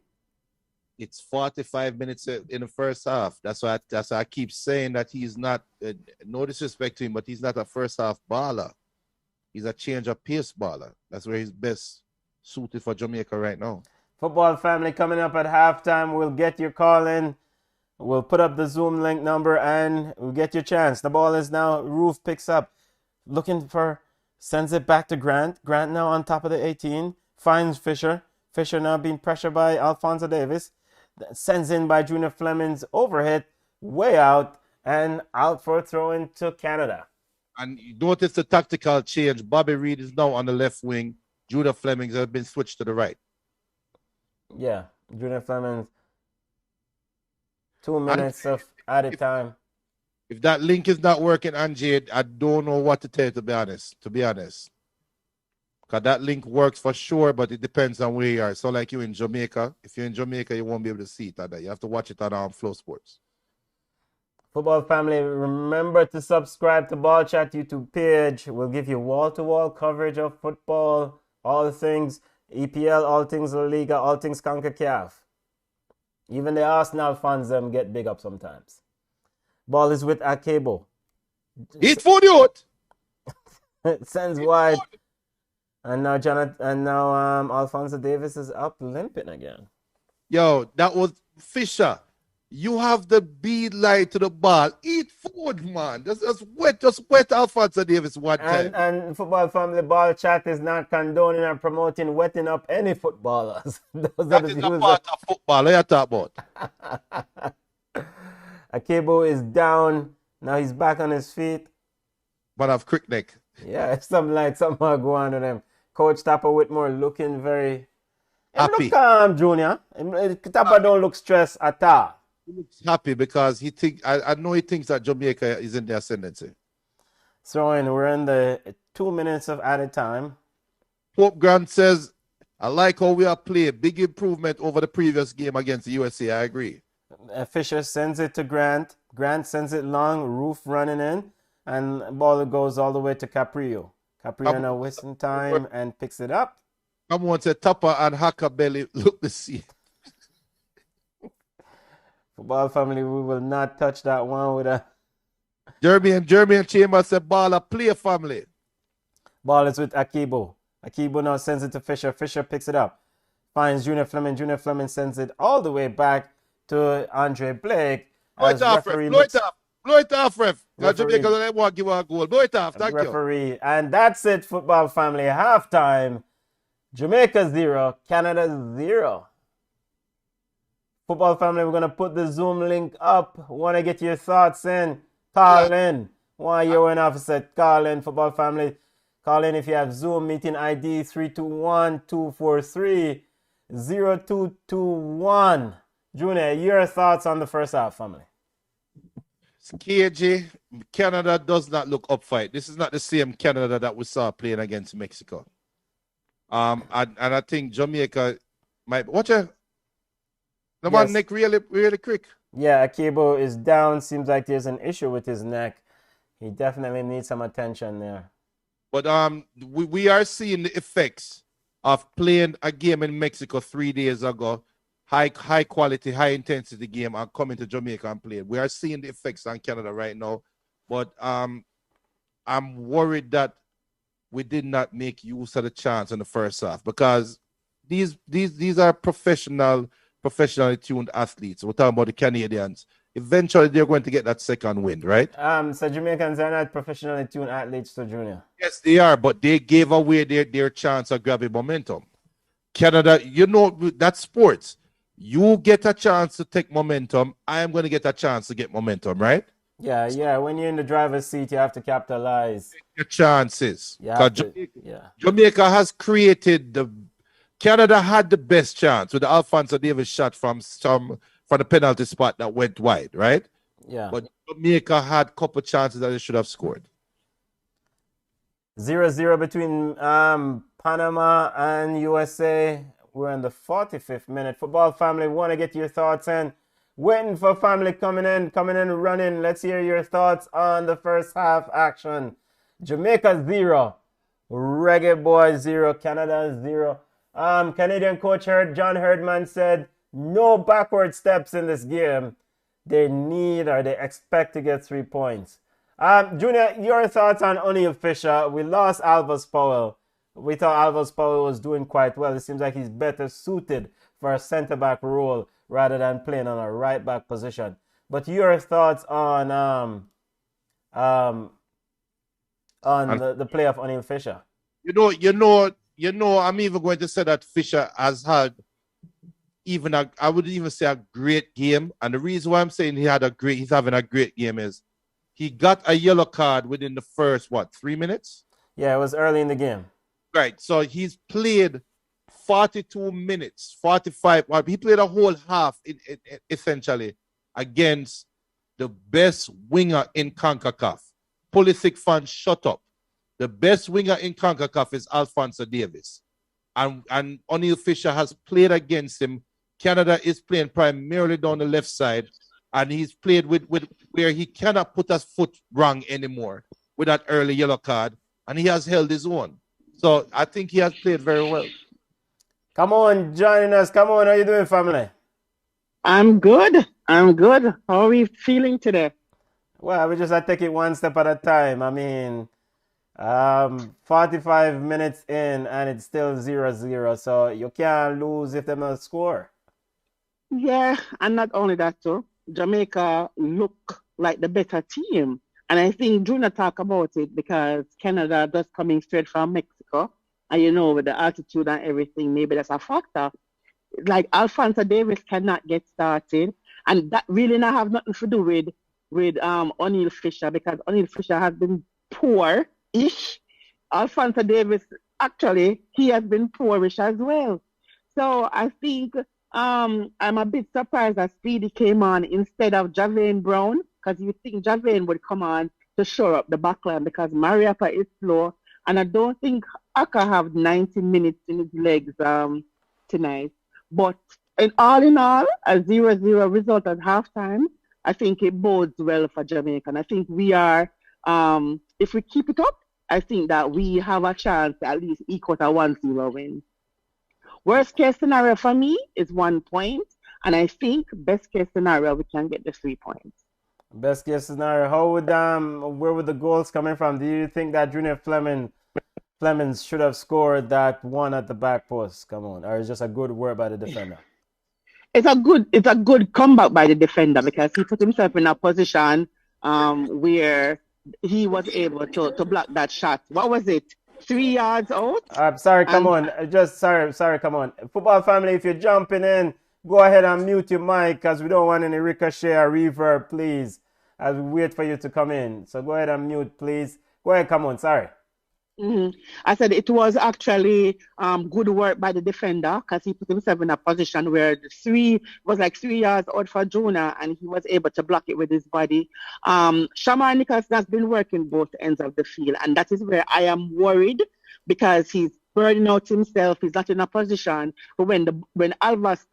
It's 45 minutes in the first half. That's why I keep saying that he's not, no disrespect to him, but he's not a first half baller. He's a change of pace baller. That's where he's best suited for Jamaica right now. Football family, coming up at halftime. We'll get your call in. We'll put up the Zoom link number and we'll get your chance. The ball is now, Roof picks up. Looking for, sends it back to Grant. Grant now on top of the 18. Finds Fisher. Fisher now being pressured by Alphonso Davies. Sends in by Junior Flemings. Overhit, way out, and out for a throw into Canada. And you notice the tactical change. Bobby Reid is now on the left wing. Junior Flemings has been switched to the right. Yeah, Junior Flemings. 2 minutes of added time. If that link is not working, Anjay, I don't know what to tell you, to be honest. Because that link works for sure, but it depends on where you are. So like you in Jamaica, if you're in Jamaica, you won't be able to see it. You have to watch it on FlowSports. Football family, remember to subscribe to Ball Chat YouTube page. We'll give you wall-to-wall coverage of football, all things EPL, all things La Liga, all things Concacaf. Even the Arsenal fans get big up sometimes. Ball is with Akebo. Hit for the out. Sends wide. And now Alphonso Davies is up limping again. Yo, that was Fisher. You have the bead line to the ball. Eat food, man. Just wet Alphonso Davies one time. And football family ball chat is not condoning and promoting wetting up any footballers. Those are That the is a views. part of football. What you talk about? Akebo is down. Now he's back on his feet. But I've crick neck. Yeah, something go on to them. Coach Tapper Whitmore looking very Happy. Look calm, Junior. Tapper don't look stressed at all. He looks happy because I know he thinks that Jamaica is in the ascendancy. So we're in the 2 minutes of added time. Pope Grant says, I like how we are playing. Big improvement over the previous game against the USA. I agree. Fisher sends it to Grant. Grant sends it long. Roof running in. And ball goes all the way to Caprio. Caprio now wasting time and picks it up. Someone said Tupper and Hacker Belly look the same. Football family, we will not touch that one with a... Jeremy and Chambers said ball a play family. Ball is with Akibo. Akibo now sends it to Fisher. Fisher picks it up. Finds Junior Fleming. Junior Fleming sends it all the way back to Andre Blake. Blow it off, ref. Blow it off. Blow it off, ref. Jamaica don't want to give her a goal. Blow it off. Thank you. And that's it, football family. Halftime. Jamaica 0. Canada 0. Football family, we're going to put the Zoom link up. Want to get your thoughts in. Call in. Why you an officer? Call in, football family. Call in if you have Zoom meeting ID 321-243-0221. Junior, your thoughts on the first half, family? KJ, Canada does not look up fight. This is not the same Canada that we saw playing against Mexico. And I think Jamaica might watch it. The man neck really quick. Yeah, Akibo is down. Seems like there's an issue with his neck. He definitely needs some attention there. But we are seeing the effects of playing a game in Mexico 3 days ago. High quality, high intensity game and coming to Jamaica and playing. We are seeing the effects on Canada right now. But I'm worried that we did not make use of the chance in the first half because these are professionally tuned athletes. We're talking about the Canadians. Eventually, they're going to get that second win, right? So Jamaicans are not professionally tuned athletes, so Junior. Yes, they are, but they gave away their chance of grabbing momentum. Canada, that's sports. You get a chance to take momentum. I am going to get a chance to get momentum, right? Yeah. When you're in the driver's seat, you have to capitalize. Take your chances. Jamaica has created Canada had the best chance with the Alphonso Davies shot from the penalty spot that went wide, right? Yeah. But Jamaica had a couple chances that they should have scored. 0-0 between Panama and USA. We're in the 45th minute. Football family, want to get your thoughts in. Waiting for family coming in, running. Let's hear your thoughts on the first half action. Jamaica 0. Reggae Boys 0. Canada 0. Canadian coach John Herdman said no backward steps in this game. They expect to get 3 points. Junior, your thoughts on O'Neal Fisher? We lost Alvis Powell. We thought Alvis Powell was doing quite well. It seems like he's better suited for a centre-back role rather than playing on a right-back position. But your thoughts on the play of O'Neal Fisher? I'm even going to say that Fisher has had I would even say a great game. And the reason why I'm saying he's having a great game is he got a yellow card within the first, 3 minutes? Yeah, it was early in the game. Right. So he's played 42 minutes, 45. Well, he played a whole half essentially against the best winger in Concacaf. Pulisic fans, shut up. The best winger in Concacaf is Alphonso Davies. And O'Neal Fisher has played against him. Canada is playing primarily down the left side. And he's played with where he cannot put his foot wrong anymore with that early yellow card. And he has held his own. So I think he has played very well. Come on, joining us. Come on, how you doing, family? I'm good. How are we feeling today? Well, we just have to take it one step at a time. I mean, 45 minutes in and it's still 0-0. So you can't lose if they don't score. Yeah, and not only that too. Jamaica look like the better team. And I think Juna talk about it because Canada just coming straight from Mexico. And with the altitude and everything, maybe that's a factor. Like Alphonso Davies cannot get started. And that really not have nothing to do with O'Neill Fisher, because O'Neill Fisher has been poor-ish. Alphonso Davies, actually, he has been poorish as well. So I think I'm a bit surprised that Speedy came on instead of Javane Brown, because you think Javane would come on to shore up the backline because Mariappa is slow, and I don't think Aka have 90 minutes in his legs tonight. But in all, a 0-0 result at halftime, I think it bodes well for Jamaica. And I think we are, if we keep it up, I think that we have a chance to at least equal a 1-0 win. Worst case scenario for me is 1 point. And I think best case scenario, we can get the 3 points. Best case scenario, where would the goals coming from? Do you think that Junior Flemings should have scored that one at the back post? Come on, or is just a good work by the defender? It's a good comeback by the defender because he put himself in a position where he was able to block that shot. What was it? 3 yards out? Sorry, come on. Come on. Football family, if you're jumping in, go ahead and mute your mic because we don't want any ricochet or reverb, please, as we wait for you to come in. So go ahead and mute, please. Go ahead, come on. Sorry. Mm-hmm. I said it was actually good work by the defender because he put himself in a position where the 3 was like 3 yards out for Jonah and he was able to block it with his body. Shamar Nicholson has been working both ends of the field, and that is where I am worried because he's burning out himself. He's not in a position. But when Alvas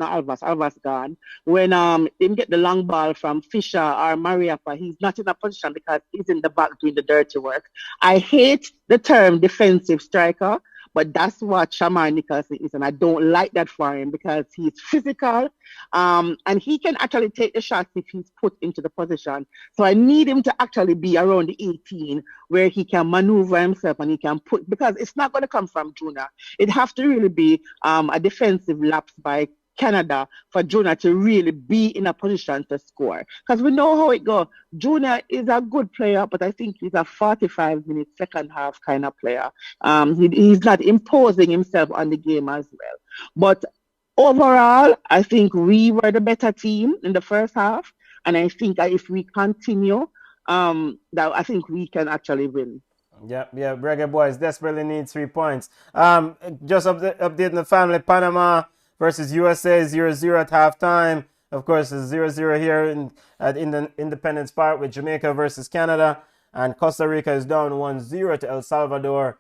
gone, when him get the long ball from Fisher or Mariappa, he's not in a position because he's in the back doing the dirty work. I hate the term defensive striker, but that's what Shamar Nicholson is, and I don't like that for him because he's physical, and he can actually take the shots if he's put into the position. So I need him to actually be around the 18 where he can maneuver himself and he can put, because it's not going to come from Juna. It has to really be a defensive lapse by Canada for Juna to really be in a position to score. Because we know how it goes. Juna is a good player, but I think he's a 45-minute second half kind of player. He's not imposing himself on the game as well. But overall, I think we were the better team in the first half. And I think that if we continue, that I think we can actually win. Yeah, Reggae Boys desperately need 3 points. Just updating the family, Panama versus USA 0-0 at halftime. Of course, it's 0-0 here in the Independence Park with Jamaica versus Canada. And Costa Rica is down 1-0 to El Salvador.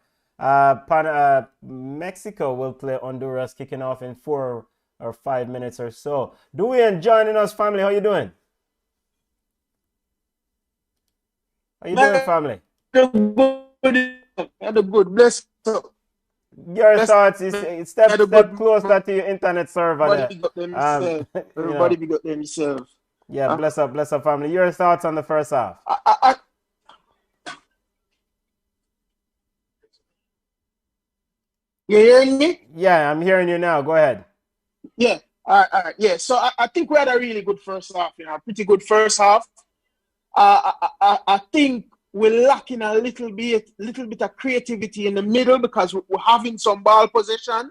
Mexico will play Honduras, kicking off in 4 or 5 minutes or so. Dwayne joining us, family. How you doing? How you doing, family? Good. Bless up. Your thoughts is step closer to your internet server. Everybody big up themselves. Yeah, bless up, family. Your thoughts on the first half? You hearing me? Yeah, I'm hearing you now. Go ahead. Yeah. All right. Yeah. So I think we had a really good first half. A pretty good first half. I think we're lacking a little bit of creativity in the middle because we're having some ball possession.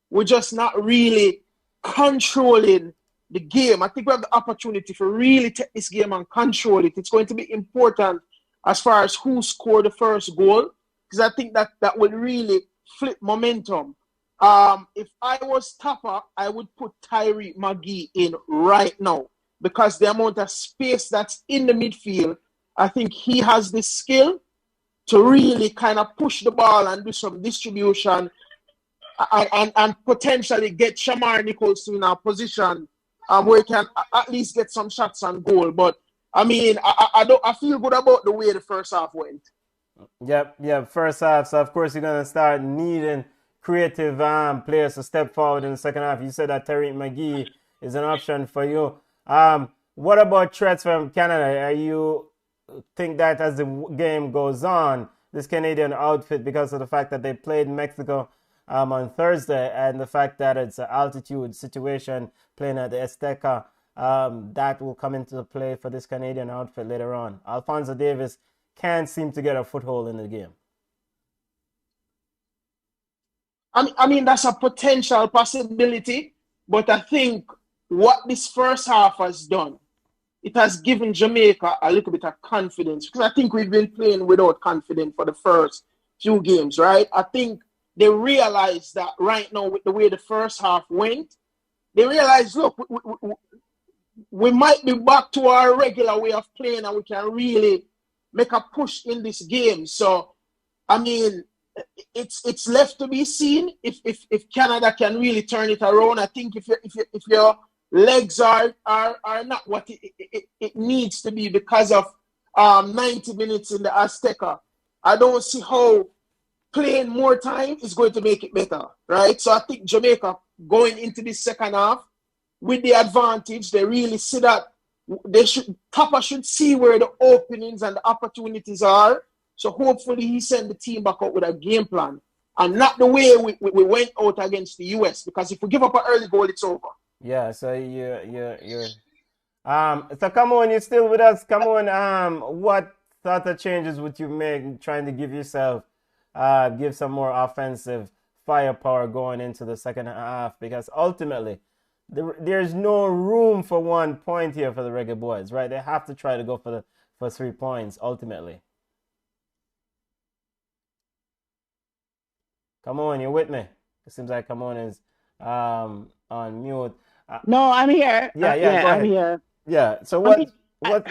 We're just not really controlling the game. I think we have the opportunity to really take this game and control it. It's going to be important as far as who scored the first goal, because I think that will really flip momentum. If I was Tapper, I would put Tyree McGee in right now because the amount of space that's in the midfield, I think he has the skill to really kind of push the ball and do some distribution and potentially get Shamar Nicholson in a position where he can at least get some shots on goal. But I mean, I feel good about the way the first half went. Yep. First half. So of course you're gonna start needing creative players to step forward in the second half. You said that Tariq McGee is an option for you. What about threats from Canada? Are you think that as the game goes on, this Canadian outfit, because of the fact that they played Mexico on Thursday and the fact that it's an altitude situation playing at the Azteca, that will come into play for this Canadian outfit later on. Alphonso Davies can't seem to get a foothold in the game. I mean, that's a potential possibility, but I think what this first half has done, it has given Jamaica a little bit of confidence, because I think we've been playing without confidence for the first few games, right? I think they realized that right now, with the way the first half went, they realized, look, we might be back to our regular way of playing, and we can really make a push in this game. So, I mean, it's left to be seen if Canada can really turn it around. I think if your legs are not what it needs to be because of 90 minutes in the Azteca, I don't see how playing more time is going to make it better, right? So I think Jamaica going into this second half with the advantage, they really see that Papa should see where the openings and the opportunities are. So hopefully he send the team back out with a game plan, and not the way we went out against the US, because if we give up an early goal, it's over. Yeah, so you're so come on, you're still with us. Come on, what sort of changes would you make trying to give yourself give some more offensive firepower going into the second half? Because ultimately there's no room for 1 point here for the Reggae Boys, right? They have to try to go for 3 points ultimately. Come on, you're with me. It seems like come on is on mute. No, I'm here. Yeah, I'm here. Yeah. So I mean, what?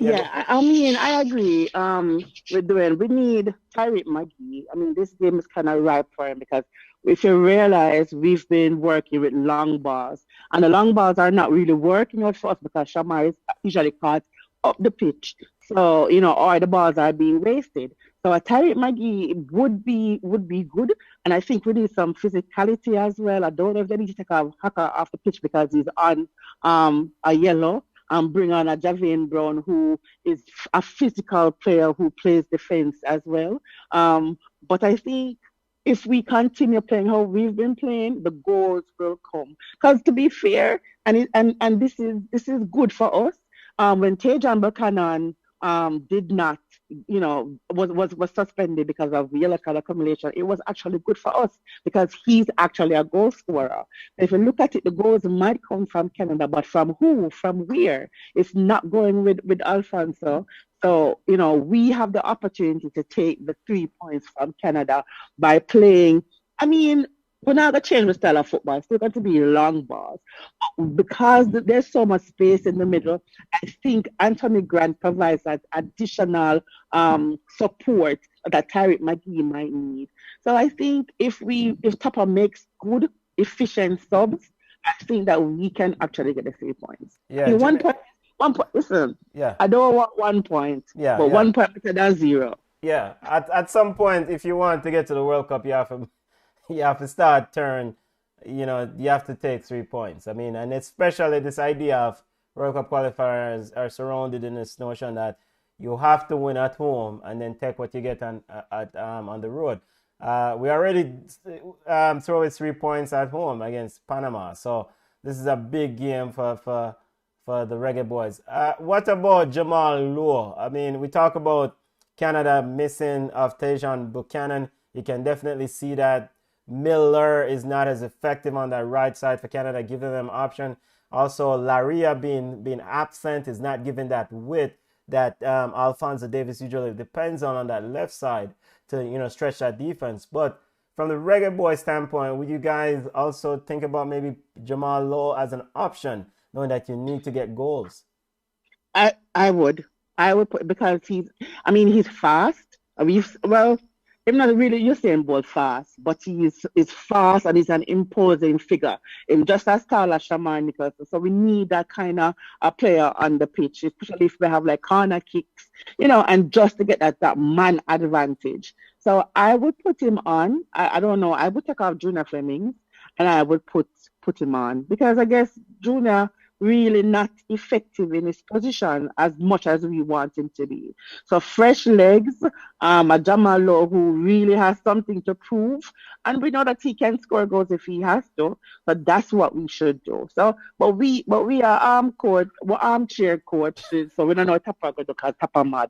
I mean, I agree. With Dwayne, we need Tyreek Magee. I mean, this game is kind of ripe for him, because if you realize we've been working with long balls, and the long balls are not really working out for us because Shamar is usually caught up the pitch. So, or the balls are being wasted. So a Tyreek Magee would be good. And I think we need some physicality as well. I don't know if they need to take a hacker off the pitch because he's on a yellow. Bring on a Javian Brown, who is a physical player who plays defense as well. But I think if we continue playing how we've been playing, the goals will come. Because to be fair, and this is good for us. When Tejan Buchanan did not, was suspended because of yellow card accumulation, it was actually good for us because he's actually a goal scorer. If you look at it, the goals might come from Canada, but from who? From where? It's not going with Alphonso. So, we have the opportunity to take the 3 points from Canada by playing. I mean, we're not going to change the style of football. It's still going to be long balls. Because there's so much space in the middle, I think Anthony Grant provides that additional support that Tyreek Magee might need. So I think if Tapa makes good, efficient subs, I think that we can actually get the 3 points. Yeah, I mean, 1 point. Listen, yeah, I don't want 1 point, yeah, but yeah. 1 point better than 0. Yeah, at some point, if you want to get to the World Cup, you have to start turn. You have to take 3 points. I mean, and especially this idea of World Cup qualifiers are surrounded in this notion that you have to win at home and then take what you get on the road. We already throw 3 points at home against Panama, so this is a big game for the Reggae Boys. What about Jamal Lowe? I mean, we talk about Canada missing of Tejan Buchanan. You can definitely see that Miller is not as effective on that right side for Canada, giving them option. Also, Laria being absent is not giving that width that Alphonso Davies usually depends on that left side to stretch that defense. But from the Reggae Boy standpoint, would you guys also think about maybe Jamal Lowe as an option, knowing that you need to get goals? I would put, because he's fast. I'm not really Usain Bolt fast, but he's fast and he's an imposing figure. And just as tall as Shamar Nicholson. So we need that kind of a player on the pitch, especially if we have like corner kicks, and just to get that man advantage. So I would put him on. I don't know. I would take off Junior Flemings and I would put him on, because I guess Junior really not effective in his position as much as we want him to be. So fresh legs, a Jamal Lowe who really has something to prove, and we know that he can score goals if he has to. But that's what we should do. So, but we are armchair coaches, so we don't know what Tapa going to call Tapa mad.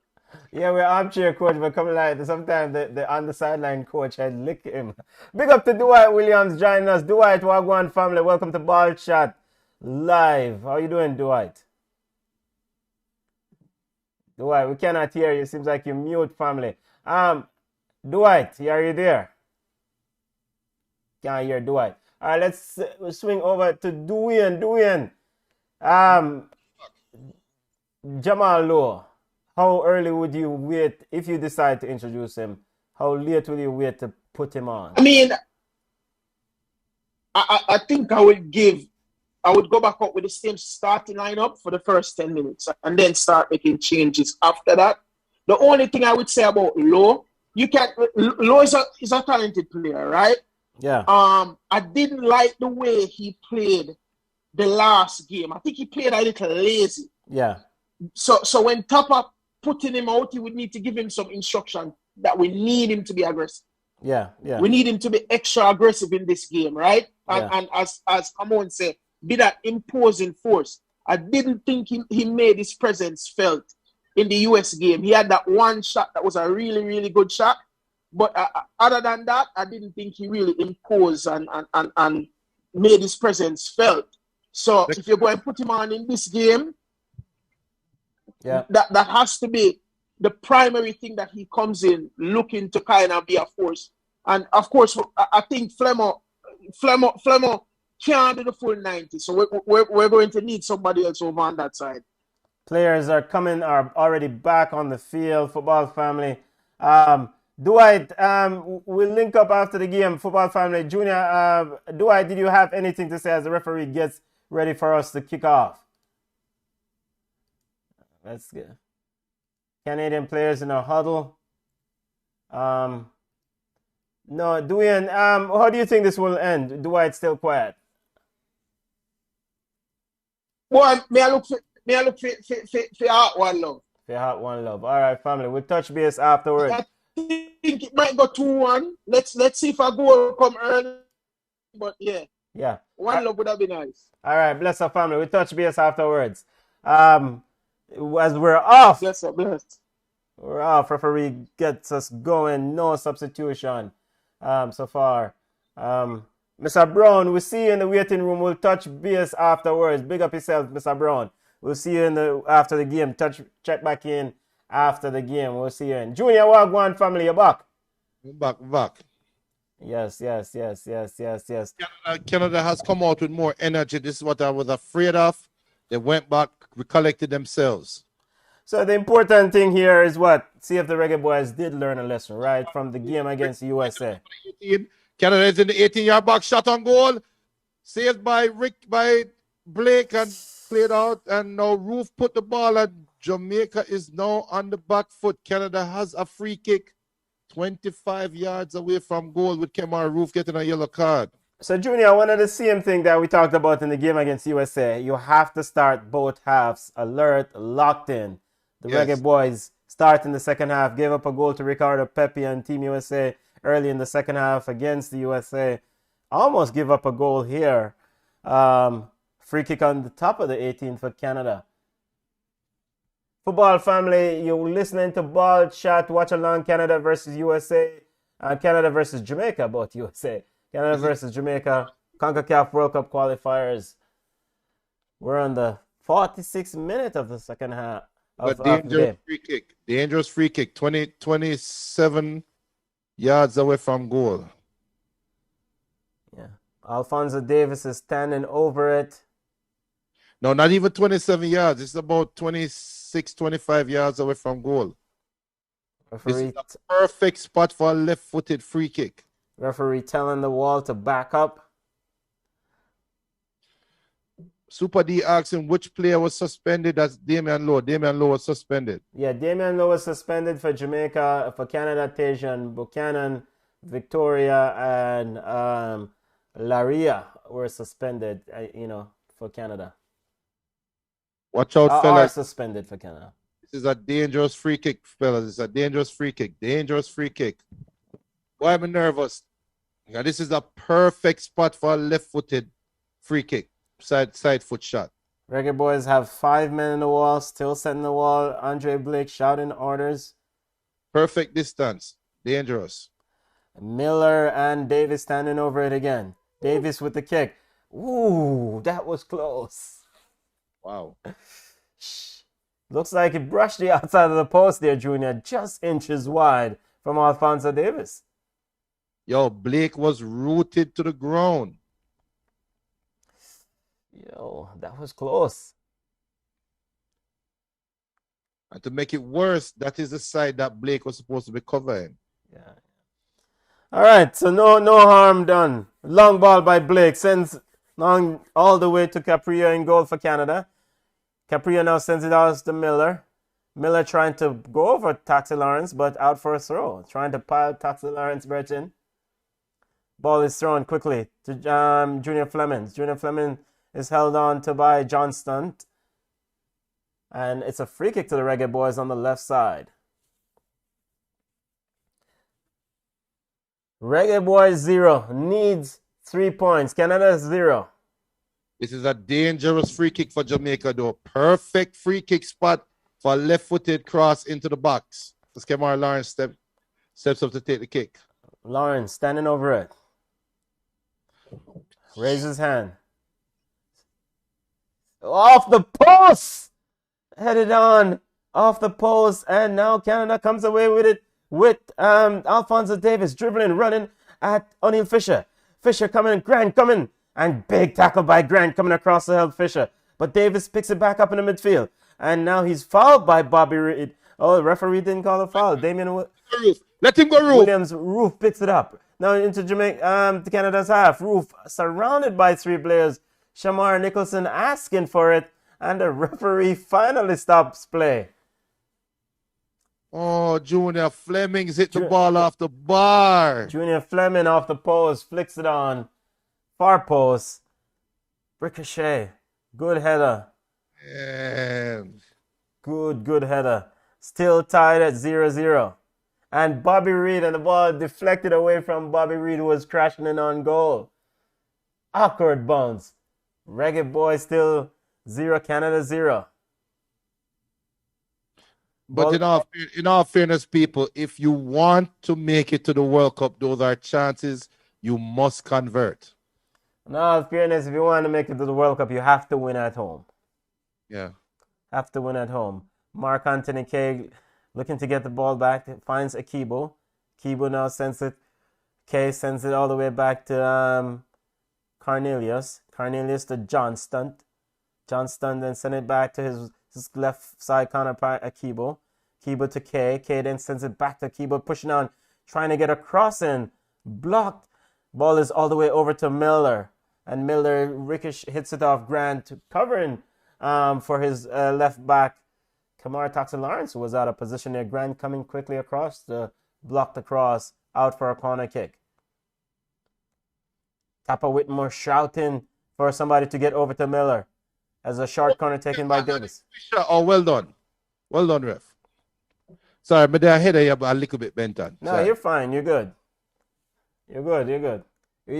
Yeah, we're armchair coach, but come like sometimes the on the sideline coach had lick him. Big up to Dwight Williams joining us. Dwight, Wagwan family, welcome to Ball Chat Live. How you doing, Dwight? Dwight, we cannot hear you. Seems like you're mute, family. Dwight, are you there? Can't hear Dwight. All right, let's swing over to Dwayne. Jamal Lowe. How early would you wait if you decide to introduce him? How late will you wait to put him on? I mean, I think I would go back up with the same starting lineup for the first 10 minutes and then start making changes after that. The only thing I would say about Lowe, Lowe is a talented player, right? Yeah. I didn't like the way he played the last game. I think he played a little lazy. Yeah. So when Tapa putting him out, he would need to give him some instruction that we need him to be aggressive. Yeah. We need him to be extra aggressive in this game, right? Yeah. And as Amon said, be that imposing force. I didn't think he made his presence felt in the US game. He had that one shot that was a really, really good shot. But other than that, I didn't think he really imposed and made his presence felt. So if you're going to put him on in this game, yeah, that has to be the primary thing that he comes in looking to kind of be a force. And of course, I think Flemo can't do the full 90. So we're going to need somebody else over on that side. Players are already back on the field. Football family. Dwight, we'll link up after the game. Football family. Junior, Dwight, did you have anything to say as the referee gets ready for us to kick off? Let's go. Canadian players in a huddle. No, Dwayne, how do you think this will end? Dwight's still quiet. Boy, may I look for Heart One Love. For Heart One Love. All right, family. We'll touch base afterwards. I think it might go 2-1. Let's see if a goal come early. But yeah. One Love would have been nice. All right, bless our family. We'll touch base afterwards. As we're off. Yes, sir, blessed. We're off. Referee gets us going. No substitution so far. Mr. Brown, we'll see you in the waiting room. We'll touch base afterwards. Big up yourself, Mr. Brown. We'll see you after the game. Check back in after the game. We'll see you in. Junior Wagwan family, you're back. Back. Yes. Canada has come out with more energy. This is what I was afraid of. They went back, recollected themselves. So the important thing here is what? See if the Reggae Boys did learn a lesson, right? From the game against the USA. Canada is in the 18-yard box, shot on goal. Saved by Blake and played out. And now Roof put the ball and Jamaica is now on the back foot. Canada has a free kick 25 yards away from goal with Kemar Roof getting a yellow card. So, Junior, one of the same thing that we talked about in the game against USA, you have to start both halves alert, locked in. The Reggae Boys start in the second half, gave up a goal to Ricardo Pepi and Team USA early in the second half against the USA. Almost give up a goal here. Free kick on the top of the 18th for Canada. Football family, you're listening to Ball Chat, watch along Canada versus USA, Canada versus Jamaica, both USA. Canada versus Jamaica, Concacaf World Cup qualifiers. We're on the 46th minute of the second half. Dangerous free kick. 27 yards away from goal. Yeah. Alphonso Davies is standing over it. No, not even 27 yards. It's about 26, 25 yards away from goal. This is a perfect spot for a left-footed free kick. Referee telling the wall to back up. Super D asking which player was suspended. That's Damian Lowe. Damian Lowe was suspended. Yeah, Damian Lowe was suspended for Jamaica. For Canada, Tajan Buchanan, Victoria, and Laria were suspended, for Canada. Watch out, Are fellas. suspended for Canada. This is a dangerous free kick, fellas. It's a dangerous free kick. Dangerous free kick. Why am I nervous? Now, this is a perfect spot for a left-footed free kick. Side foot shot. Reggae Boys have 5 men in the wall, still setting the wall. Andre Blake shouting orders. Perfect distance. Dangerous. Miller and Davis standing over it again. Davis with the kick. Ooh, that was close. Wow. Looks like he brushed the outside of the post there, Junior, just inches wide from Alphonso Davies. Yo, Blake was rooted to the ground. Yo, that was close. And to make it worse, that is the side that Blake was supposed to be covering. Yeah. All right, so no harm done. Long ball by Blake sends long all the way to Capria in goal for Canada. Capria now sends it out to Miller. Miller trying to go over Taxi Lawrence, but out for a throw. Trying to pile Taxi Lawrence Burton. Ball is thrown quickly to Junior Fleming. Junior Fleming is held on to by Johnston. And it's a free kick to the Reggae Boys on the left side. Reggae Boys 0. Needs 3 points. Canada 0. This is a dangerous free kick for Jamaica, though. Perfect free kick spot for a left-footed cross into the box. As Kemar Lawrence steps up to take the kick. Lawrence standing over it. Raises his hand. Off the post! Headed on. Off the post. And now Canada comes away with it with Alphonso Davies dribbling, running at O'Neill Fisher. Fisher coming, Grant coming. And big tackle by Grant coming across the help Fisher. But Davis picks it back up in the midfield. And now he's fouled by Bobby Reed. Oh, the referee didn't call a foul. Let him go, Roof. Williams, Roof picks it up. Now into Jamaica, to Canada's half. Roof surrounded by 3 players. Shamar Nicholson asking for it. And the referee finally stops play. Oh, Junior Fleming's hit the ball off the bar. Junior Fleming off the post. Flicks it on. Far post. Ricochet. Good header. Man. Good header. Still tied at 0-0. And Bobby Reed, and the ball deflected away from Bobby Reed, who was crashing in on goal. Awkward bounce. Reggae Boys still 0, Canada 0. But in all fairness, people, if you want to make it to the World Cup, those are chances you must convert. In all fairness, if you want to make it to the World Cup, you have to win at home. Yeah. Have to win at home. Mark Anthony K looking to get the ball back. Finds Akibo. Akibo now sends it. K sends it all the way back to Cornelius. Cornelius to Johnston. Johnston then send it back to his left side counterpart, Akibo. Akibo to K. K then sends it back to Akibo, pushing on, trying to get a cross in. Blocked. Ball is all the way over to Miller. And Miller hits it off Grant, covering for his left back, Kamara Taxi Lawrence, who was out of position there. Grant coming quickly across to block the cross, out for a corner kick. Tappa Whitmore shouting for somebody to get over to Miller as a short corner taken by Davis. Oh, well done. Well done, ref. Sorry, but I head a little bit bent on. No, Sorry. you're fine. You're good. You're good.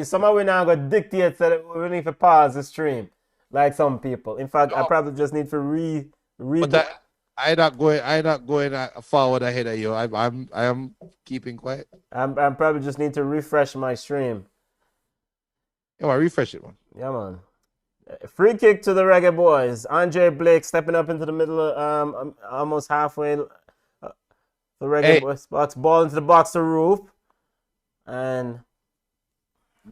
Somehow we now got dictate that we need to pause the stream, like some people. In fact, I probably just need to read. But I'm not going forward ahead of you. I am keeping quiet. I'm probably just need to refresh my stream. Yeah, man, refresh it, man. Yeah, man. Free kick to the Reggae Boys. Andre Blake stepping up into the middle, almost halfway. The Reggae Boys box. Ball into the box to Roof. And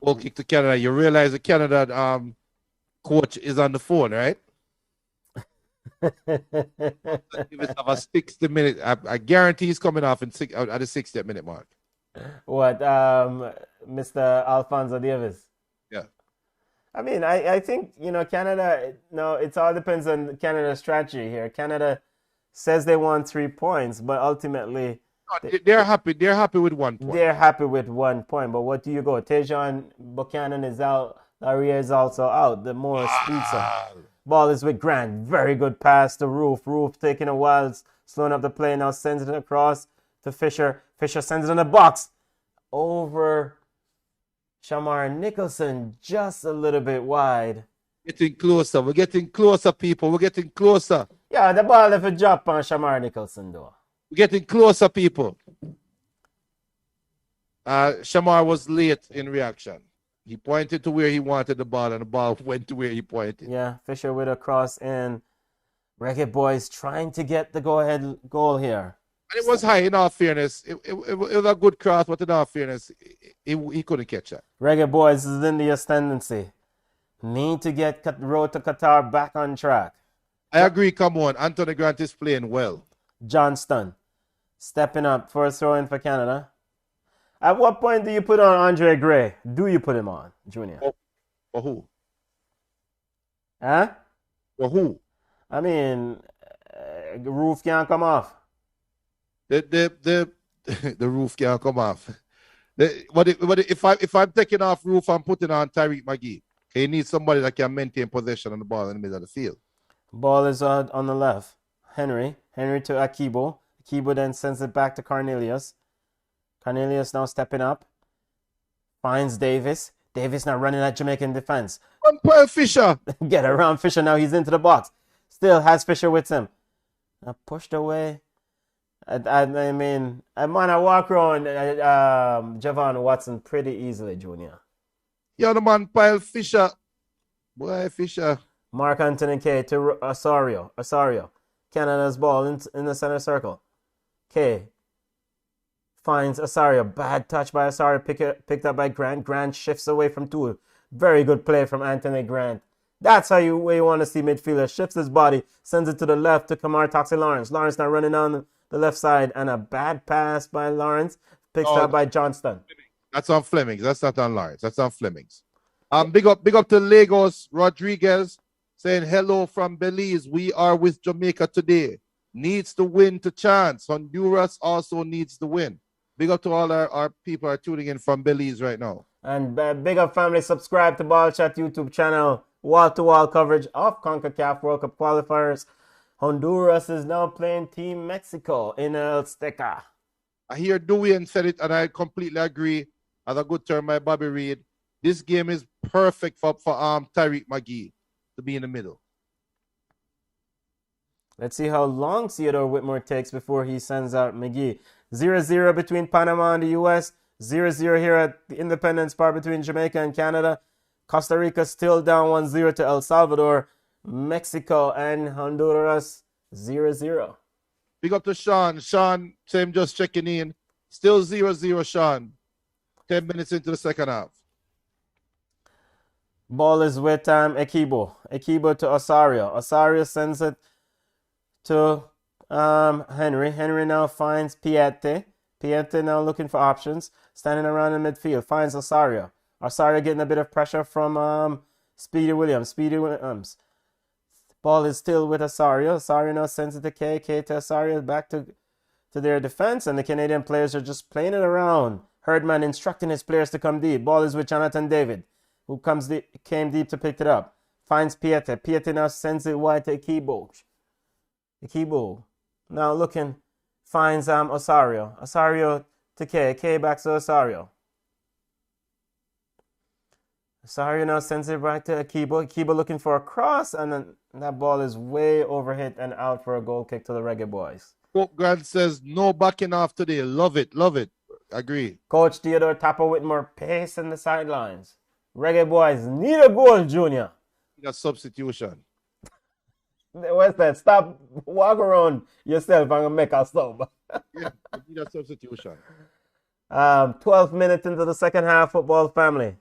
goal kick to Canada. You realize the Canada coach is on the phone, right? If it's have a 60 minute, I guarantee he's coming off at the 60th minute mark. What, Mr. Alphonso Davies? Yeah. I mean, I think, Canada, it all depends on Canada's strategy here. Canada says they want 3 points, but ultimately they're happy. They're happy with 1 point. They're happy with 1 point, but what do you go? Tejan Buchanan is out. Laurier is also out. The more speedster. Ball is with Grant. Very good pass to Roof. Roof taking a while, slowing up the play. Now sends it across to Fisher. Fisher sends it in the box. Over Shamar Nicholson, just a little bit wide. Getting closer. We're getting closer, people. We're getting closer. Yeah, the ball left a drop on Shamar Nicholson, though. We're getting closer, people. Shamar was late in reaction. He pointed to where he wanted the ball, and the ball went to where he pointed. Yeah, Fisher with a cross in. Reggae Boys trying to get the go-ahead goal here. And it was high, in all fairness. It was a good cross, but in all fairness, he couldn't catch it. Reggae Boys is in the ascendancy. Need to get road to Qatar back on track. I agree, come on. Anthony Grant is playing well. Johnston stepping up for a throw-in for Canada. At what point do you put on Andre Gray? Do you put him on, Junior? For who? Huh? For who? I mean, Roof can't come off. The roof can't come off. If I'm taking off Roof, I'm putting on Tyreek McGee. He needs somebody that can maintain possession on the ball in the middle of the field. Ball is on the left. Henry to Akibo. Akibo then sends it back to Cornelius. Cornelius now stepping up. Finds Davis. Davis now running at Jamaican defense. Umpire Fisher. Get around Fisher now. He's into the box. Still has Fisher with him. Now pushed away. I mean, I walk around Javon Watson pretty easily, Junior. Yeah, the man pile Fisher. Boy, Fisher. Mark Anthony K to Osorio. Canada's ball in the center circle. K finds Osorio. Bad touch by Osorio. Picked up by Grant. Grant shifts away from two. Very good play from Anthony Grant. That's how you want to see midfielder. Shifts his body. Sends it to the left to Kamar Toxie Lawrence. Lawrence now running down the left side. And a bad pass by Lawrence. Picked up by Johnston. That's on Flemings. That's not on Lawrence. That's on Flemings. Big up to Lagos. Rodriguez saying hello from Belize. We are with Jamaica today. Needs to win to chance. Honduras also needs to win. Big up to all our people are tuning in from Belize right now. And big up family. Subscribe to Ball Chat YouTube channel. Wall-to-wall coverage of Concacaf World Cup qualifiers. Honduras is now playing Team Mexico in El Azteca. I hear Dewey and said it, and I completely agree. As a good term by Bobby Reid. This game is perfect for Tyreek McGee to be in the middle. Let's see how long Theodore Whitmore takes before he sends out McGee. 0-0 between Panama and the U.S. 0-0 here at the Independence Park between Jamaica and Canada. Costa Rica still down 1-0 to El Salvador. Mexico and Honduras 0-0. Big up to Sean. Sean, same just checking in. Still 0-0, Sean. 10 minutes into the second half. Ball is with Ekibo. Ekibo to Osorio. Osorio sends it to Henry. Henry now finds Piette. Piette now looking for options. Standing around in midfield. Finds Osorio. Osorio getting a bit of pressure from Speedy Williams. Speedy Williams. Ball is still with Osorio. Osorio now sends it to K. K to Osorio. Back to their defense. And the Canadian players are just playing it around. Herdman instructing his players to come deep. Ball is with Jonathan David, who came deep to pick it up. Finds Piette. Piette now sends it wide to Ekibo. Ekibo now looking. Finds Osorio. Osorio to K. K back to Osorio. Osorio now sends it back to Ekibo. Ekibo looking for a cross, and then that ball is way overhit and out for a goal kick to the Reggae Boys. Coach Grant says no backing off today. Love it. Love it. Agree. Coach Theodore Tapper with more pace in the sidelines. Reggae Boys need a goal, Junior. Need a substitution. What's that? Stop, walk around yourself and make a sub. Yeah, need a substitution. 12 minutes into the second half, football family.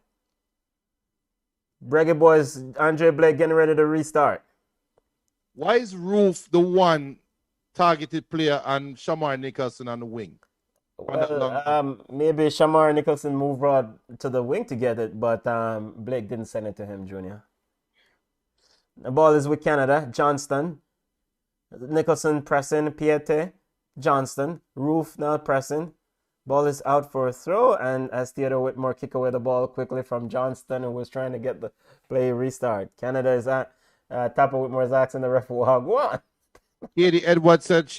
Reggae Boys, Andre Blake getting ready to restart. Why is Roof the one targeted player and Shamar Nicholson on the wing? Well, maybe Shamar Nicholson moved right to the wing to get it, but Blake didn't send it to him, Junior. The ball is with Canada. Johnston. Nicholson pressing. Piette. Johnston. Roof now pressing. Ball is out for a throw, and as Theodore Whitmore kick away the ball quickly from Johnston, who was trying to get the play restart. Canada is Tapa Whitmore's asking the ref walk one. Katie Edwards said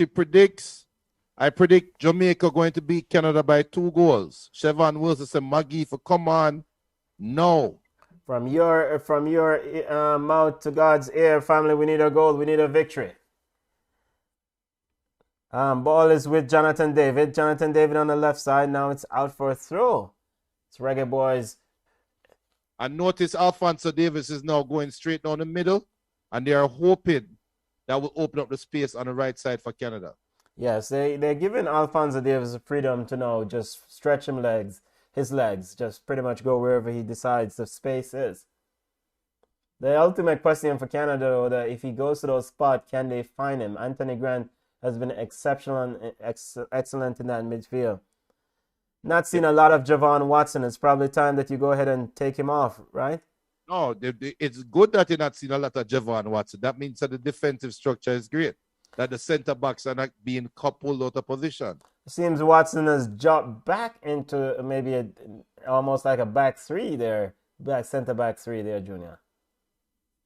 I predict Jamaica going to beat Canada by 2 goals. Chevon Wilson said, Maggie, for come on. No. From your mouth to God's ear, family, we need a goal. We need a victory. Ball is with Jonathan David. Jonathan David on the left side. Now it's out for a throw. It's Reggae Boys. And notice Alphonso Davies is now going straight down the middle. And they are hoping that will open up the space on the right side for Canada. Yes, they're giving Alphonso Davies the freedom to now just stretch his legs, just pretty much go wherever he decides the space is. The ultimate question for Canada, though, that if he goes to those spots, can they find him? Anthony Grant has been exceptional and excellent in that midfield. Not seen a lot of Javon Watson. It's probably time that you go ahead and take him off, right? No, it's good that you're not seeing a lot of Javon Watson. That means that the defensive structure is great. That the center backs are not being coupled out of position. It seems Watson has jumped back into maybe almost like a back three there, center back three there, Junior.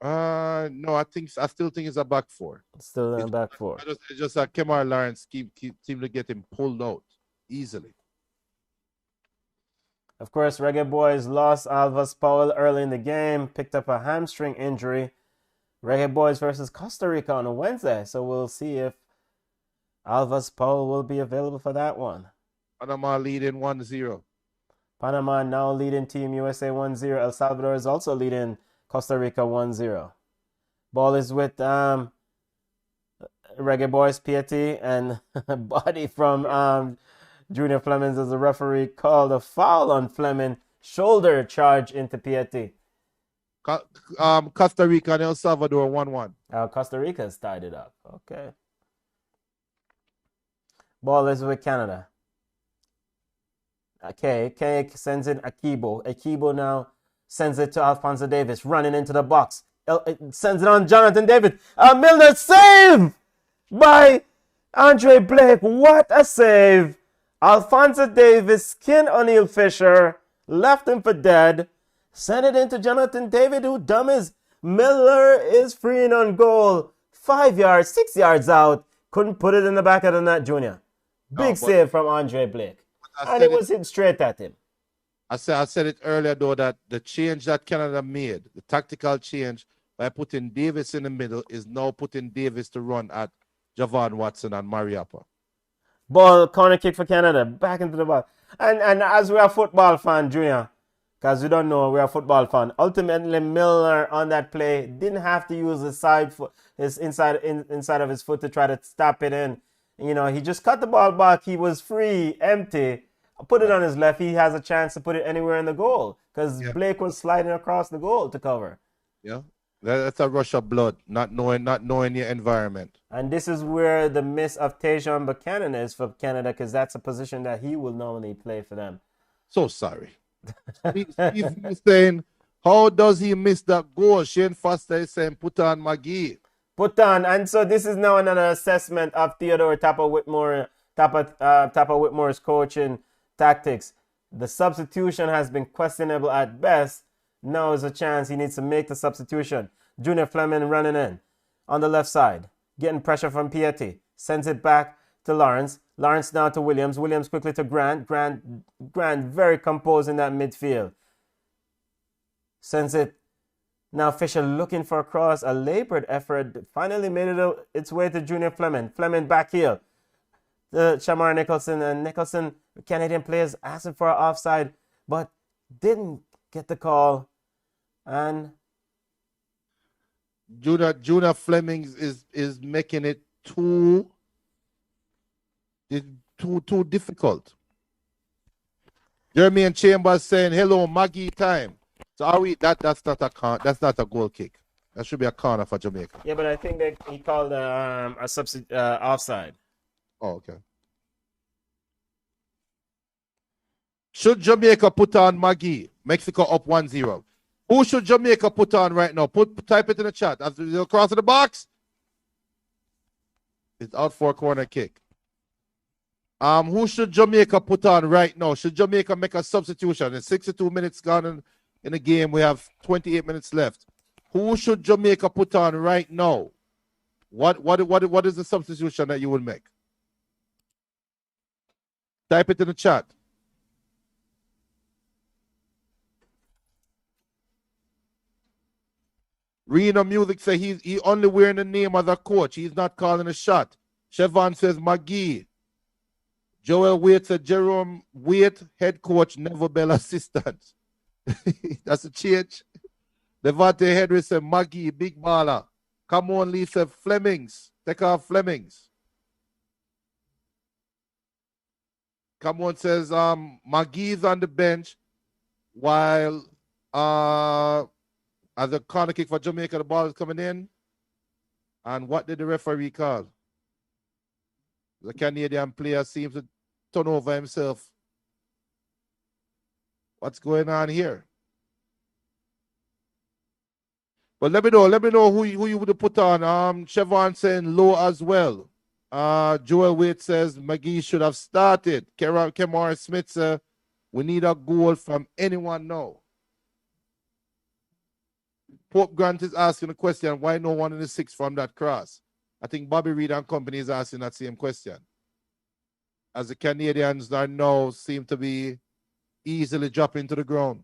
No, I still think it's a back 4. Still in a back 4. It's just that Kemar Lawrence seem to get him pulled out easily. Of course, Reggae Boys lost Alvas Powell early in the game, picked up a hamstring injury. Reggae Boys versus Costa Rica on a Wednesday, so we'll see if Alvas Powell will be available for that one. Panama leading 1-0. Panama now leading Team USA 1-0. El Salvador is also leading Costa Rica 1-0. Ball is with Reggae Boys, Piety, and body from Junior Flemings as the referee called a foul on Fleming. Shoulder charge into Piety. Costa Rica and El Salvador 1-1. Costa Rica has tied it up. Okay. Ball is with Canada. K sends in Akibo. Akibo now sends it to Alphonso Davies, running into the box. Sends it on Jonathan David. A Milner save by Andre Blake. What a save. Alphonso Davies skinned O'Neal Fisher, left him for dead. Send it into Jonathan David, who dummies. Miller is free and on goal. 5 yards, 6 yards out. Couldn't put it in the back of the net, Junior. Big save from Andre Blake. And it was hit straight at him. I said it earlier, though, that the change that Canada made, the tactical change by putting Davis in the middle, is now putting Davis to run at Javon Watson and Mariappa. Ball, corner kick for Canada. Back into the ball. And as we are football fan, Junior, because we don't know, we are football fan. Ultimately, Milner on that play didn't have to use his side foot, his inside of his foot to try to stop it in. You know, he just cut the ball back. He was free, empty. Put it on his left. He has a chance to put it anywhere in the goal because Blake was sliding across the goal to cover. Yeah, that's a rush of blood, not knowing your environment. And this is where the miss of Tajon Buchanan is for Canada, because that's a position that he will normally play for them. So sorry. He's saying, how does he miss that goal? Shane Foster is saying, put on McGee. Put on. And so this is now another assessment of Theodore Tapa Whitmore's coaching tactics. The substitution has been questionable at best. Now is a chance he needs to make the substitution. Junior Fleming running in on the left side, getting pressure from Piety. Sends it back to Lawrence. Lawrence now to Williams. Williams quickly to Grant. Grant very composed in that midfield. Sends it. Now Fisher looking for a cross. A labored effort. Finally made its way to Junior Fleming. Fleming back here. Shamar Nicholson. And Nicholson, Canadian players, asking for an offside, but didn't get the call. And Junior Fleming is making it too difficult. Jeremy and Chambers saying, hello, Maggie time. So are we that's not a goal kick. That should be a corner for Jamaica. Yeah, but I think that he called a offside. Oh, okay. Should Jamaica put on Maggie? Mexico up 1-0. Who should Jamaica put on right now? Type it in the chat. As we go across the box. It's out for a corner kick. Who should Jamaica put on right now? Should Jamaica make a substitution? It's 62 minutes gone in the game. We have 28 minutes left. Who should Jamaica put on right now? What is the substitution that you will make? Type it in the chat. Reno Music say he only wearing the name of the coach. He's not calling a shot. Chevron says McGee. Joel Waite said Jerome Waite, head coach, Neville Bell assistant. That's a change. Levante Henry said McGee, big baller. Come on, Lisa Flemings. Take off Flemings. Come on says McGee's on the bench while as a corner kick for Jamaica, the ball is coming in. And what did the referee call? The Canadian player seems to turn over himself. What's going on here? But let me know who you would have put on. Chevron saying low as well. Joel Waite says McGee should have started. Kemar Smith says we need a goal from anyone now. Pope Grant is asking the question, why no 1 in the 6 from that cross? I think Bobby Reed and company is asking that same question. As the Canadians are now seem to be easily dropping to the ground.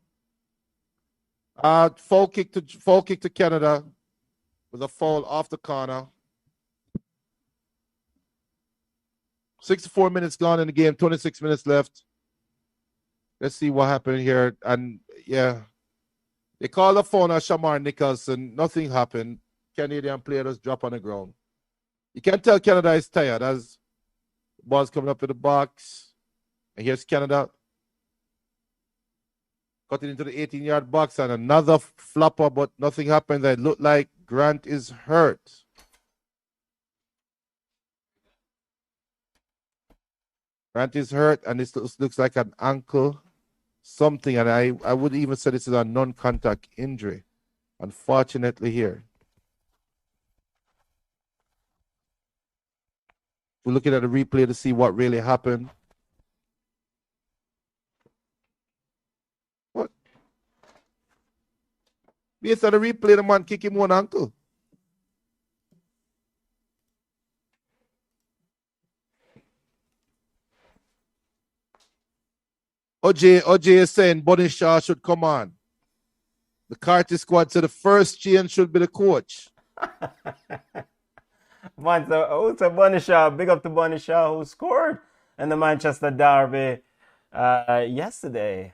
Foul kick to Canada with a foul off the corner. 64 minutes gone in the game, 26 minutes left. Let's see what happened here. And yeah, they called the phone at Shamar Nicholson. Nothing happened. Canadian player just drop on the ground. You can tell Canada is tired as the ball's coming up in the box. And here's Canada. Cut it into the 18-yard box and another flopper, but nothing happened. It looked like Grant is hurt. Grant is hurt, and this looks like an ankle something, and I would even say this is a non-contact injury, unfortunately here. We're looking at the replay to see what really happened. What? Based on the replay, the man kick him one ankle. OJ is saying Bunny Shaw should come on. The Carty squad said the first change should be the coach. Man, so Bunny Shaw, big up to Bunny Shaw who scored in the Manchester Derby yesterday.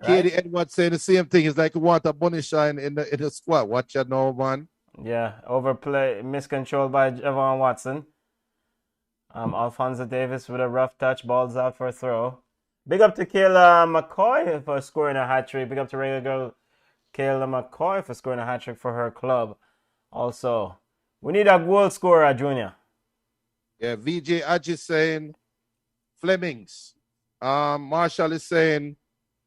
Right? Katie Edwards saying the same thing. It's like you want a Bunny Shaw in the squad. Watch out now, man. Yeah, overplay, miscontrolled by Javon Watson. Alphonso Davies with a rough touch, balls out for a throw. Big up to Kayla McCoy for scoring a hat-trick. Big up to regular girl Kayla McCoy for scoring a hat-trick for her club. Also, we need a goal scorer, Junior. Yeah, VJ Adji saying Flemings. Marshall is saying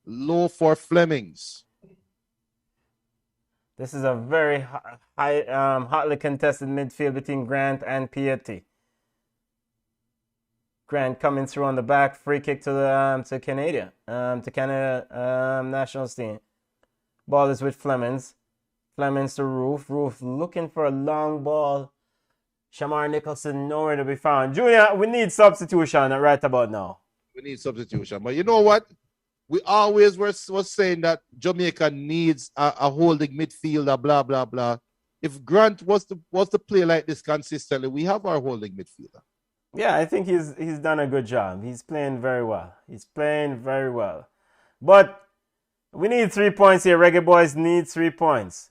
low for Flemings. This is a very hotly contested midfield between Grant and Piatti. Grant coming through on the back, free kick to Canada national team. Ball is with Flemings. Flemings to Roof. Roof looking for a long ball. Shamar Nicholson nowhere to be found. Junior, we need substitution right about now. We need substitution. But you know what? We always was saying that Jamaica needs a holding midfielder, blah, blah, blah. If Grant was to play like this consistently, we have our holding midfielder. Yeah, I think he's done a good job. He's playing very well. But we need 3 points here. Reggae Boys need 3 points.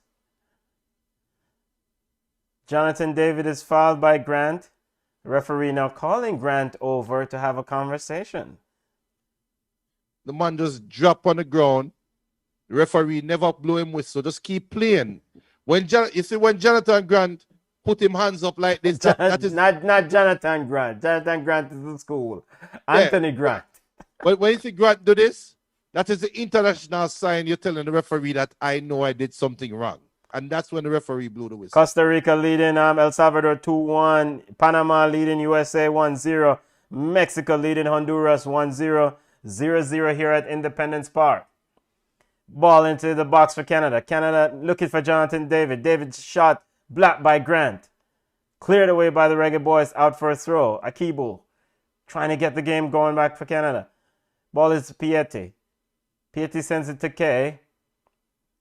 Jonathan David is fouled by Grant. The referee now calling Grant over to have a conversation. The man just dropped on the ground. The referee never blew him whistle. Just keep playing. When Jonathan Grant put him hands up like this, that is not Jonathan Grant. Jonathan Grant is in school. Anthony Grant. But when you see Grant do this, that is the international sign you're telling the referee that I know I did something wrong. And that's when the referee blew the whistle. Costa Rica leading El Salvador 2-1. Panama leading USA 1-0. Mexico leading Honduras 1-0. 0-0 here at Independence Park. Ball into the box for Canada. Canada looking for Jonathan David. David's shot blocked by Grant. Cleared away by the Reggae Boys, out for a throw. Akibu trying to get the game going back for Canada. Ball is to Piatti. Piatti sends it to Kay.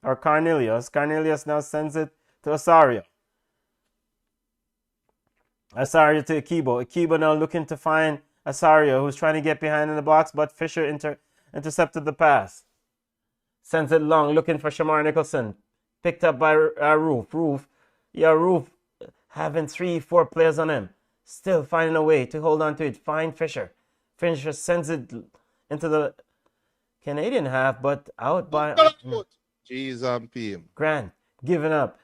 Or Cornelius. Cornelius now sends it to Osorio. Osorio to Akibo. Akibo now looking to find Osorio, who's trying to get behind in the box, but Fisher intercepted the pass. Sends it long, looking for Shamar Nicholson. Picked up by Roof. Roof having 3-4 players on him. Still finding a way to hold on to it. Find Fisher. Fisher sends it into the Canadian half, but out by Jeez, PM. Grant. Giving up.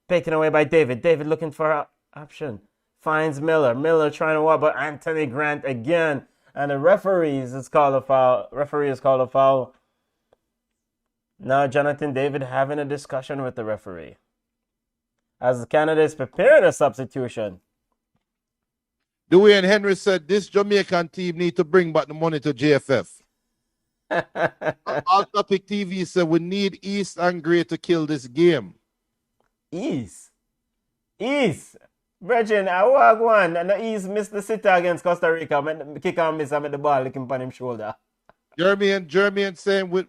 Taken away by David. David looking for an option. Finds Miller. Miller trying to walk, but Anthony Grant again. And the referee is called a foul. Now Jonathan David having a discussion with the referee. As Canada is preparing a substitution. Dewey and Henry said this Jamaican team need to bring back the money to JFF. All Topic TV said we need East and Grey to kill this game. East. Virgin, I walk one. And the East missed the sitter against Costa Rica. Kick and miss and the ball looking on him shoulder. Jeremy saying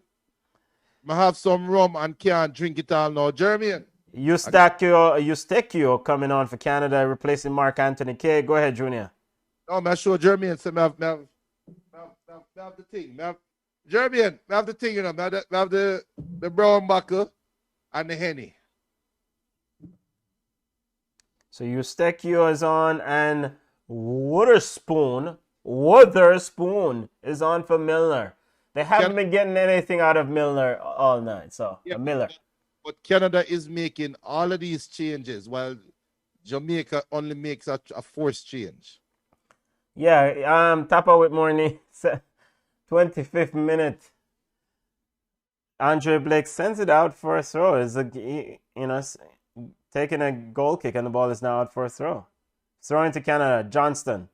I have some rum and can't drink it all now. Jeremy. Eustachio coming on for Canada, replacing Mark Anthony Kay. Go ahead, Junior. No, I'm sure Jeremy and say I have the thing. Jeremy, I have the thing, you know. I have the brown buckle and the Henny. So Eustachio is on, and Witherspoon is on for Milner. They haven't been getting anything out of Milner all night. So Miller. But Canada is making all of these changes while Jamaica only makes a forced change. Yeah, Tapa with Morney, 25th minute. Andre Blake sends it out for a throw. Is taking a goal kick, and the ball is now out for a throw. Throwing to Canada, Johnston.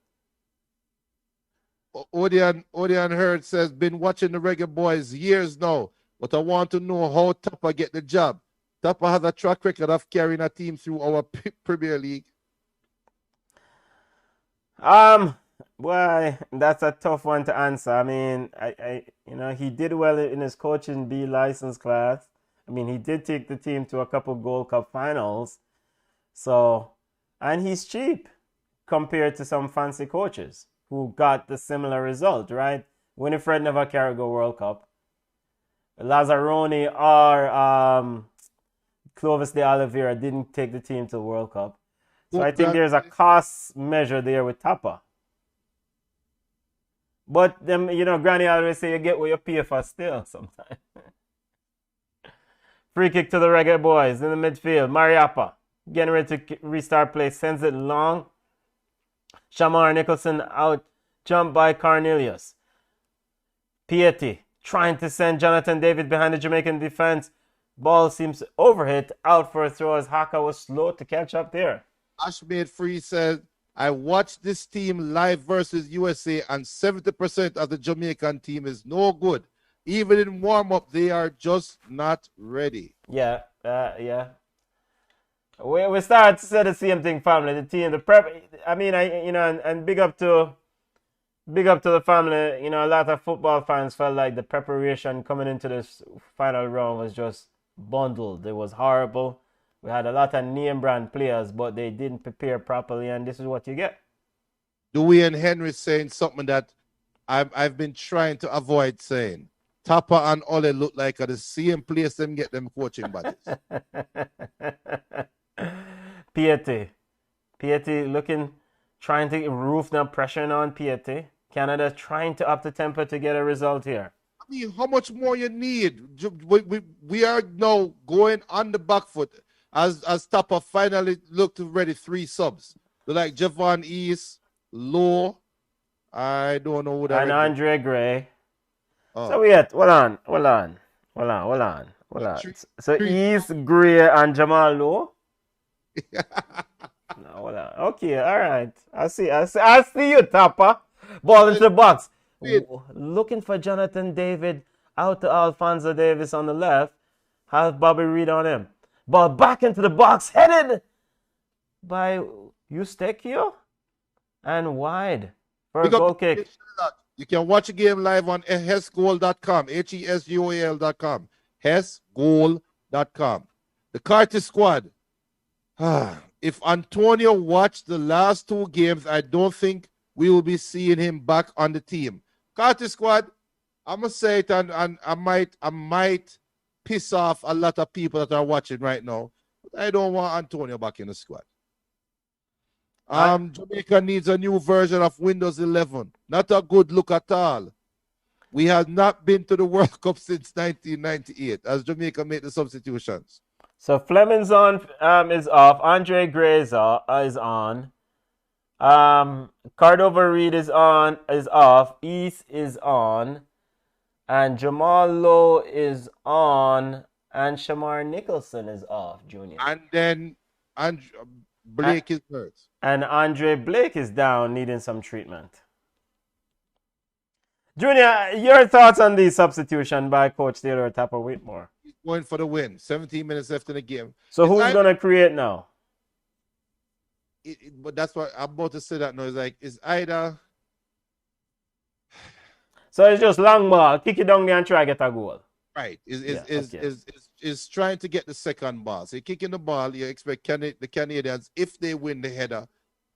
Odian Hurd says, been watching the Reggae Boys years now, but I want to know how Tapa get the job. Tapa has a track record of carrying a team through our Premier League. Well, that's a tough one to answer. I mean, he did well in his coaching B license class. I mean, he did take the team to a couple Gold Cup finals. So, and he's cheap compared to some fancy coaches who got the similar result, right? Winifred never carried a World Cup. Lazzaroni or Clovis de Oliveira didn't take the team to the World Cup. So I think there's a cost measure there with Tapa. But them, Granny always say you get what you pay for still sometimes. Free kick to the Reggae Boys in the midfield. Mariappa getting ready to restart play. Sends it long. Shamar Nicholson out. Jump by Cornelius. Piatti trying to send Jonathan David behind the Jamaican defense. Ball seems overhit. Out for a throw as Haka was slow to catch up there. Ashmade Free said, I watched this team live versus USA and 70% of the Jamaican team is no good. Even in warm-up, they are just not ready. Yeah. We start to say the same thing, family. The team, the prep. I mean, and big up to the family. A lot of football fans felt like the preparation coming into this final round was just bundled. It was horrible. We had a lot of name brand players, but they didn't prepare properly, and this is what you get. Dewey and Henry saying something that I've been trying to avoid saying. Tapa and Ole look like at the same place them get them coaching badges. Piatti trying to roof now, pressuring on Piatti. Canada trying to up the tempo to get a result here. I mean, how much more you need? We are now going on the back foot as Tapa finally looked ready 3 subs. They're like Javon East, Low, I don't know who that is. And Andre Gray. Oh. So wait, hold on. So East, Gray, and Jamal Low? No, hold on. Okay, all right. I see you, Tapa. Ball into the box. Looking for Jonathan David out to Alphonso Davies on the left. Have Bobby Reed on him. Ball back into the box, headed by Eustachio and wide for a goal kick. You can watch a game live on hesgoal.com, HESGOAL.com, hesgoal.com. The Carter squad. If Antonio watched the last 2 games, I don't think we will be seeing him back on the team. Carter squad, I'm going to say it, and I might piss off a lot of people that are watching right now. But I don't want Antonio back in the squad. Jamaica needs a new version of Windows 11. Not a good look at all. We have not been to the World Cup since 1998 as Jamaica made the substitutions. So Fleming's is off. Andre Gray is on. Cordova Reed is off. East is on. And Jamal Lowe is on. And Shamar Nicholson is off, Junior. And then Blake is hurt. And Andre Blake is down, needing some treatment. Junior, your thoughts on the substitution by Coach Theodore Tapper Whitmore? He's going for the win. 17 minutes left in the game. So who's going to create now? But that's what I'm about to say that now. It's either... So it's just long ball, kick it down there and try to get a goal. Right. Is trying to get the second ball. So you're kicking the ball, you expect the Canadians, if they win the header,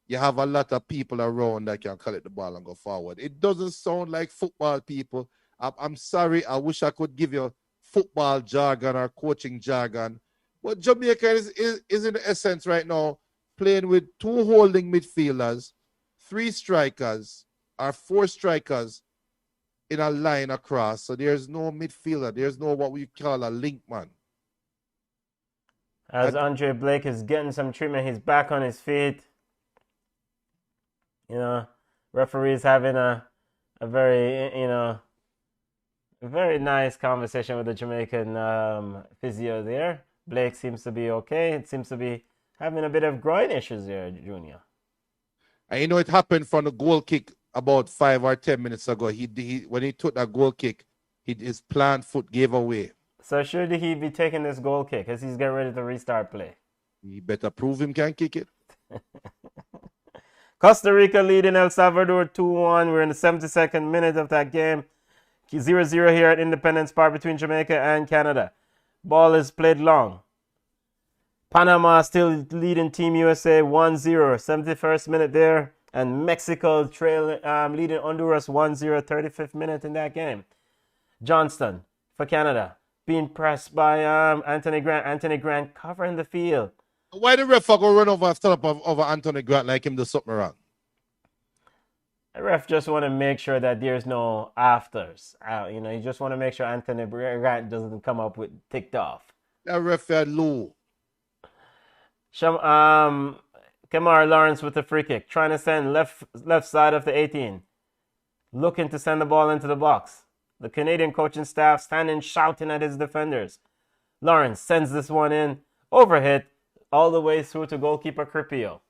you have a lot of people around that can collect the ball and go forward. It doesn't sound like football, people. I'm sorry. I wish I could give you football jargon or coaching jargon. But Jamaica is in essence right now playing with 2 holding midfielders, 3 strikers, or 4 strikers in a line across. So there's no midfielder. There's no what we call a link man. As Andre Blake is getting some treatment, he's back on his feet. You know, referee's having a very, very nice conversation with the Jamaican physio there. Blake seems to be okay. It seems to be having a bit of groin issues there, Junior. And it happened from the goal kick about 5 or 10 minutes ago. He when he took that goal kick, his plant foot gave away. So should he be taking this goal kick as he's getting ready to restart play? He better prove him can kick it. Costa Rica leading El Salvador 2-1. We're in the 72nd minute of that game. 0-0 here at Independence Park between Jamaica and Canada. Ball is played long. Panama still leading Team USA 1-0. 71st minute there. And Mexico leading Honduras 1-0. 35th minute in that game. Johnston for Canada being pressed by Anthony Grant. Anthony Grant covering the field. Why the ref go run over and stand up over Anthony Grant like him do something wrong? The ref just want to make sure that there's no afters. You just want to make sure Anthony Grant doesn't come up with ticked off. That ref had low. Kamar Lawrence with the free kick, trying to send left side of the 18, looking to send the ball into the box. The Canadian coaching staff standing shouting at his defenders. Lawrence sends this one in, overhit, all the way through to goalkeeper Carpio.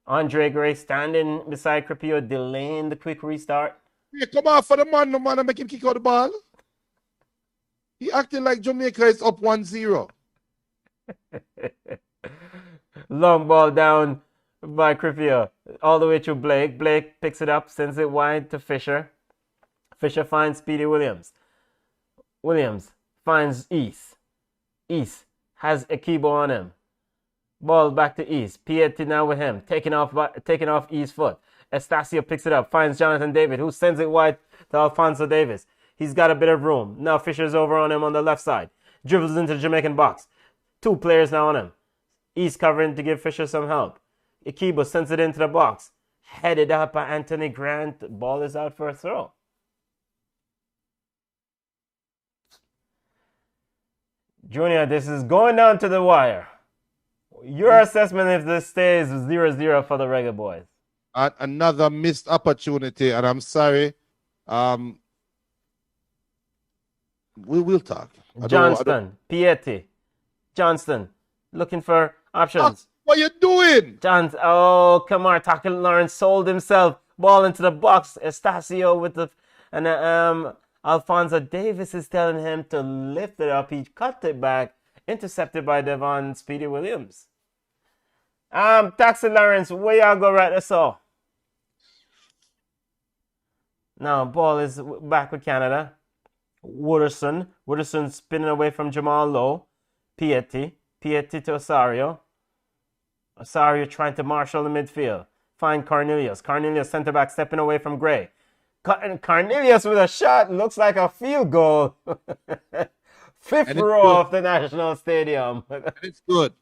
Andre Gray standing beside Carpio, delaying the quick restart. Yeah, come on for the man, and make him kick out the ball. He acting like Jamaica is up 1-0. Long ball down by Carpio, all the way to Blake. Blake picks it up, sends it wide to Fisher. Fisher finds Speedy Williams. Williams finds East. East has Akibo on him. Ball back to East. Piety now with him. Taking off East's foot. Estacio picks it up. Finds Jonathan David, who sends it wide to Alphonso Davies. He's got a bit of room. Now Fisher's over on him on the left side. Dribbles into the Jamaican box. 2 players now on him. East covering to give Fisher some help. Akibo sends it into the box. Headed up by Anthony Grant. Ball is out for a throw. Junior, this is going down to the wire. Your assessment if this stays 0-0 for the Reggae Boys? Another missed opportunity, and I'm sorry. We'll talk. Johnston, Piety. Johnston, looking for options. What are you doing? Oh, come on. Tackle Lawrence sold himself. Ball into the box. Estacio with the... And Alphonso Davies is telling him to lift it up. He cut it back, intercepted by Devon Speedy Williams. Taxi Lawrence, where y'all go right this all? Now, ball is back with Canada. Wooderson spinning away from Jamal Lowe. Piety to Osario. Osario trying to marshal the midfield. Find Cornelius. Cornelius centre back stepping away from Gray. Cornelius with a shot. Looks like a field goal. Fifth row of the National Stadium. It's good.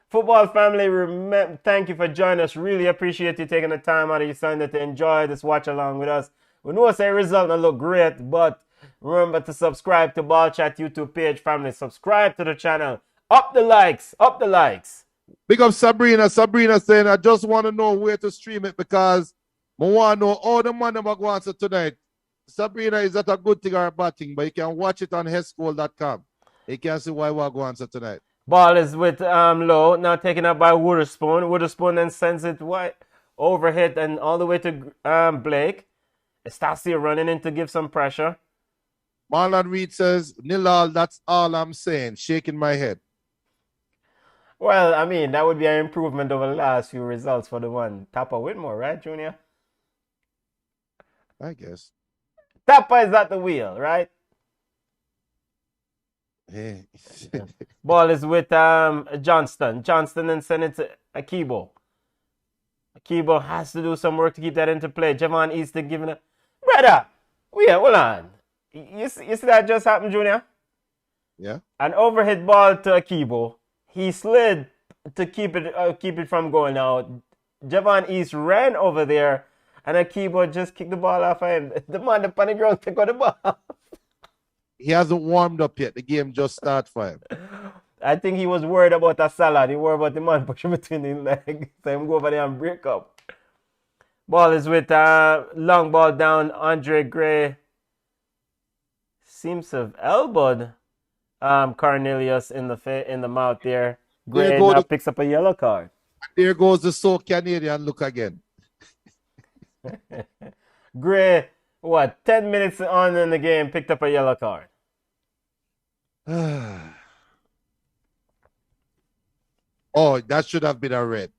Football family, thank you for joining us. Really appreciate you taking the time out of your Sunday to enjoy this watch along with us. We know it's a result and look great, but remember to subscribe to Ball Chat YouTube page, family. Subscribe to the channel. Up the likes. Big up Sabrina. Sabrina saying, I just want to know where to stream it because I want to know all the money I'm going to tonight. Sabrina, is that a good thing or a bad thing? But you can watch it on headschool.com. You can see why we're going to tonight. Ball is with Lowe, now taken up by Wooderspoon. Wooderspoon then sends it wide, overhit and all the way to Blake. Estacio running in to give some pressure. Marlon Reed says, Nilal, that's all I'm saying. Shaking my head. Well, I mean, that would be an improvement over the last few results for the one. Tappa Whitmore, right, Junior? I guess. Tappa is at the wheel, right? Hey. Ball is with Johnston. Johnston then send it to Akibo. Akibo has to do some work to keep that into play. Javon Easton giving it. Brother, wait, hold on. You see that just happened, Junior? Yeah. An overhead ball to Akibo. He slid to keep it from going out. Javon East ran over there, and Akibo just kicked the ball off of him. The man, the panic ground, took out the ball. He hasn't warmed up yet. The game just started for him. I think he was worried about a salad. He worried about the man pushing between his legs. So him go over there and break up. Ball is with long ball down. Andre Gray seems to have elbowed Cornelius in the mouth there. Gray now picks up a yellow card. There goes the so Canadian look again. Gray, 10 minutes on in the game, picked up a yellow card. Oh, that should have been a red.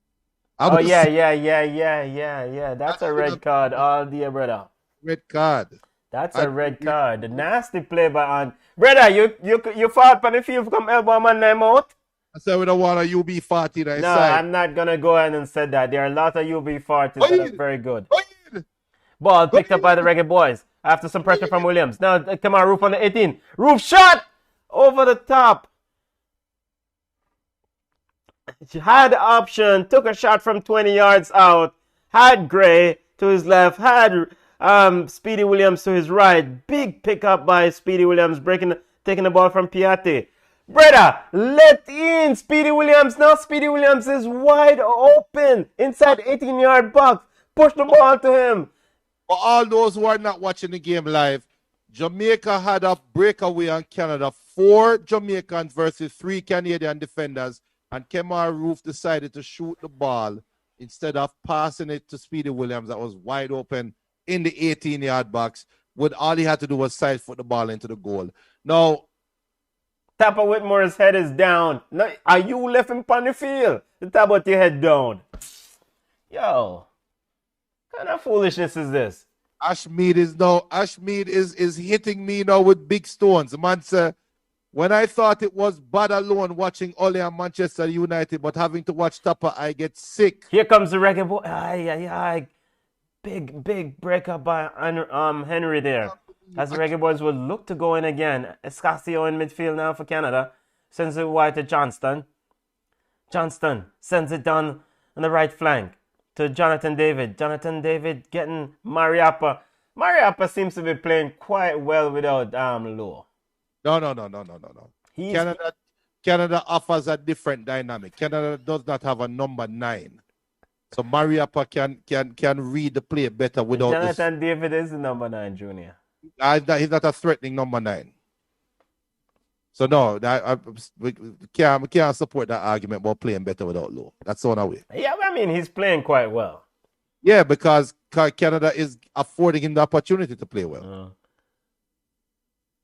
Yeah. That's a red card all day, brother. Red card. That's a red card. The nasty play by brother. You fought on the field from elbow man name out. I said we don't want a UB40 that No, side. I'm not gonna go ahead and say that. There are a lot of UB40s that are very good. Ball picked up by the Reggae Boys after some pressure from Williams. Now come on, Roof on the 18. Roof shot over the top. She had the option, took a shot from 20 yards out, had Gray to his left, had Speedy Williams to his right. Big pickup by Speedy Williams, taking the ball from Piatti. Brother, let in Speedy Williams. Now Speedy Williams is wide open inside 18-yard box. Push the ball to him. For all those who are not watching the game live, Jamaica had a breakaway on Canada. 4 Jamaicans versus 3 Canadian defenders. And Kemar Roof decided to shoot the ball instead of passing it to Speedy Williams that was wide open in the 18-yard box. What all he had to do was side foot the ball into the goal. Now, Tappa Whitmore's head is down. Now, are you left him on the field? The top about your head down. Yo, what kind of foolishness is this? Ashmead is hitting me now with big stones. Man said, when I thought it was bad alone watching Ole and Manchester United, but having to watch Tappa, I get sick. Here comes the Reggae Boy. Aye. Big breakup by Henry there. As the Reggae Boys would look to go in again. Escasio in midfield now for Canada. Sends it wide to Johnston. Johnston sends it down on the right flank to Jonathan David. Jonathan David getting Mariappa. Mariappa seems to be playing quite well without Lowe. No. Canada offers a different dynamic. Canada does not have a number 9. So Mariappa can read the play better without Jonathan David is the number 9, Junior. He's not a threatening number 9. So no, we can't support that argument about playing better without Lowe. That's on our way. Yeah, I mean, he's playing quite well. Yeah, because because Canada is affording him the opportunity to play well.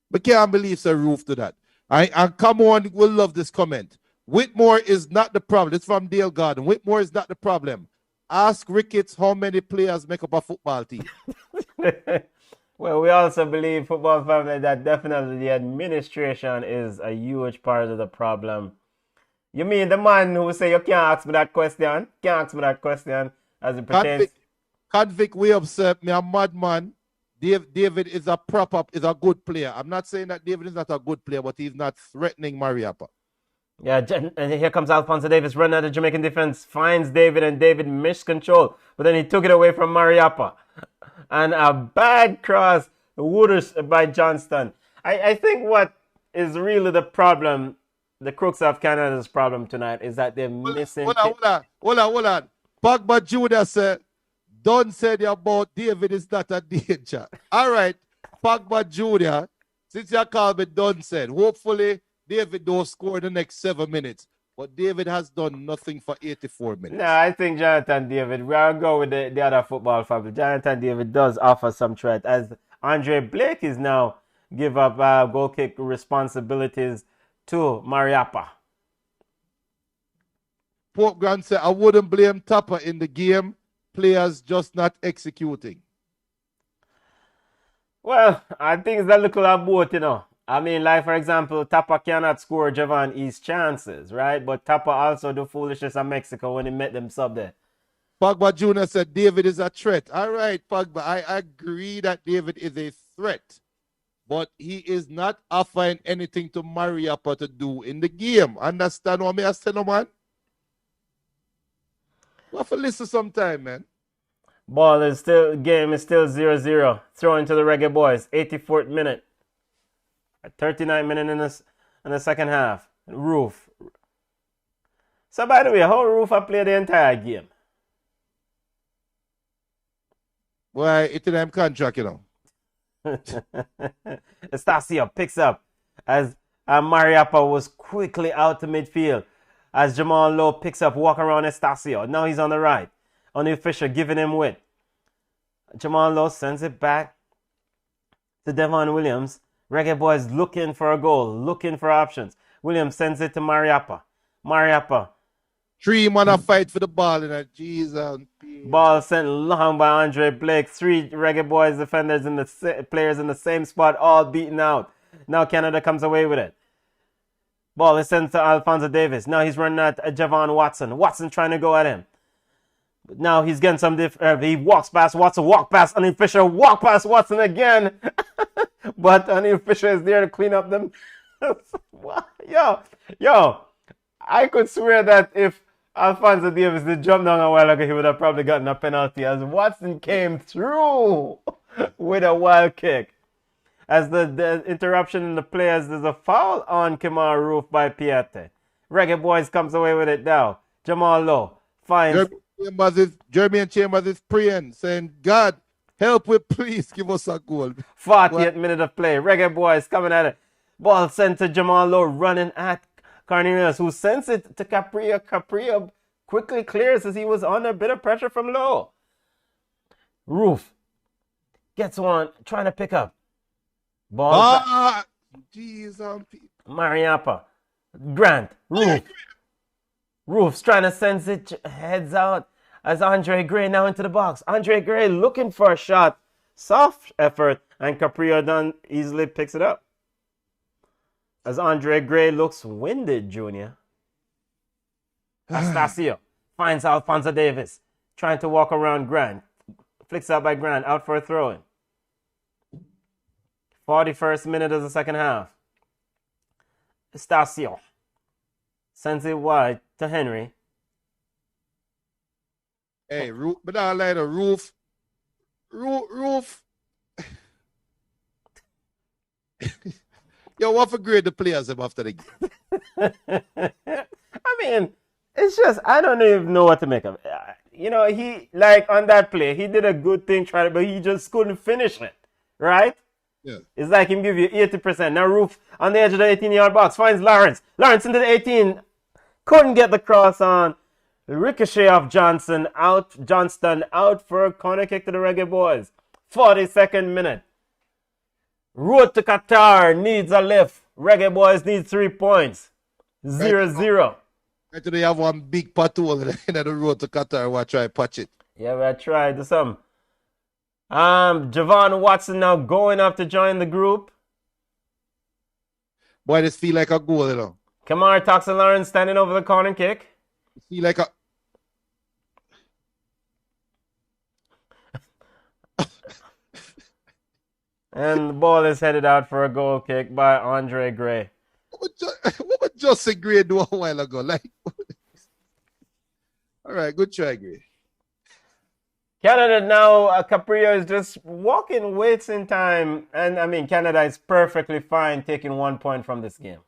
But can't believe Sir Roof to that. And come on, we'll love this comment. Whitmore is not the problem. It's from Dale Garden. Whitmore is not the problem. Ask Ricketts how many players make up a football team. Well, we also believe, football family, that definitely the administration is a huge part of the problem. You mean the man who say you can't ask me that question? Can't ask me that question as it pertains. Convict way upset me a madman. David is a good player. I'm not saying that David is not a good player, but he's not threatening Mariappa. Yeah, and here comes Alphonso Davies running at the Jamaican defense, finds David, and David missed control, but then he took it away from Mariappa. And a bad cross, Wooders by Johnston. I think what is really the problem, the crux of Canada's problem tonight, is that they're missing... Hold on. Pogba Jr. said, Don said about David is not a danger. All right, Pogba Jr., since you called me Don said, hopefully David don't score in the next 7 minutes. But David has done nothing for 84 minutes. No, I think Jonathan David, we're going to go with the other football family. Jonathan David does offer some threat, as Andre Blake is now give up goal kick responsibilities to Mariappa. Pope Grant said, I wouldn't blame Tapper in the game. Players just not executing. Well, I think it's a little of both, you know. I mean, like, for example, Tapper cannot score Javon East's chances, right? But Tapper also do foolishness of Mexico when he met them sub there. Pogba Jr. said David is a threat. All right, Pogba, I agree that David is a threat. But he is not offering anything to Mariappa to do in the game. Understand what I say, no, man? We have to listen sometime, man. Game is still 0-0. Throw into the Reggae Boys. 84th minute. 39 minutes in the second half. Roof. So, by the way, how Roof I played the entire game? Why, it's in them contract, you know. Estacio picks up as Mariappa was quickly out to midfield. As Jamal Lowe picks up, walk around Estacio. Now he's on the right. O'Neal Fisher giving him width. Jamal Lowe sends it back to Devon Williams. Reggae Boys looking for a goal, looking for options. Williams sends it to Mariappa. Mariappa. 3 man a fight for the ball in a Jesus. Ball sent long by Andre Blake. 3 Reggae Boys defenders players in the same spot, all beaten out. Now Canada comes away with it. Ball is sent to Alphonso Davies. Now he's running at Javon Watson. Watson trying to go at him. But now he's getting some he walks past Watson, walk past O'Neal Fisher, walk past Watson again. But O'Neal Fisher is there to clean up them. Yo, I could swear that if Alphonso Davies did jump down a while ago, he would have probably gotten a penalty, as Watson came through with a wild kick. As the interruption in the players, there's a foul on Kemar Roof by Piette. Reggae Boys comes away with it now. Jamal Lowe finds... Jeremy Chambers is praying, saying, God, help with, please give us a goal. 40th minute of play. Reggae Boys coming at it. Ball sent to Jamal Lowe, running at Cornelius, who sends it to Capria. Capria quickly clears as he was under a bit of pressure from Lowe. Roof gets one, trying to pick up. Ball. Mariappa. Grant. Roof's trying to send it heads out as Andre Gray now into the box. Andre Gray looking for a shot. Soft effort, and Caprio done easily picks it up. As Andre Gray looks winded, Junior. Estacio finds Alphonso Davies trying to walk around Grant. Flicks out by Grant, out for a throw-in. 41st minute of the second half. Estacio sends it wide to Henry. Hey, but I like the Roof. Yo, what for grade the players have after the game? I mean, it's just, I don't even know what to make of it. You know, he, like on that play, he did a good thing, but he just couldn't finish it, right? Yeah. It's like him give you 80%. Now Roof on the edge of the 18-yard box finds Lawrence. Lawrence into the 18. Couldn't get the cross on. Ricochet of Johnston out for a corner kick to the Reggae Boys. 42nd minute. Road to Qatar needs a lift. Reggae Boys need 3 points. 0-0. Right today, you have one big pothole in the road to Qatar. We'll try to patch it. Yeah, we tried to some. Javon Watson now going up to join the group. Boy, this feel like a goal, you know. Kamar Toxin Lawrence standing over the corner kick. Feel like a... And the ball is headed out for a goal kick by Andre Gray. What would Justin Gray do a while ago? Like, all right, good try, Gray. Canada now, Caprio is just walking weights in time. And I mean, Canada is perfectly fine taking 1 point from this game.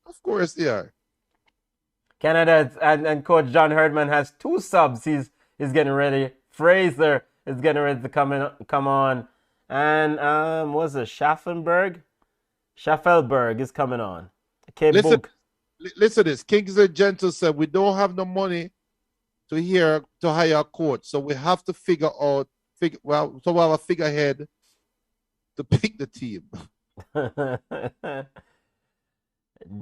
Of course they are. Canada and Coach John Herdman has 2 subs. He's getting ready. Fraser is getting ready to come on. And what's it? Schaffelberg is coming on. Okay, listen to this. Kingsley Gentle said we don't have no money to hire a coach, so we have to so we have a figurehead to pick the team.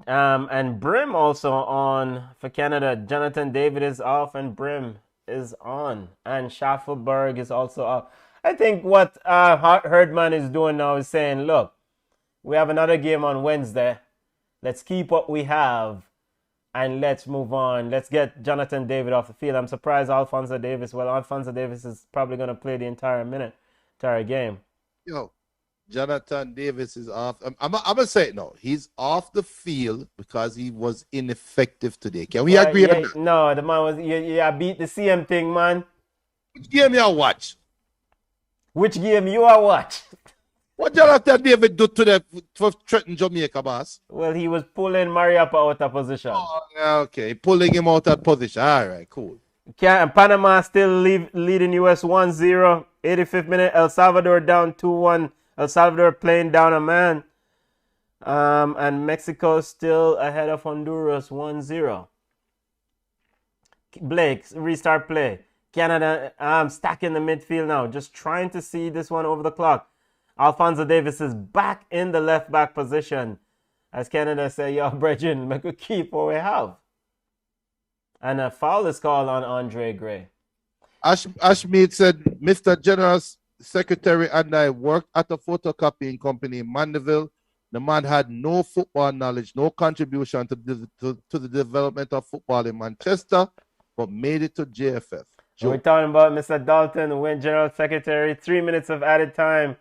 And Brim also on for Canada. Jonathan David is off and Brim is on. And Schaffelberg is also off. I think what Herdman is doing now is saying, look, we have another game on Wednesday. Let's keep what we have and let's move on. Let's get Jonathan David off the field. I'm surprised Alphonso Davies is probably going to play the entire game. Yo, Jonathan Davis is off. I'm going to say it now. He's off the field because he was ineffective today. Can we agree on that? No, the man was, yeah, beat the CM thing, man. Which game you watch? Which game you are watch? What Jonathan David do to them for threatening Jamaica, boss? Well, he was pulling Mariappa out of position. Oh, yeah, okay. Pulling him out of position. All right, cool. Panama still leading US 1-0. 85th minute, El Salvador down 2-1. El Salvador playing down a man. And Mexico still ahead of Honduras 1-0. Blake, restart play. Canada stacking the midfield now. Just trying to see this one over the clock. Alphonso Davies is back in the left back position. As Canada say, yo, brethren, make a keep what we have. And a foul is called on Andre Gray. Ashmead said, Mr. General Secretary and I worked at a photocopying company in Mandeville. The man had no football knowledge, no contribution to the development of football in Manchester, but made it to JFF. We're talking about Mr. Dalton, the Win General Secretary. 3 minutes of added time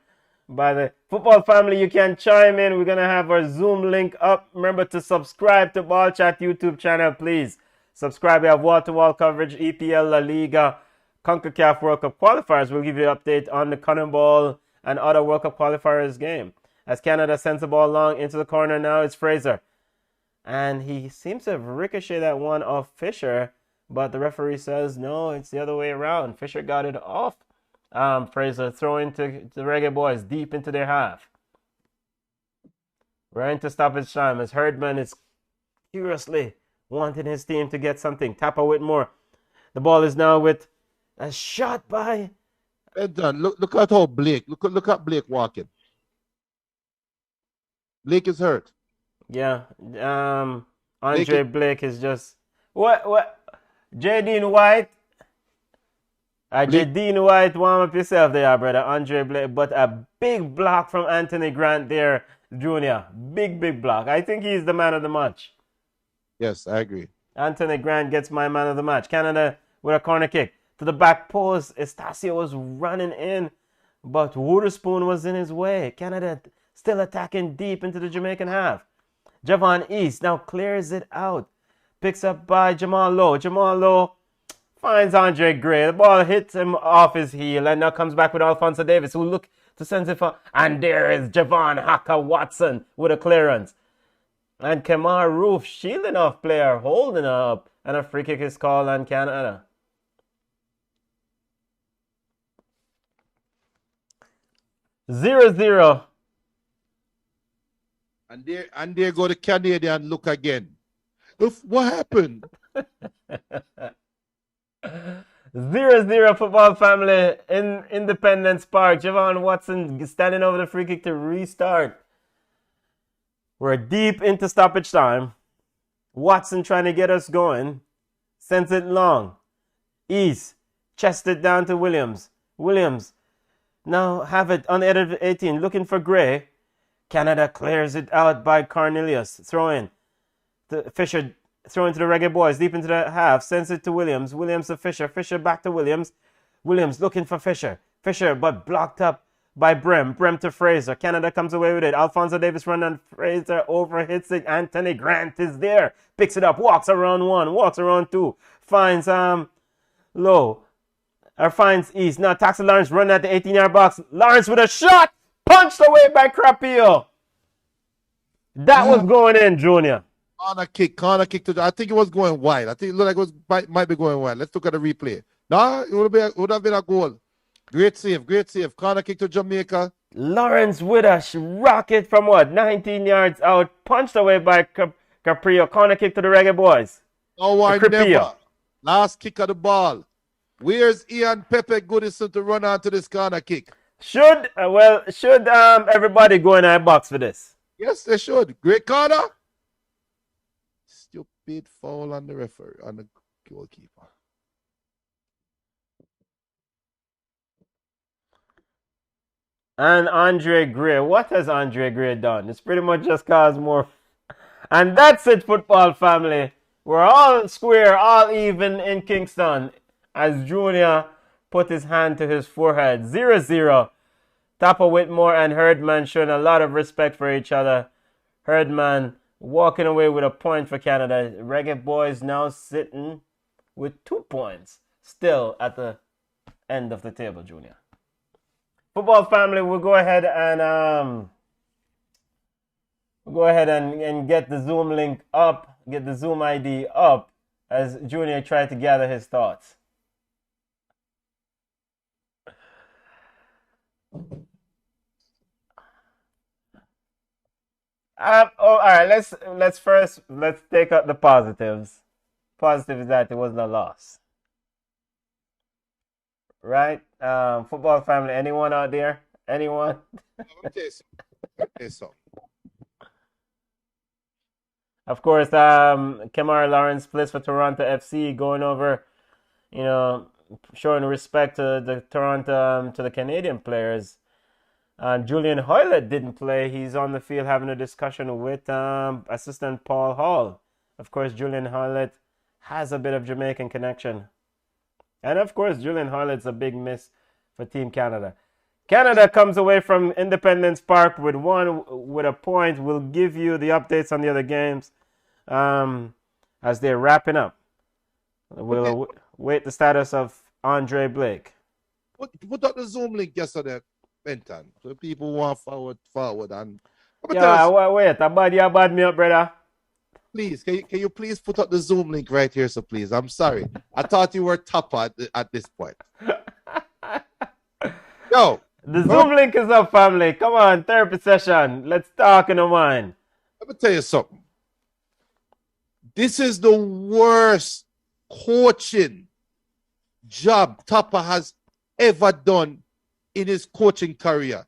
by the football family. You can chime in. We're going to have our Zoom link up. Remember to subscribe to Ball Chat YouTube channel, please. Subscribe. We have wall-to-wall coverage, EPL, La Liga, Concacaf World Cup qualifiers. We'll give you an update on the Cannonball and other World Cup qualifiers game. As Canada sends the ball long into the corner now, it's Fraser. And he seems to have ricocheted that one off Fisher, but the referee says, no, it's the other way around. Fisher got it off. Fraser throwing to the Reggae Boys deep into their half. Right to stoppage time as Herdman is curiously wanting his team to get something. Tapper Whitmore. The ball is now with a shot by... Look at how Blake. Look at Blake walking. Blake is hurt. Yeah. Blake is just... What? J.D. White... Dean White, warm up yourself there, brother. Andre Blake, but a big block from Anthony Grant there, Jr. Big block. I think he's the man of the match. Yes, I agree. Anthony Grant gets my man of the match. Canada with a corner kick to the back post. Estacio was running in, but Wooderspoon was in his way. Canada still attacking deep into the Jamaican half. Javon East now clears it out. Picks up by Jamal Lowe. Jamal Lowe finds Andre Gray. The ball hits him off his heel and now comes back with Alphonso Davies, who look to send it for. And there is Javon Haka Watson with a clearance. And Kemar Roof shielding off player, holding up. And a free kick is called on Canada. Zero. And there go the Canadian look again. What happened? 0-0 football family in Independence Park. Javon Watson standing over the free kick to restart. We're deep into stoppage time. Watson trying to get us going. Sends it long. East. Chested down to Williams. Williams now have it on the edge of 18. Looking for Gray. Canada clears it out by Cornelius. Throw in. Fisher throw into the Reggae Boys. Deep into the half. Sends it to Williams. Williams to Fisher. Fisher back to Williams. Williams looking for Fisher. Fisher but blocked up by Brem. Brem to Fraser. Canada comes away with it. Alphonso Davies run on Fraser. Over hits it. Anthony Grant is there. Picks it up. Walks around one. Walks around two. Finds Low. Or finds East. Now tackles Lawrence. Run at the 18-yard box. Lawrence with a shot. Punched away by Crapillo. That was going in, Junior. Corner kick to. I think it was going wide. I think it looked like it was might be going wide. Let's look at the replay. No, it would have been a goal. Great save. Corner kick to Jamaica. Lawrence with a rocket from 19 yards out, punched away by Caprio. Corner kick to the Reggae Boys. No, I never. Last kick of the ball. Where's Ian Pepe Goodison to run onto this corner kick? Should everybody go in our box for this? Yes, they should. Great corner. Stupid foul on the referee, on the goalkeeper. And Andre Gray. What has Andre Gray done? It's pretty much just caused more. And that's it, football family. We're all square, all even in Kingston. As Junior put his hand to his forehead. 0-0. Tapa Whitmore and Herdman showing a lot of respect for each other. Herdman walking away with a point for Canada. Reggae Boys now sitting with 2 points. Still at the end of the table, Junior. Football family, we'll go ahead and get the Zoom link up, get the Zoom ID up as Junior tried to gather his thoughts. All right. Let's take out the positives. Positive is that it wasn't a loss, right? Football family. Anyone out there? Anyone? Okay, so. Of course, Kemar Lawrence plays for Toronto FC, going over, showing respect to the Toronto to the Canadian players. Julian Hoylett didn't play. He's on the field having a discussion with assistant Paul Hall. Of course, Julian Hoylett has a bit of Jamaican connection. And of course, Julian Hoylett's a big miss for Team Canada. Canada comes away from Independence Park with a point. We'll give you the updates on the other games as they're wrapping up. We'll wait the status of Andre Blake. Put up the Zoom link yesterday, Benton, so people want forward and. Yeah, wait. You bad me up, brother. Please, can you please put up the Zoom link right here, so please? I'm sorry. I thought you were top at this point. Yo. The Zoom link is up, family. Come on, therapy session. Let's talk in the mind. Let me tell you something. This is the worst coaching job Tapa has ever done in his coaching career.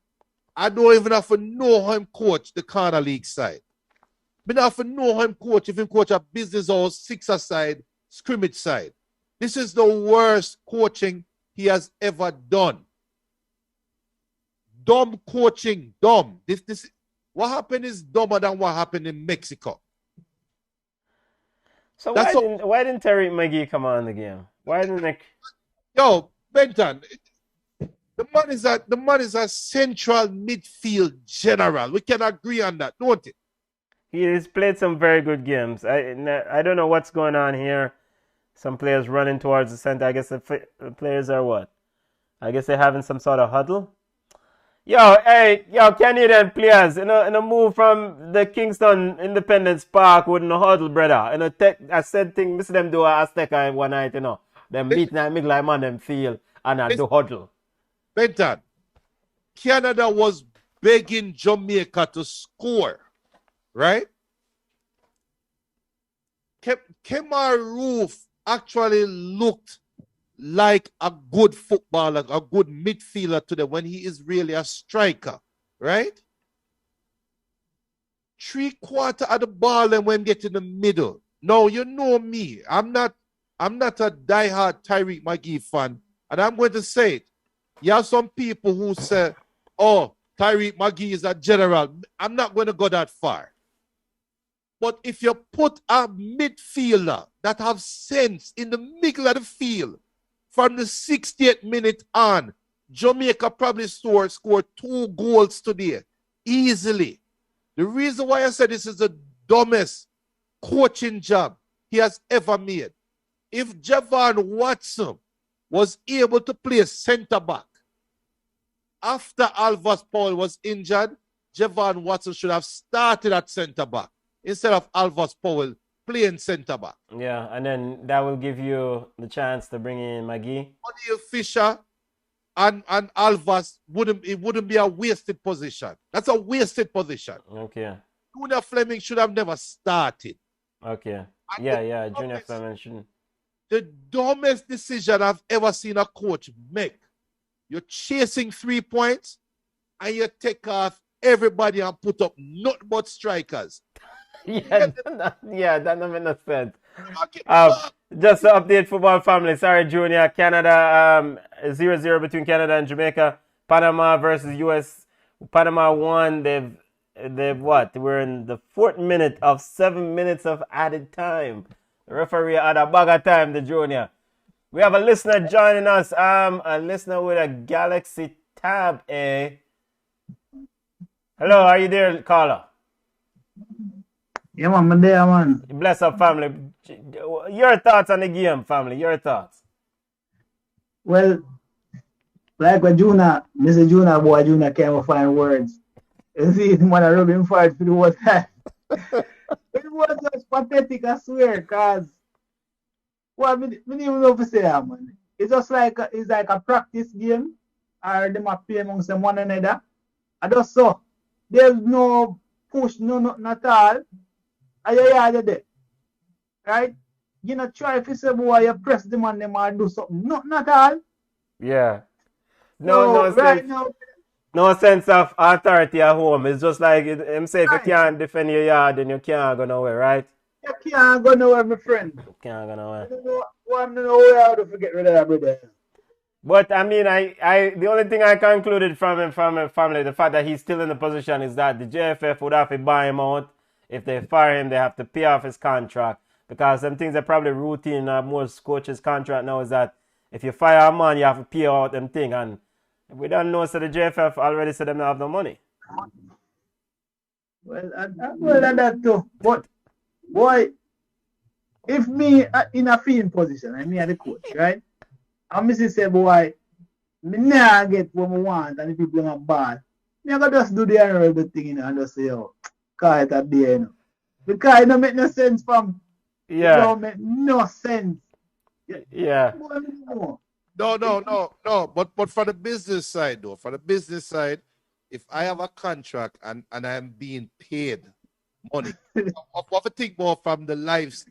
I don't even have to know how him coach the Corner League side. I don't have to know how him coach if him coach a business or sixer side, scrimmage side. This is the worst coaching he has ever done. Dumb coaching, dumb. This what happened is dumber than what happened in Mexico. So why didn't Terry McGee come on the game? Why didn't Nick? Yo, Benton, the man is a central midfield general. We can agree on that, don't it? He has played some very good games. I don't know what's going on here. Some players running towards the center. I guess the players are what? I guess they're having some sort of huddle. Yo, Canadian players, in a move from the Kingston Independence Park with no huddle, brother. I said thing, miss them do a Azteca one night, Them meeting and make like man them feel and I do huddle. Benton, Canada was begging Jamaica to score, right? Kemar Roof actually looked like a good footballer, a good midfielder to them when he is really a striker, right? 3/4 of the ball and when get in the middle. No, you know me. I'm not a diehard Tyreek McGee fan, and I'm going to say it. You have some people who say, "Oh, Tyreek McGee is a general." I'm not going to go that far. But if you put a midfielder that have sense in the middle of the field from the 68th minute on, Jamaica probably scored 2 goals today easily. The reason why I said this is the dumbest coaching job he has ever made. If Javon Watson was able to play center back after Alphonso Davies was injured, Javon Watson should have started at center back instead of Alphonso Davies playing center back. Yeah, and then that will give you the chance to bring in McGee. O'Neal Fisher and Alvas wouldn't be a wasted position. That's a wasted position. Okay. Junior Fleming should have never started. Okay. Yeah, Junior Fleming shouldn't. The dumbest decision I've ever seen a coach make. You're chasing 3 points and you take off everybody and put up nothing but strikers. Yeah, that doesn't make no sense. Just to update football family. Sorry, Junior. Canada 0-0 between Canada and Jamaica. Panama versus US. Panama won. They've what? We're in the 4th minute of 7 minutes of added time. The referee had a bag of time, the Junior. We have a listener joining us. A listener with a Galaxy Tab A. Hello, are you there, caller? Yeah, man, I'm there, man. Bless up, family. Your thoughts on the game, family. Your thoughts. Well, like when Mr. Junior can't find words. You see, it's man, I rub him for it for the whole time. It was just pathetic, I swear, because, well, I didn't even know if to say that, man. It's just like a practice game, or them are play amongst them one another. I just saw, there's no push, no nothing at all. There. Right? You know, try if you say, boy, you press them on them or do something. Nothing at all. Yeah. No sense of authority at home. It's just like him say, if you can't defend your yard, then you can't go nowhere, right? You can't go nowhere, my friend. You can't go nowhere. I don't know how to forget rid of that, brother. But I mean, the only thing I concluded from him, family, the fact that he's still in the position is that the JFF would have to buy him out. If they fire him, they have to pay off his contract. Because some things are probably routine in most coaches' contract now is that if you fire a man, you have to pay out them thing. And we don't know, so the JFF already said them don't have no money. Well, I'm that too. But, boy, if me in a field position, and me as the coach, right? And me say, boy, me nah get what I want and the people are bad. Me I just do the honorable thing, you know, and just say, oh, call it a day, you know. Because it don't make no sense from. Yeah. It don't make no sense. Yeah. No. But for the business side, though, if I have a contract and I'm being paid money, what I think more from the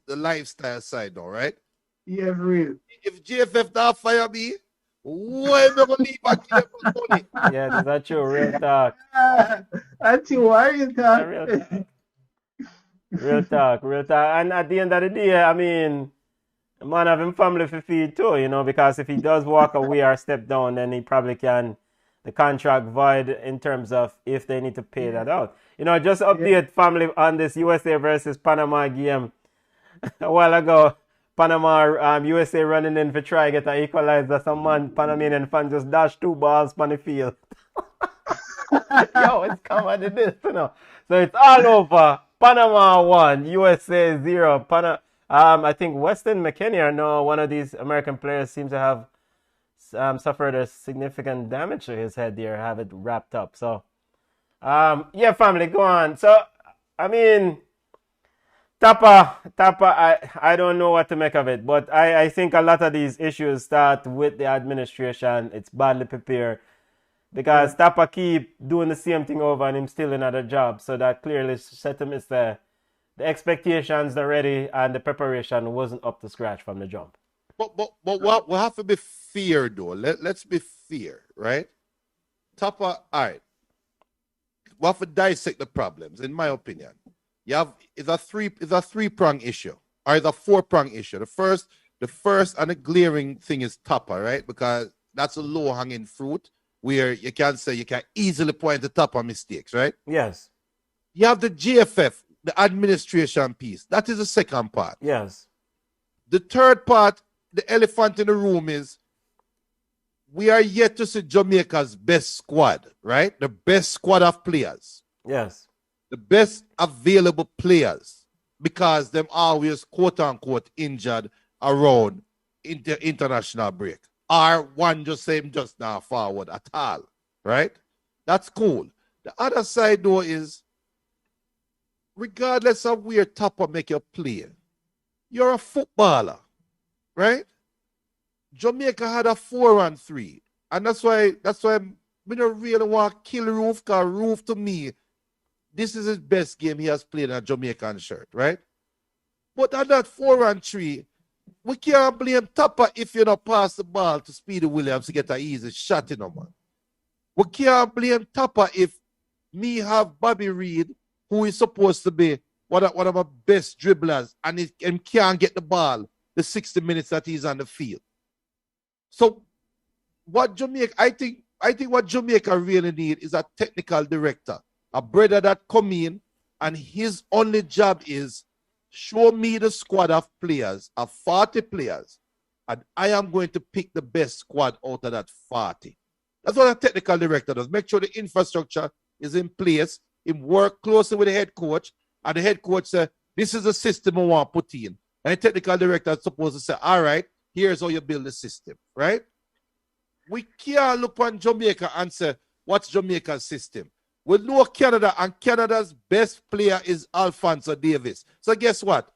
lifestyle side, though, right? Yeah, real. If JFF don't fire me, why am I going to leave back here for money? Yeah, that's true. Real talk. That's you, why you talk? Real talk. And at the end of the day, I mean, the man have him family for feed too, you know, because if he does walk away or step down, then he probably can, the contract void in terms of if they need to pay that out. You know, just update family on this USA versus Panama game a while ago. Panama, USA running in for try get an equalizer. Some man, Panamanian fan just dashed 2 balls on the field. Yo, it's coming to this, you know. So it's all over. Panama 1, USA 0. I think Weston McKinney, one of these American players, seems to have suffered a significant damage to his head there, have it wrapped up. So, yeah, family, go on. So, I mean, Tapa, I don't know what to make of it, but I think a lot of these issues start with the administration. It's badly prepared because Tapa keep doing the same thing over and him still in another job. So that clearly set him is the expectations are ready and the preparation wasn't up to scratch from the jump. But what we have to be fair though. Let's be fair, right? All right. We have to dissect the problems, in my opinion. It's a three-prong issue, or it's a four-prong issue. The first and the glaring thing is Topper, right? Because that's a low-hanging fruit where you can say you can easily point to Topper mistakes, right? Yes. You have the GFF, the administration piece. That is the second part. Yes. The third part, the elephant in the room, is we are yet to see Jamaica's best squad, right? The best squad of players. Yes. The best available players, because them always quote unquote injured around international break. Or one just say just now forward at all, right? That's cool. The other side though is, regardless of where Topper make your play, you're a footballer, right? Jamaica had a 4-3, and that's why we don't really want to kill Roof, because Roof, to me, this is his best game he has played in a Jamaican shirt, right? But at that 4-3, we can't blame Topper if you don't pass the ball to Speedy Williams to get an easy shot in him, man. We can't blame Topper if me have Bobby Reed, who is supposed to be one of my best dribblers, and he can't get the ball the 60 minutes that he's on the field. So I think what Jamaica really need is a technical director, a brother that come in and his only job is show me the squad of players, of 40 players, and I am going to pick the best squad out of that 40. That's what a technical director does. Make sure the infrastructure is in place, him work closely with the head coach, and the head coach say, this is the system we want to put in. And the technical director is supposed to say, all right, here's how you build the system, right? We can't look on Jamaica and say, what's Jamaica's system? We know Canada, and Canada's best player is Alphonso Davies. So guess what?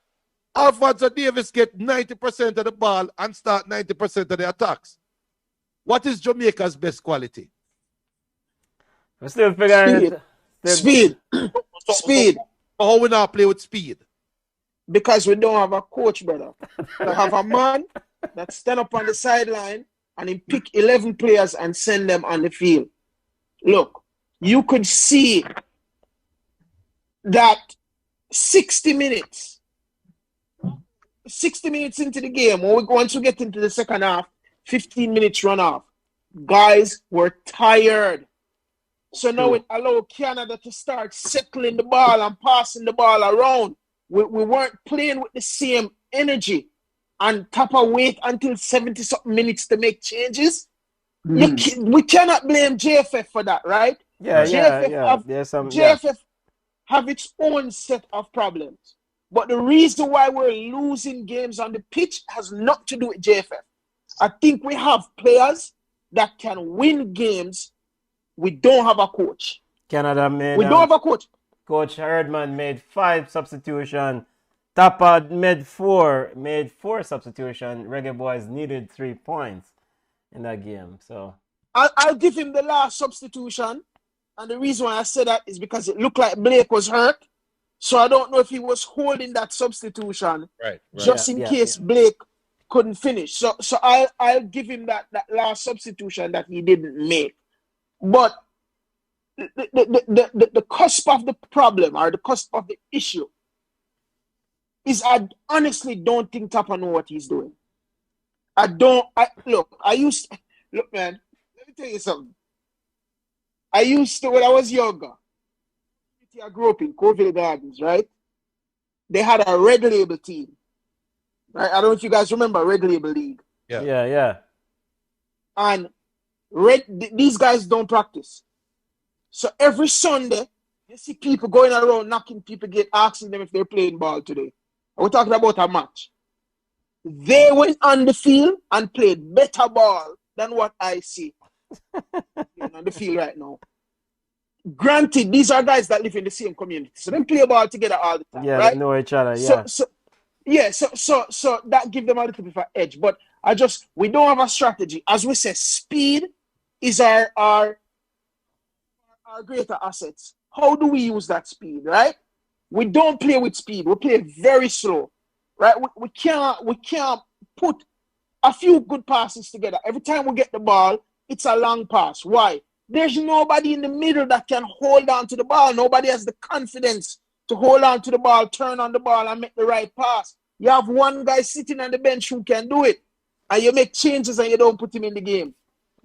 Alphonso Davies get 90% of the ball and start 90% of the attacks. What is Jamaica's best quality? We're still figuring Speed. Speed. How we not play with speed? Because we don't have a coach, brother. We have a man that stand up on the sideline and he pick 11 players and send them on the field. Look, you could see that 60 minutes into the game, once we get into the second half, 15 minutes run off, guys were tired. So now it allowed Canada to start settling the ball and passing the ball around. We weren't playing with the same energy. And Topper wait until 70-something minutes to make changes. We cannot blame JFF for that, right? JFF have its own set of problems. But the reason why we're losing games on the pitch has not to do with JFF. I think we have players that can win games. We don't have a coach. Canada made. We don't have a coach. Coach Herdman made 5 substitutions. Tapa made 4 substitutions. Reggae Boys needed 3 points in that game. So I'll give him the last substitution. And the reason why I said that is because it looked like Blake was hurt. So I don't know if he was holding that substitution just in case Blake couldn't finish. So I'll give him that last substitution that he didn't make. But the cusp of the problem or the cusp of the issue is I honestly don't think Tapa know what he's doing. Look, man, let me tell you something. When I was younger, I grew up in Colville Gardens, right? They had a Red Label team. Right? I don't know if you guys remember Red Label League. Yeah. And these guys don't practice. So every Sunday, you see people going around knocking people, asking them if they're playing ball today. We're talking about a match. They went on the field and played better ball than what I see on the field right now. Granted, these are guys that live in the same community, so they play ball together all the time. Yeah, right? they know each other. So that gives them a little bit of an edge. But we don't have a strategy. As we say, speed is our greater assets. How do we use that speed, right? We don't play with speed. We play very slow, right? We can't put a few good passes together. Every time we get the ball, it's a long pass. Why? There's nobody in the middle that can hold on to the ball. Nobody has the confidence to hold on to the ball, turn on the ball, and make the right pass. You have one guy sitting on the bench who can do it, and you make changes and you don't put him in the game.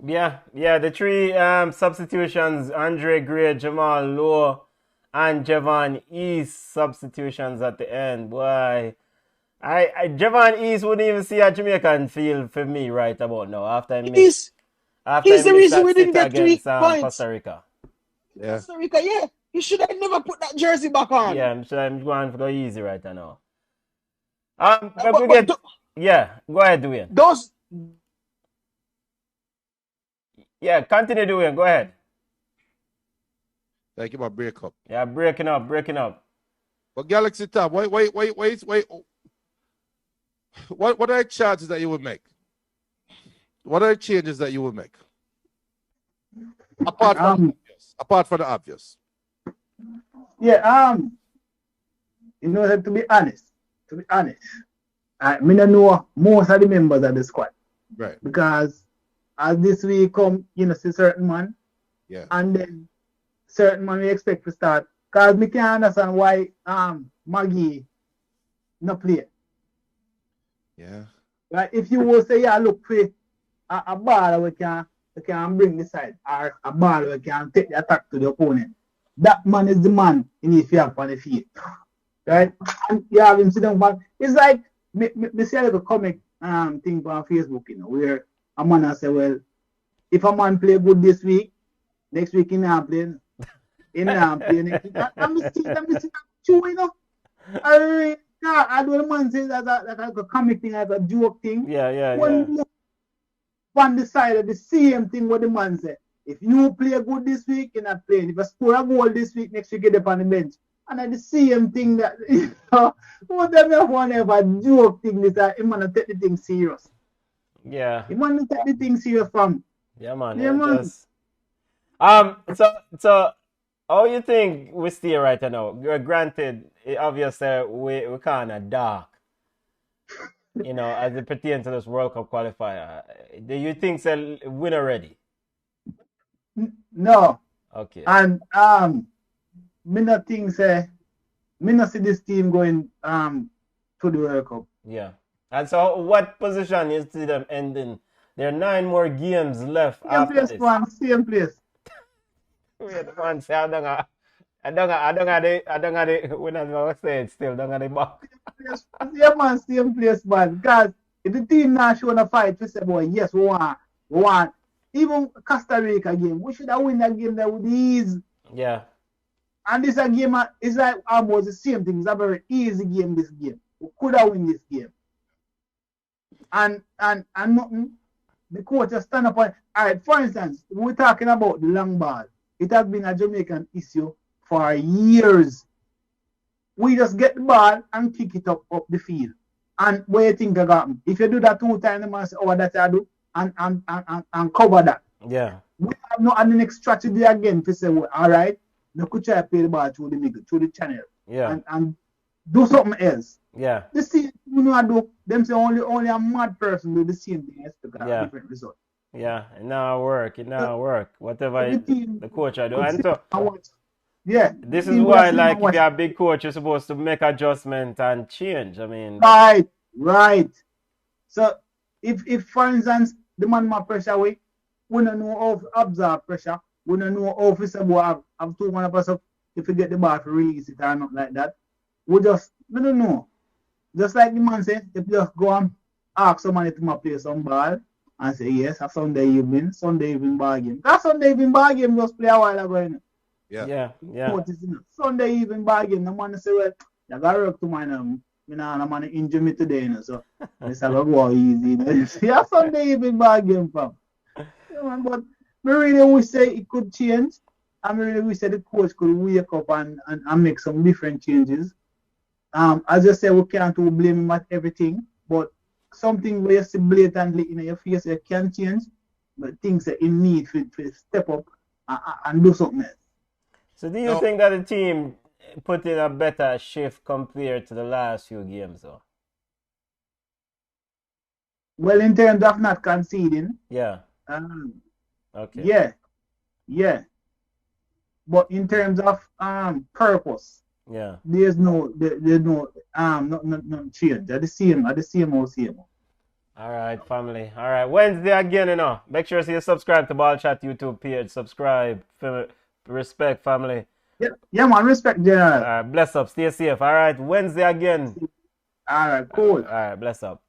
Yeah, the three substitutions, Andre Gray, Jamal Lowe, and Javon East substitutions at the end. Boy, Javon East wouldn't even see a Jamaican field for me right about now after I missed He's the reason that we didn't sitter get 3 against points. Costa Rica. Yeah. Costa Rica, yeah. He should have never put that jersey back on. Yeah, I'm going for go easy right now. But go ahead, Dwayne. Yeah, continue, Dwayne. Go ahead. Like him a break up. Yeah, breaking up. But Galaxy Top, wait. What are the chances that you would make? What are the changes that you would make? Apart from the obvious. Yeah, you know, to be honest, I don't know most of the members of the squad. Right. Because as this week come, you know, see certain man. Yeah. And then certain man we expect to start. Because we can't understand why Maggie not play. Yeah. Like if you will say, yeah, look, for a ball we can bring the side, or a ball we can take the attack to the opponent. That man is the man you need to have on the field. Right? And you have him sit down, but it's like me see like a comic thing on Facebook, you know, where a man will say, well, if a man play good this week, next week he not playing. He not playing next week. I'm missing true, you know. I do the man say that like a comic thing, like a joke thing. Yeah. On the side of the same thing what the man say. If you play good this week, you're not playing. If you score a goal this week, next week you get up on the bench. And at the same thing that, you know, what them have one ever joke thing is that you want to take the thing serious. Yeah. You want to take the thing serious from. Yeah, man. Yeah, man. So how you think we stay right now? Granted, obviously we kind of dark. You know, as it pertains to this World Cup qualifier. Do you think so win already? No. Okay. And me not think me not see this team going to the World Cup. Yeah. And so what position you see them ending? There are 9 more games left after this. Same place. Wait, man, say I don't have the when I was saying still don't have the back. Yeah, man, same place, man. Because if the team not showing a fight, we say, boy, yes, we want. Even Costa Rica game, we should have win that game there with ease. Yeah. And this a game is like almost the same thing. It's a very easy game, this game. We could have win this game. And nothing, the coach has stand up on. All right, for instance, we're talking about the long ball. It has been a Jamaican issue for years. We just get the ball and kick it up the field. And what you think got happen? If you do that 2 times, the man say, oh, that's I do, and cover that. Yeah. We have no the next strategy again to say, well, all right, you could try to play the ball through the middle, through the channel. Yeah. And do something else. Yeah. The same you know I do, them say only a mad person do the same thing as to get a different result. Yeah, it now work. Whatever the coach I do. And so yeah. This is why, like, if you're a big coach, you're supposed to make adjustment and change. I mean, right. So if for instance the man my pressure away, we don't know how to absorb pressure. We don't know how to say have 2 1 us up if you get the ball to release it or not like that. We don't know. Just like the man said, if you just go and ask somebody to play some ball and say yes, a Sunday evening ball game. That Sunday evening ball game just play a while ago. You know? Yeah. Sunday evening ball game, the man say, well, you got to work tomorrow. I'm going to injure me today, you know, so it's going to go easy. You know? Yeah, Sunday evening ball game, fam. Yeah, but we really wish say it could change. And we really wish that the coach could wake up and make some different changes. As you say, we can't blame him at everything, but something where you see blatantly in your face, you can change, but things that you need to step up and do something else. So do you think that the team put in a better shift compared to the last few games, though? Well, in terms of not conceding, Yeah. um, Okay. yeah. But in terms of purpose, Yeah. there's no no change. At the same old same. All right, family. All right, Wednesday again, you know. Make sure you subscribe to Ball Chat YouTube page. Subscribe. Respect, family. Yeah, man. Respect, All General. right, bless up. Stay safe. All right, Wednesday again. All right, All cool. right, bless up.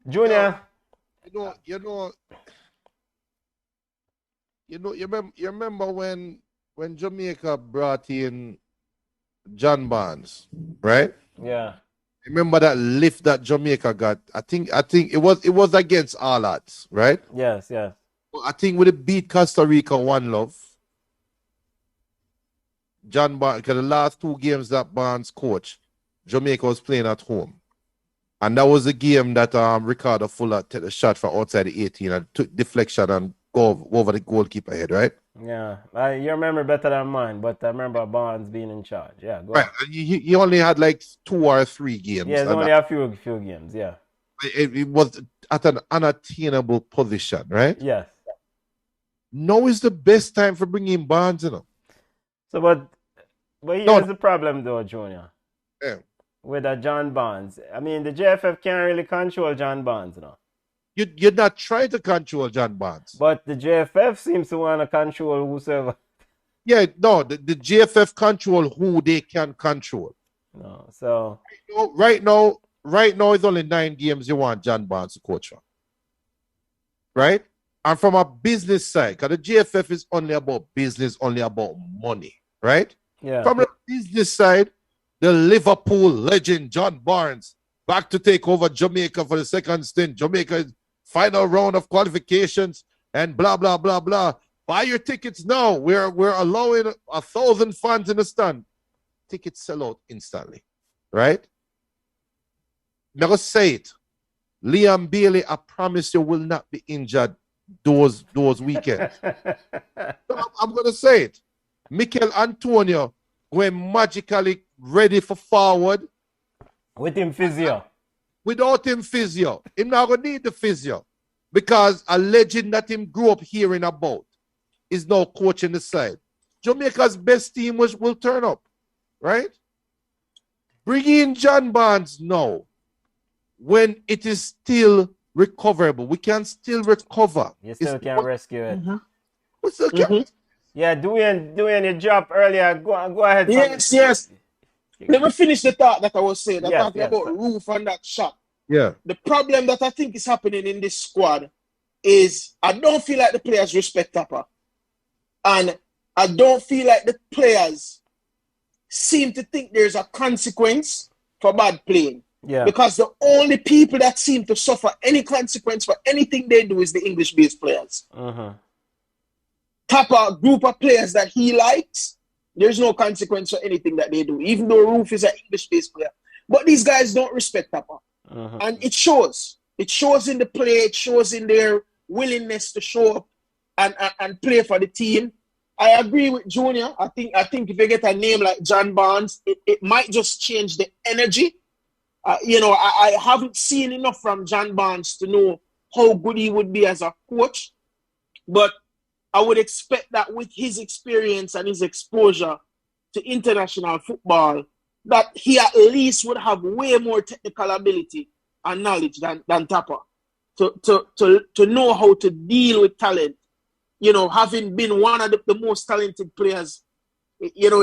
Yo, Junior. you remember when Jamaica brought in John Barnes, right? Yeah. Remember that lift that Jamaica got? I think it was against all odds, right? Yes, yes. I think when it beat Costa Rica 1-0, John Barnes, because the last two games that Barnes coached, Jamaica was playing at home. And that was the game that Ricardo Fuller took the shot from outside the 18 and took deflection and go over the goalkeeper head, right? Yeah. You remember better than mine, but I remember Bonds being in charge. Yeah, go Right. on. And he only had like 2 or 3 games. Yeah, it's and only a few games. Yeah. it was at an unattainable position, right? Yes. Now is the best time for bringing Barnes, you know. So, but here's the problem, though, Junior. Yeah. With John Barnes. I mean, the JFF can't really control John Barnes, you know. You're not trying to control John Barnes. But the JFF seems to want to control whosoever. Yeah, no, the JFF control who they can control. No, so Right now, it's only 9 games you want John Barnes to coach on. Right? And from a business side, because the JFF is only about business, only about money, right? yeah. From the business side, the Liverpool legend John Barnes back to take over Jamaica for the second stint. Jamaica's final round of qualifications and blah, blah, blah, blah. Buy your tickets now. We're allowing 1,000 fans in the stand. Tickets sell out instantly, right? Now say it. Liam Bailey, I promise you, will not be injured those weekends. I'm going to say it. Mikel Antonio going magically ready for forward. With him physio. Without him physio. Him not going to need the physio. Because a legend that him grew up hearing about is now coaching the side. Jamaica's best team will turn up. Right? Bring in John Barnes now. When it is still recoverable. We can still recover. You still can't rescue it. We still can. Yeah, doing your job earlier. Go ahead. Yes. Let me finish the thought that I was saying. I'm talking about Roof and that shot. Yeah. The problem that I think is happening in this squad is I don't feel like the players respect Tapa. And I don't feel like the players seem to think there's a consequence for bad playing. Yeah. Because the only people that seem to suffer any consequence for anything they do is the English-based players. Tapa, group of players that he likes, there's no consequence for anything that they do, even though Roof is an English-based player. But these guys don't respect Tapa. And it shows. It shows in the play. It shows in their willingness to show up and play for the team. I agree with Junior. I think if you get a name like John Barnes, it might just change the energy. I haven't seen enough from John Barnes to know how good he would be as a coach. But I would expect that with his experience and his exposure to international football, that he at least would have way more technical ability and knowledge than Tapa to know how to deal with talent. You know, having been one of the most talented players, you know,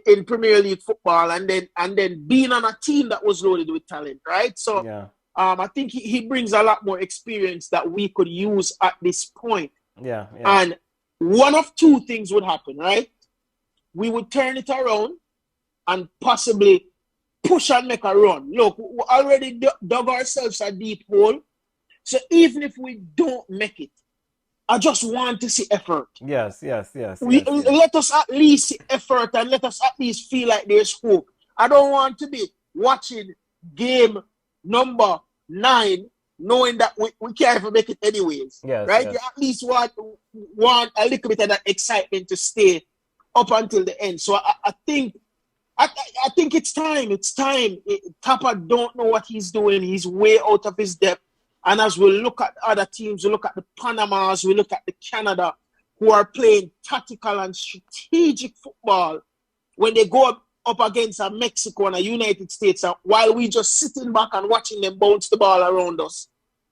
in Premier League football, and then being on a team that was loaded with talent, right? So, yeah. I think he brings a lot more experience that we could use at this point. Yeah. And one of two things would happen, right? We would turn it around and possibly push and make a run. Look, we already dug ourselves a deep hole. So even if we don't make it, I just want to see effort. Yes. Let us at least see effort and let us at least feel like there's hope. I don't want to be watching game number 9 knowing that we can't even make it anyways. Yes, right? yes. You at least want a little bit of that excitement to stay up until the end. So I think it's time. It's time. Tapa don't know what he's doing. He's way out of his depth. And as we look at other teams, we look at the Panamas, we look at the Canada, who are playing tactical and strategic football when they go up against a Mexico and a United States, while we just sitting back and watching them bounce the ball around us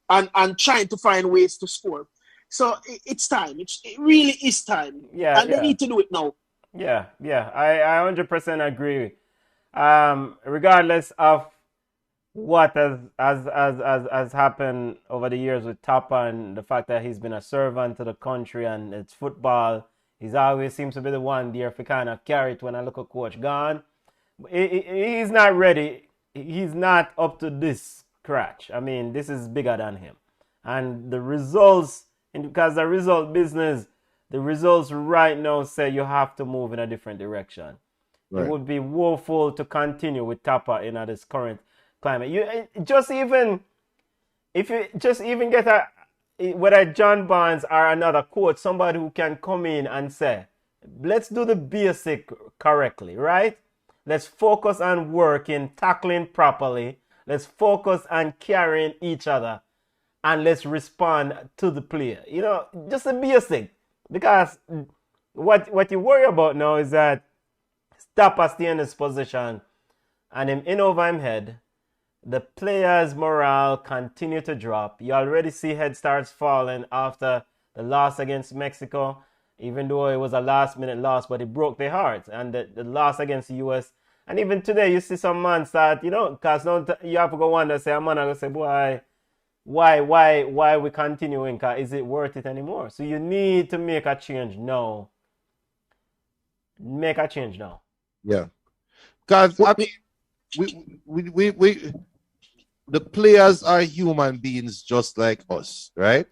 and trying to find ways to score. So it's time. It really is time. Yeah, and they need to do it now. Yeah, I 100% agree. Regardless of what has happened over the years with Tapa and the fact that he's been a servant to the country and it's football, he's always seems to be the one there for kind of carry it when I look at coach gone. He's not ready. He's not up to this scratch. I mean, this is bigger than him. And the results, because the result business, the results right now say you have to move in a different direction. Right. It would be woeful to continue with Tapa in this current climate. If you just even get whether John Barnes or another coach, somebody who can come in and say, let's do the basic correctly, right? Let's focus on working, tackling properly. Let's focus on carrying each other, and let's respond to the player. You know, just the basic. Because what you worry about now is that Tapa stay in this position and him in over him head. The players' morale continue to drop. You already see head starts falling after the loss against Mexico, even though it was a last-minute loss, but it broke their hearts. And the loss against the U.S. And even today, you see some man start, because now you have to go wonder, say, I'm going to say, boy, why we continuing? Is it worth it anymore? So you need to make a change now. Make a change now. Yeah. Because, I mean, we the players are human beings just like us, right?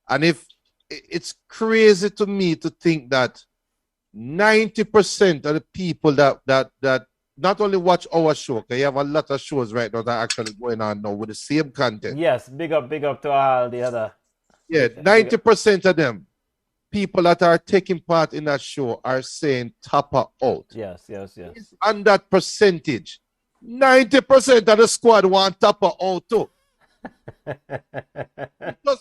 And if it's crazy to me to think that 90% of the people that not only watch our show, because you have a lot of shows right now that are actually going on now with the same content. Yes, big up to all the other. Yeah, 90% of them, people that are taking part in that show are saying Tapa out. Yes. And that percentage, 90% of the squad want Tapa out too.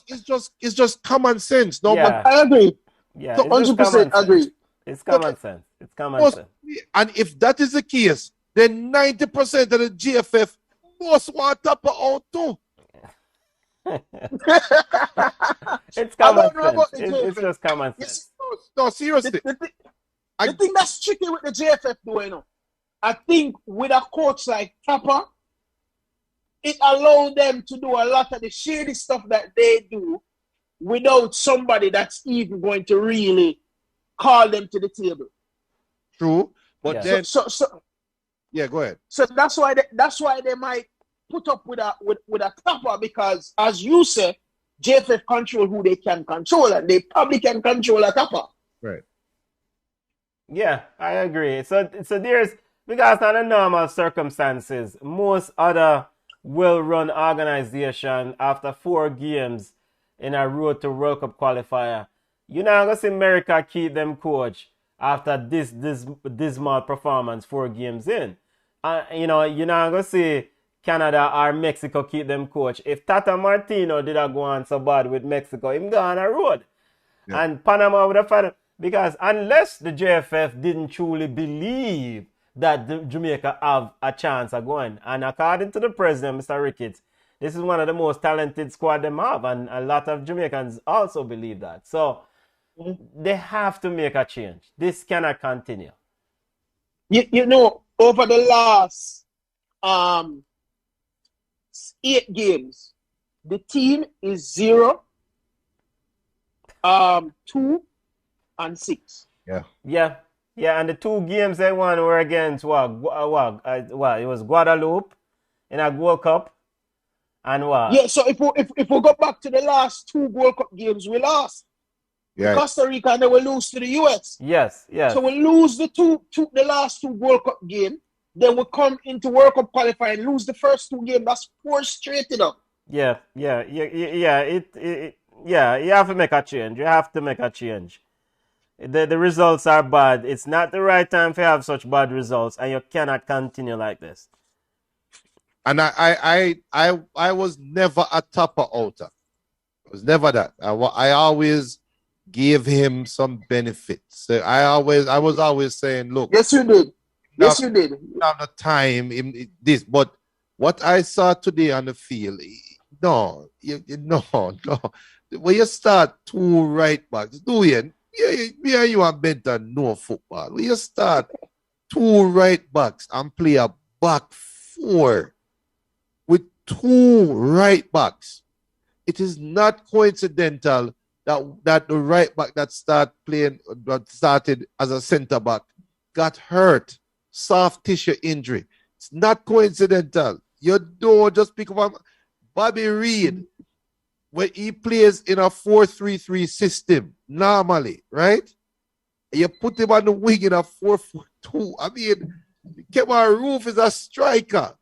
It's just common sense. No, yeah. I agree. Yeah, 100% agree. It's common sense. It's common sense. And if that is the case, then 90% of the GFF must want Tapa out too. It's common sense. It's just common sense. No, seriously. The thing that's tricky with the GFF, though, I think with a coach like Tapa, it allowed them to do a lot of the shady stuff that they do without somebody that's even going to really call them to the table. True, but then yeah, go ahead. So that's why they might put up with a Tapa, because as you say, JFF control who they can control, and they probably can control a Tapa. Right. Yeah, I agree. So there's, because under normal circumstances, most other well-run organization after 4 games in a road to World Cup qualifier, you're not going to see America keep them coach after this dismal performance 4 games in. You're not going to see Canada or Mexico keep them coach. If Tata Martino did not go on so bad with Mexico, him go on a road. Yeah. And Panama would have had, because unless the JFF didn't truly believe that Jamaica have a chance of going, and according to the president, Mr. Ricketts, this is one of the most talented squad them have, and a lot of Jamaicans also believe that. So they have to make a change. This cannot continue. Over the last 8 games, the team is 0, 2, and 6. Yeah, and the 2 games they won were against it was Guadeloupe in a World Cup, and what? Yeah, so if we go back to the last 2 World Cup games, we lost. Yeah. Costa Rica, and they will lose to the US. Yes. So we lose the last 2 World Cup games. Then we come into World Cup qualifying and lose the first 2 games. That's 4 straight, Yeah. You have to make a change. You have to make a change. The results are bad. It's not the right time to have such bad results, and you cannot continue like this. And I was never a topper outer. I was never that. I always gave him some benefits. So I was always saying, look. Yes, you did. Yes, you did. Have the time in this, but what I saw today on the field, no. When you start 2 right backs, me and you are better no football. When you start 2 right backs and play a back 4 with 2 right backs, it is not coincidental that the right back that started as a centre back got hurt, soft tissue injury. It's not coincidental. You don't just pick up Bobby Reid when he plays in a 4-3-3 system normally, right? You put him on the wing in a 4-4-2. I mean, Kevin Roof is a striker.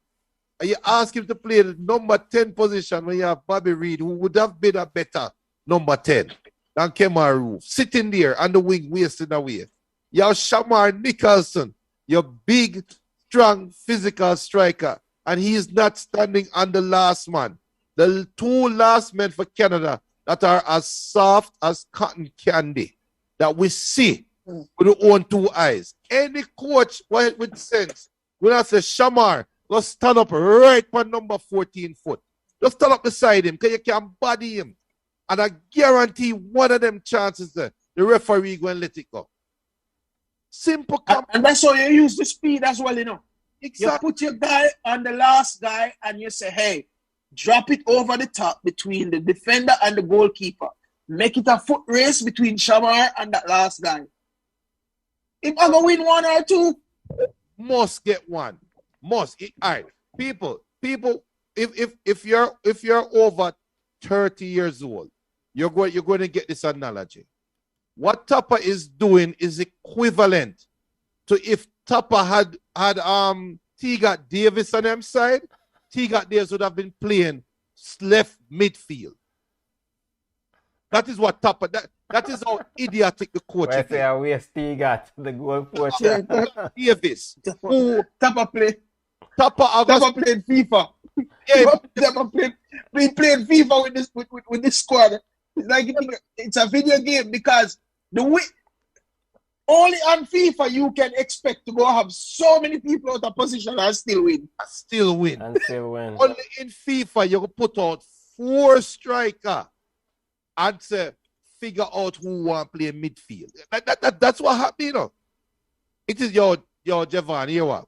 And you ask him to play the number 10 position when you have Bobby Reid, who would have been a better number 10 than Kemar Roof, sitting there on the wing, wasting away. You have Shamar Nicholson, your big, strong, physical striker, and he is not standing on the last man. The 2 last men for Canada that are as soft as cotton candy that we see with our own 2 eyes. Any coach with sense will have to say, Shamar, go stand up right for number 14 foot. Just stand up beside him because you can body him. And I guarantee one of them chances there, the referee going to let it go. Simple. And that's how you use the speed as well, you know. Exactly. You put your guy on the last guy and you say, hey, drop it over the top between the defender and the goalkeeper. Make it a foot race between Shamar and that last guy. If I'm going to win 1 or 2, must get 1. Must. All right. People, if you're over 30 years old, you're going to get this analogy. What Tupper is doing is equivalent to if Tupper had Teagat Davis on them side, Teagat Davis would have been playing left midfield. That is what Tupper, that is how idiotic the coach is. Where's Teagat, the goal coach? Davis. Who Tupper played FIFA. Yeah. Tupper played FIFA with this squad. It's like it's a video game because only on FIFA you can expect to go have so many people out of position and still win. Only in FIFA you can put out 4 striker and say, figure out who want to play midfield. That's what happened, you know. It is your Javon, you what?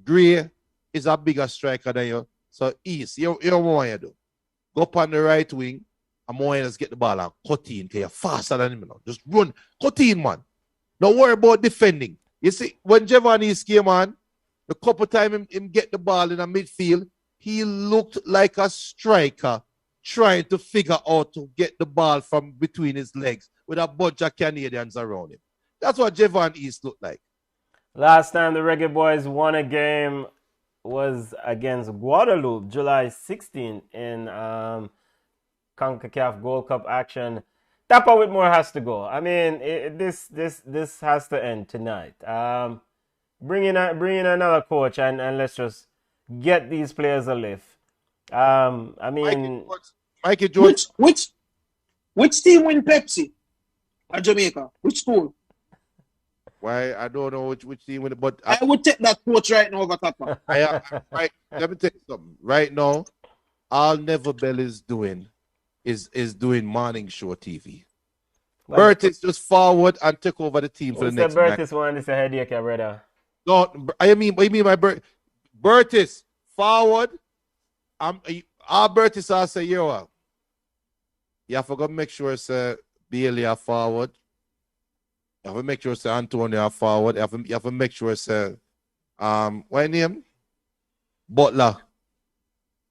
Gray is a bigger striker than you. So East, you want to do. Go up on the right wing. And more just get the ball and cut in because you're faster than him. You know. Just run. Cut in, man. Don't worry about defending. You see, when Giovanni came on, the couple times him get the ball in the midfield, he looked like a striker trying to figure out to get the ball from between his legs with a bunch of Canadians around him. That's what Javon East looked like. Last time the Reggae Boys won a game was against Guadeloupe, July 16th in Concacaf Gold Cup action. Tapa Whitmore has to go. I mean, this has to end tonight. Bring in another coach and let's just get these players a lift. I mean, Mikey George. Which team win Pepsi at Jamaica? Which school? Why I don't know which team win it, but I would take that coach right now over Tapa. Right, let me tell you something. Right now, all Never Bell is doing is doing morning show TV. Bertis just forward and take over the team for the next match. Bertis one is a headache, brother. No, I mean my Bertis forward. Our Bertis I say, you have to go make sure it's Bailey are forward. You have to make sure it's Antonio are forward. You have to make sure it's what name? Butler.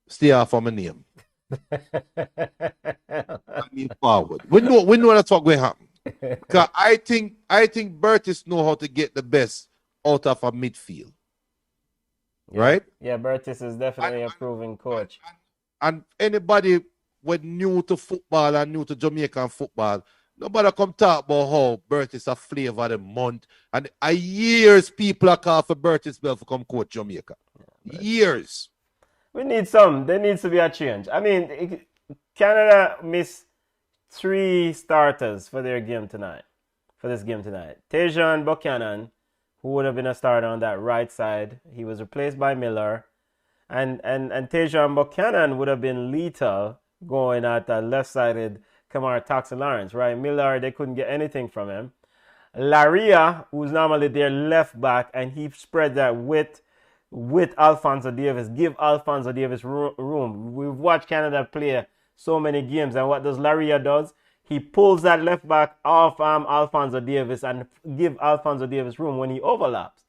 Stay off from my name. I mean forward. We know that's what's going to happen. Because I think Bertis know how to get the best out of a midfield. Right? Yeah, Bertis is definitely a proven coach. And anybody with new to football and new to Jamaican football, nobody come talk about how Bertis a flavor of the month. And years people are calling for Bertis Bell to come coach Jamaica. Years. We need some. There needs to be a change. I mean, Canada missed 3 starters for their game tonight. For this game tonight, Tejan Buchanan, who would have been a starter on that right side, he was replaced by Miller, and Tejan Buchanan would have been lethal going at a left-sided Kamara Toxin Lawrence, right? Miller, they couldn't get anything from him. Laria, who's normally their left back, and he spread that with Alphonso Davies. Give Alphonso Davies room. We've watched Canada play so many games, and what does Laria does? He pulls that left back off Alphonso Davies and give Alphonso Davies room when he overlaps.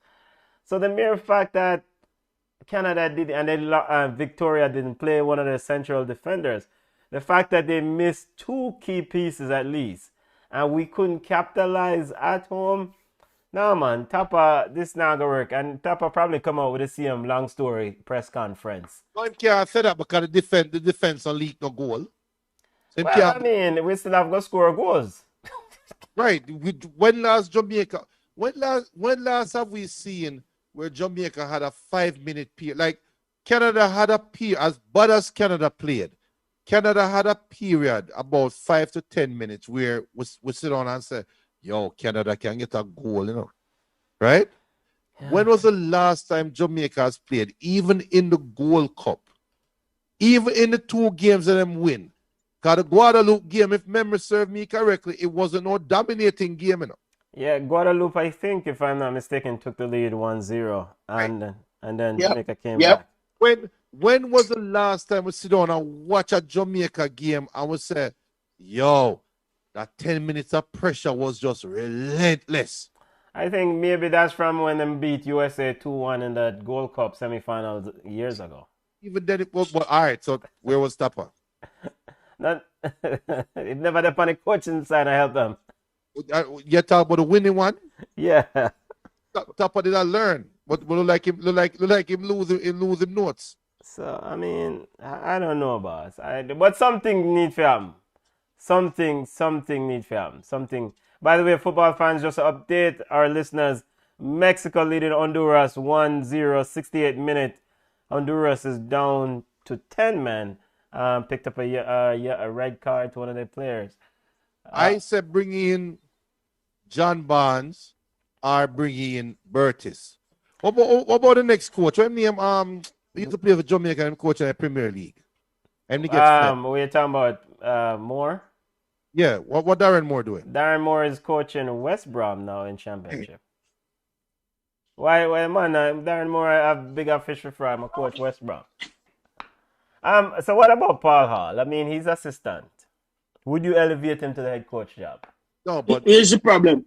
So the mere fact that Canada did, and then Victoria didn't play one of their central defenders, the fact that they missed 2 key pieces at least, and we couldn't capitalize at home. No, man, Tapa, this not gonna work. And Tapa probably come out with the same long story press conference. No, him can't say that because the defense will leak no goal. So well, I mean, we still have to score goals. Right. When last Jamaica, when last have we seen where Jamaica had a 5-minute period? Like Canada had a period, as bad as Canada played, Canada had a period about 5 to 10 minutes where we sit down and say, yo, Canada can get a goal, you know. Right? Yeah. When was the last time Jamaica has played, even in the Gold Cup, even in the 2 games that them win? Because the Guadeloupe game, if memory serves me correctly, it wasn't no dominating game, you know. Yeah, Guadeloupe, I think, if I'm not mistaken, took the lead 1-0, and then Jamaica came back. When was the last time we sit down and watch a Jamaica game and we say, yo, that 10 minutes of pressure was just relentless? I think maybe that's from when they beat USA 2-1 in the Gold Cup semifinals years ago. Even then it was, but all right, so where was Tapa? It never did on the coaching side. I help them. You talk about the winning one? Yeah. Tapa did I learn? But look like him losing notes. So I mean, I don't know, boss. But something need to happen. Something need to happen. Something. By the way, football fans, just to update our listeners, Mexico leading Honduras 1-0, 68th minute. Honduras is down to 10 men. Picked up a red card to one of their players. I said bring in John Barnes or bring in Burtis. What about the next coach? What name? He used to play for Jamaica and coach in the Premier League. And he gets we're talking about Moore. Yeah, what Darren Moore doing? Darren Moore is coaching West Brom now in Championship. Why man? Darren Moore, I have bigger fish to fry. I'm a coach West Brom. So what about Paul Hall? I mean, he's assistant. Would you elevate him to the head coach job? No, but here's the problem.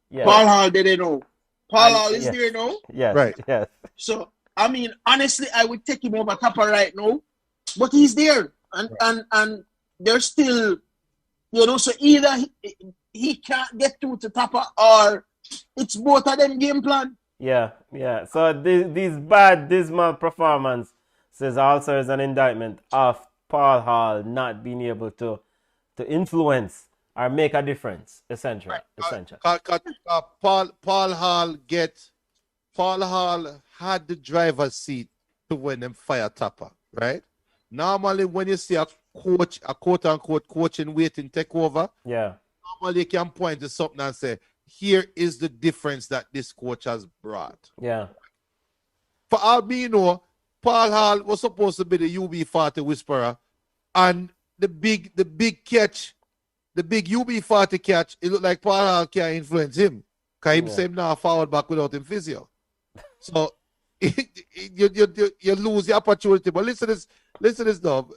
Yeah. Paul Hall didn't know. Paul Hall is there now. Yes. Right. Yes. So I mean, honestly, I would take him over Tapa right now, but he's there, and there's still, so either he can't get through to Tapa, or it's both of them game plan. Yeah. So these bad, dismal performances also is an indictment of Paul Hall not being able to influence or make a difference. Essential. Paul Hall had the driver's seat to when them fire Tapa, right? Normally, when you see a quote-unquote coaching waiting take over, normally you can point to something and say, here is the difference that this coach has brought. Yeah. For all we know, Paul Hall was supposed to be the UB40 whisperer, and the big catch, the big UB40 catch, it looked like Paul Hall can't influence him. Because him say now forward back without him physio. So you lose the opportunity. But listen to this though.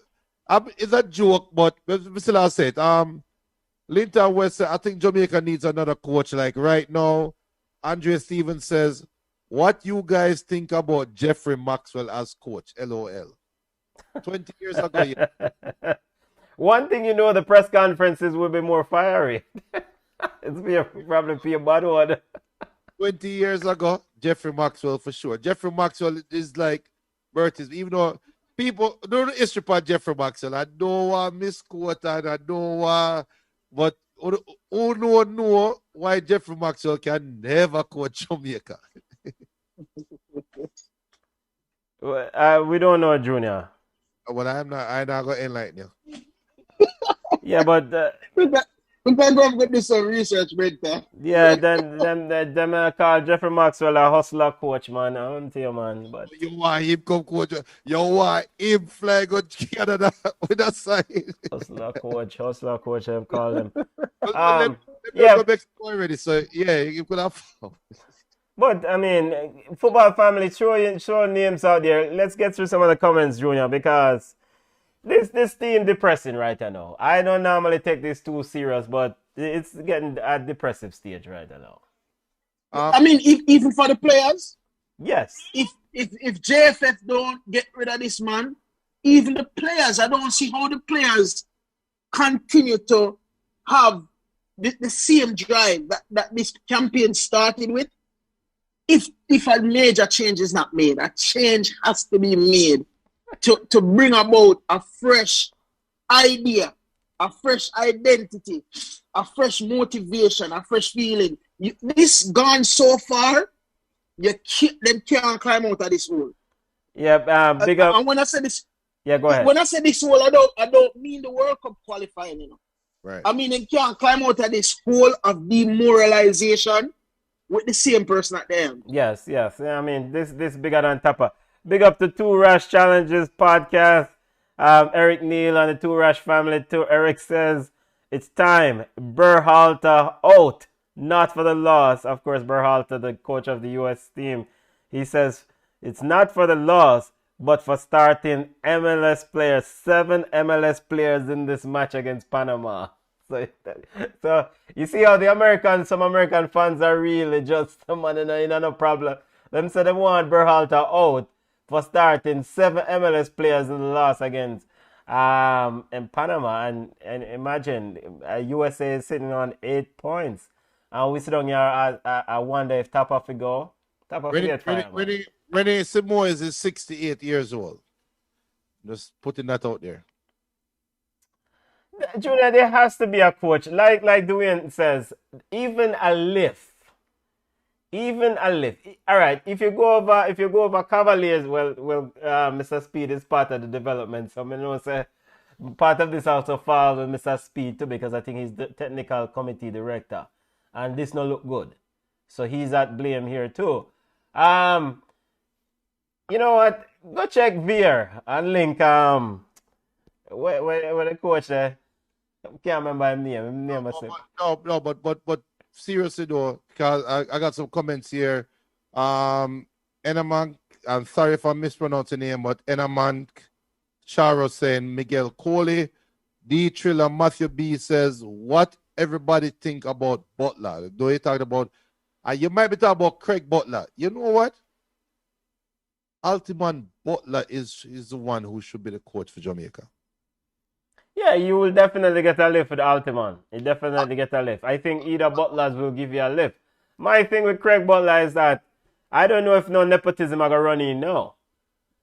It's a joke, but still I'll say it. Linton West, I think Jamaica needs another coach. Like right now, Andre Stevens says, what you guys think about Jeffrey Maxwell as coach? LOL. 20 years ago. Yeah. One thing the press conferences will be more fiery. It's probably a bad one. 20 years ago, Jeffrey Maxwell for sure. Jeffrey Maxwell is like Burtis, even though people know the history about Jeffrey Maxwell. I don't want to misquote and I don't want, but who know why Jeffrey Maxwell can never coach Jamaica. We don't know, Junior. Well, I'm not going to enlighten you. Yeah, but We can go and get this some research, Brent. yeah, then call Jeffrey Maxwell a hustler coach, man. I don't tell you, man. But You want him come coach. You want him fly go Canada with a side. hustler coach, I'm calling him. Let Yeah. go back already. So yeah, you could have. But I mean, football family, throw names out there. Let's get through some of the comments, Junior, because this team depressing right now. I don't normally take this too serious, but it's getting a depressive stage right now. I mean, even for the players, Yes. if JFF don't get rid of this man, even the players, I don't see how the players continue to have the same drive that this campaign started with. If a major change is not made, a change has to be made to bring about a fresh idea, a fresh identity, a fresh motivation, a fresh feeling. This gone so far, them can't climb out of this hole. Yeah, big up. And when I say this, yeah, go ahead. when I say this hole, I don't mean the World Cup qualifying, you know. Right. I mean, they can't climb out of this hole of demoralization with the same person at the end. Yes. I mean, this bigger than Tapper. Big up the Two Rash Challenges podcast. Eric Neal and the Two Rash family too. Eric says it's time. Berhalter out. Not for the loss. Of course, Berhalter, the coach of the US team. He says it's not for the loss, but for starting MLS players. 7 MLS players in this match against Panama. So you see how some American fans are really just no problem. Them say they want Berhalter out for starting 7 MLS players in the loss against in Panama, and imagine USA is sitting on 8 points, and we sit down here. I wonder if Tapa will go. Renee Simoes is 68 years old. Just putting that out there. Junior, there has to be a coach, like Dwayne says, even a lift. All right, if you go over Cavaliers, well, Mr. Speed is part of the development. So I know say part of this also falls with Mr. Speed too, because I think he's the technical committee director, and this no look good. So he's at blame here too. You know what? Go check Veer and link where the coach there. I can't remember his name. No, but seriously though, because I got some comments here. Enaman, I'm sorry if I'm mispronouncing the name, but Enaman Charo saying Miguel Coley. D Triller Matthew B says, what everybody think about Butler? Do you talk about you might be talking about Craig Butler. You know what? Altiman Butler is the one who should be the coach for Jamaica. Yeah, you will definitely get a lift with Altiman. You definitely get a lift. I think either Butlers will give you a lift. My thing with Craig Butler is that I don't know if no nepotism are going to run in now.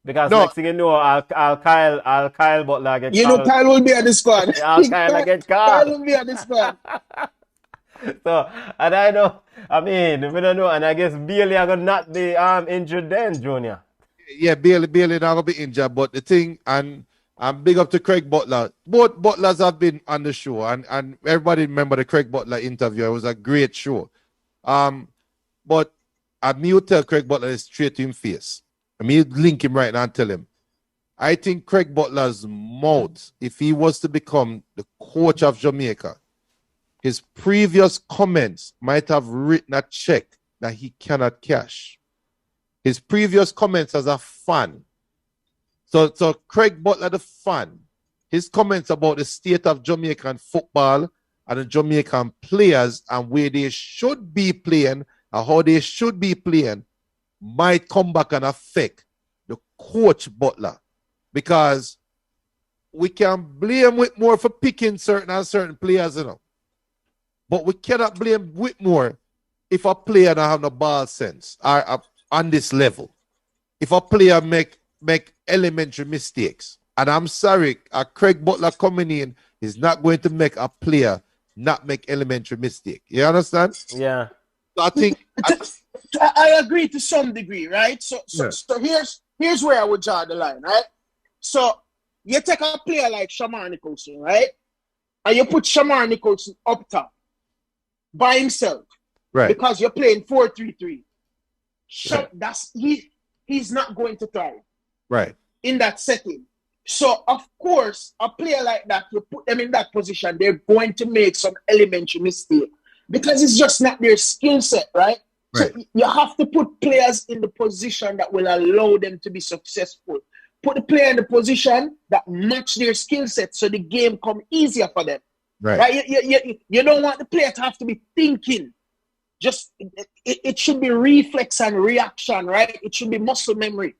Because next thing you know, I'll Kyle Butler get called. You know Kyle will be at the squad. Kyle get called. Kyle will be at the squad. So, and I know, we don't know, and I guess Bailey are going to not be injured then, Junior. Yeah, Bailey not going to be injured, but the thing, and big up to Craig Butler. Both Butlers have been on the show, and everybody remember the Craig Butler interview. It was a great show. But me would tell Craig Butler straight to his face. Link him right now and tell him. I think Craig Butler's mouth, if he was to become the coach of Jamaica, his previous comments might have written a check that he cannot cash. His previous comments as a fan. So Craig Butler, the fan, his comments about the state of Jamaican football and the Jamaican players and where they should be playing and how they should be playing might come back and affect the coach Butler. Because we can blame Whitmore for picking certain players, but we cannot blame Whitmore if a player don't have no ball sense or on this level. If a player make elementary mistakes. And I'm sorry, Craig Butler coming in is not going to make a player not make elementary mistake. You understand? Yeah. So I think I agree to some degree, right? So here's where I would draw the line, right? So you take a player like Shamar Nicholson, right? And you put Shamar Nicholson up top by himself. Right. Because you're playing 4-3-3. Right. He's not going to thrive. Right. In that setting. So, of course, a player like that, you put them in that position, they're going to make some elementary mistake because it's just not their skill set, right? Right. So, you have to put players in the position that will allow them to be successful. Put the player in the position that match their skill set so the game come easier for them. Right. You don't want the player to have to be thinking. Just, it should be reflex and reaction, right? It should be muscle memory.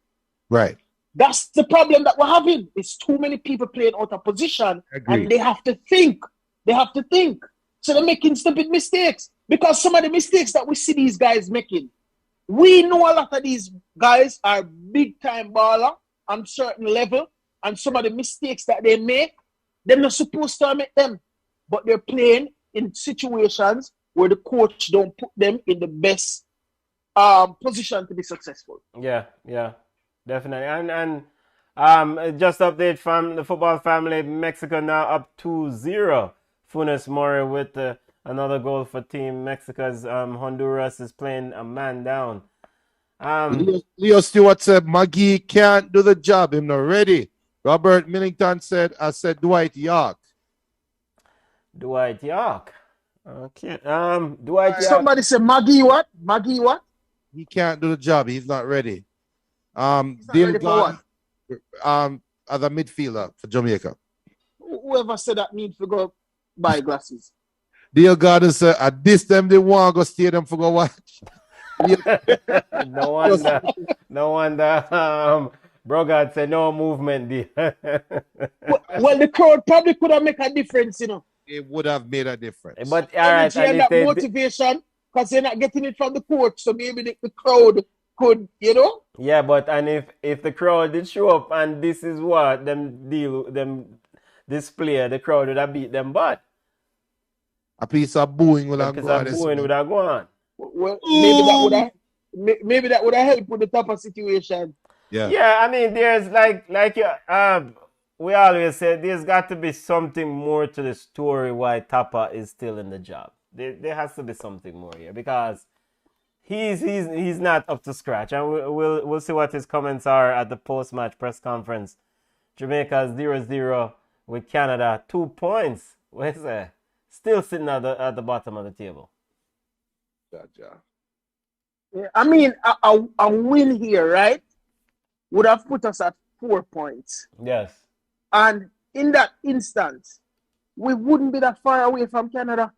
Right. That's the problem that we're having. It's too many people playing out of position. Agreed. And they have to think. So they're making stupid mistakes. Because some of the mistakes that we see these guys making, we know a lot of these guys are big time baller on certain level. And some of the mistakes that they make, they're not supposed to make them. But they're playing in situations where the coach don't put them in the best position to be successful. Yeah. Definitely. And just update from the football family, Mexico now up 2-0. Funes Mori with another goal for Team Mexico's Honduras is playing a man down. Leo Stewart said Maggie can't do the job. Him not ready. Robert Millington said, I said Dwight York. Dwight York. Okay. Dwight York. Somebody said Maggie what? Maggie what? He can't do the job. He's not ready. Ready for what? As a midfielder for Jamaica. Whoever said that need to go buy glasses. Dale Gardner said, at this time they want to go stadium for go watch. No wonder. Brogard said no movement there. well, the crowd probably could have made a difference, you know. It would have made a difference. But all right, and that motivation, because they're not getting it from the coach, so maybe the crowd could, you know. Yeah, but and if the crowd did show up and this is what them display, the crowd would have beat them bad. A piece of booing would have gone. Well, maybe that would have helped with the type of situation. Yeah, I mean, there's we always say there's got to be something more to the story why Tapa is still in the job. There has to be something more here because he's not up to scratch, and we'll see what his comments are at the post-match press conference. Jamaica 0-0 with Canada, 2 points. Where's that? Still sitting at the bottom of the table. Yeah, I mean, a win here, right, would have put us at 4 points. Yes. And in that instance, we wouldn't be that far away from Canada.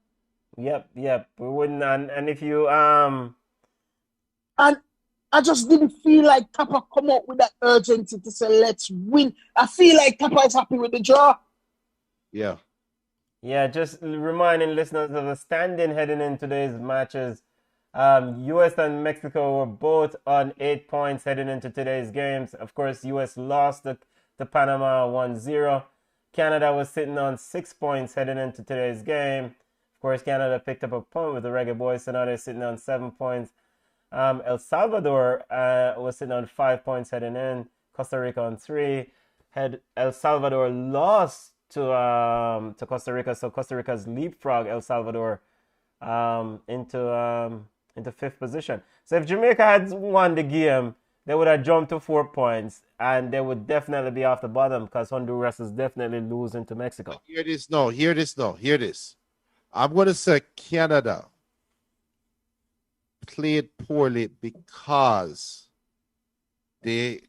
Yep. We wouldn't. And if you And I just didn't feel like Tapa come out with that urgency to say let's win. I feel like Tapa is happy with the draw. Yeah. Yeah, just reminding listeners of the standing heading in today's matches. US and Mexico were both on 8 points heading into today's games. Of course, US lost to Panama 1-0. Canada was sitting on 6 points heading into today's game. Of course, Canada picked up a point with the Reggae Boys, so now they're sitting on 7 points. El Salvador was sitting on 5 points heading in. Costa Rica on 3. El Salvador lost to Costa Rica, so Costa Rica's leapfrog El Salvador into 5th position. So if Jamaica had won the game, they would have jumped to 4 points, and they would definitely be off the bottom because Honduras is definitely losing to Mexico. Hear this. I'm going to say Canada played poorly because they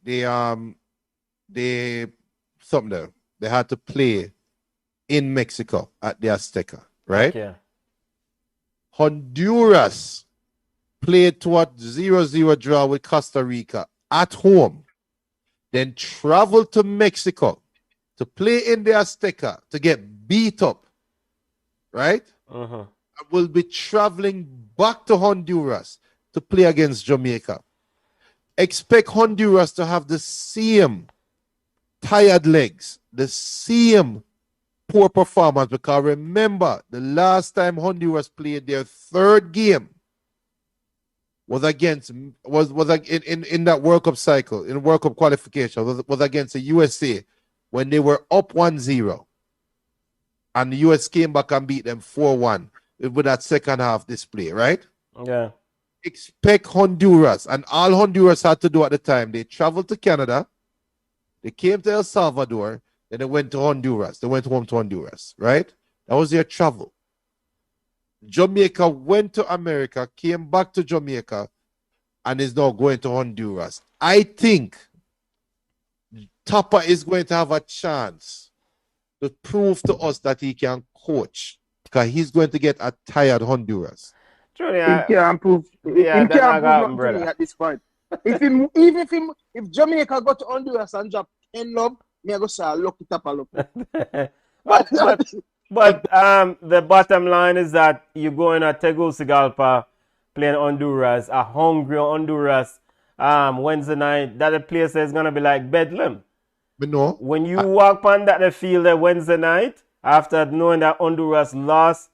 had to play in Mexico at the Azteca, right? Yeah. Honduras played to a 0-0 draw with Costa Rica at home, then traveled to Mexico to play in the Azteca to get beat up, right? Uh-huh. Will be traveling back to Honduras to play against Jamaica. Expect Honduras to have the same tired legs, the same poor performance, because remember, the last time Honduras played their 3rd game, was against was like in that World Cup cycle, in World Cup qualification, was against the USA when they were up 1-0. And the US came back and beat them 4-1 with that second half display, right? Yeah. Expect Honduras, and all Honduras had to do at the time, they traveled to Canada, they came to El Salvador, then they went to Honduras. They went home to Honduras, right? That was their travel. Jamaica went to America, came back to Jamaica, and is now going to Honduras. I think Tapa is going to have a chance to prove to us that he can coach, because he's going to get a tired Honduras. Truly, He can't prove. yeah, He that can't prove happen, nothing to brother. me at this point. If Jamaica go to Honduras and drop 10 love, me I go say look it up a look. But the bottom line is that you're going to Tegucigalpa playing Honduras, a hungry Honduras Wednesday night. That place is going to be like Bedlam. But no, When you walk on that field Wednesday night, after knowing that Honduras lost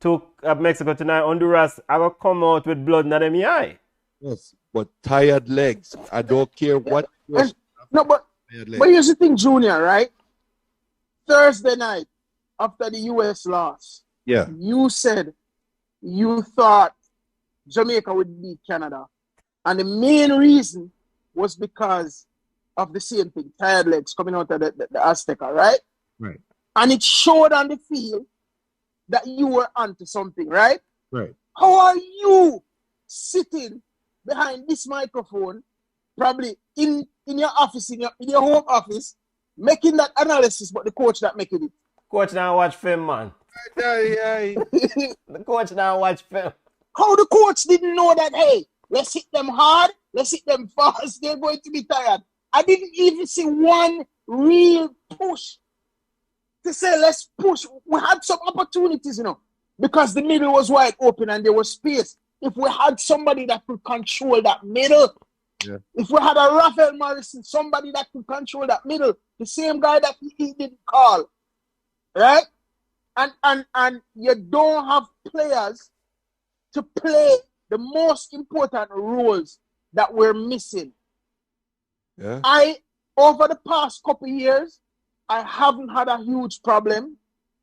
to Mexico tonight, Honduras are going to come out with blood in them eye. yes, but tired legs. I don't care what. No, but here's the thing, Junior, right? Thursday night, after the US loss, Yeah. you said you thought Jamaica would beat Canada. And the main reason was because of the same thing, tired legs coming out of the Azteca, right? Right. And it showed on the field that you were onto something, right? Right. How are you sitting behind this microphone, probably in your office, in your home office, making that analysis, but the coach not making it? Coach now watch film, man. The coach now watch film. How the coach didn't know that, hey, let's hit them hard, let's hit them fast, they're going to be tired. I didn't even see one real push to say, let's push. We had some opportunities, because the middle was wide open and there was space. If we had somebody that could control that middle, if we had a Rafael Morrison, somebody that could control that middle, the same guy that he didn't call, right? And you don't have players to play the most important roles that we're missing. Yeah. Over the past couple of years, I haven't had a huge problem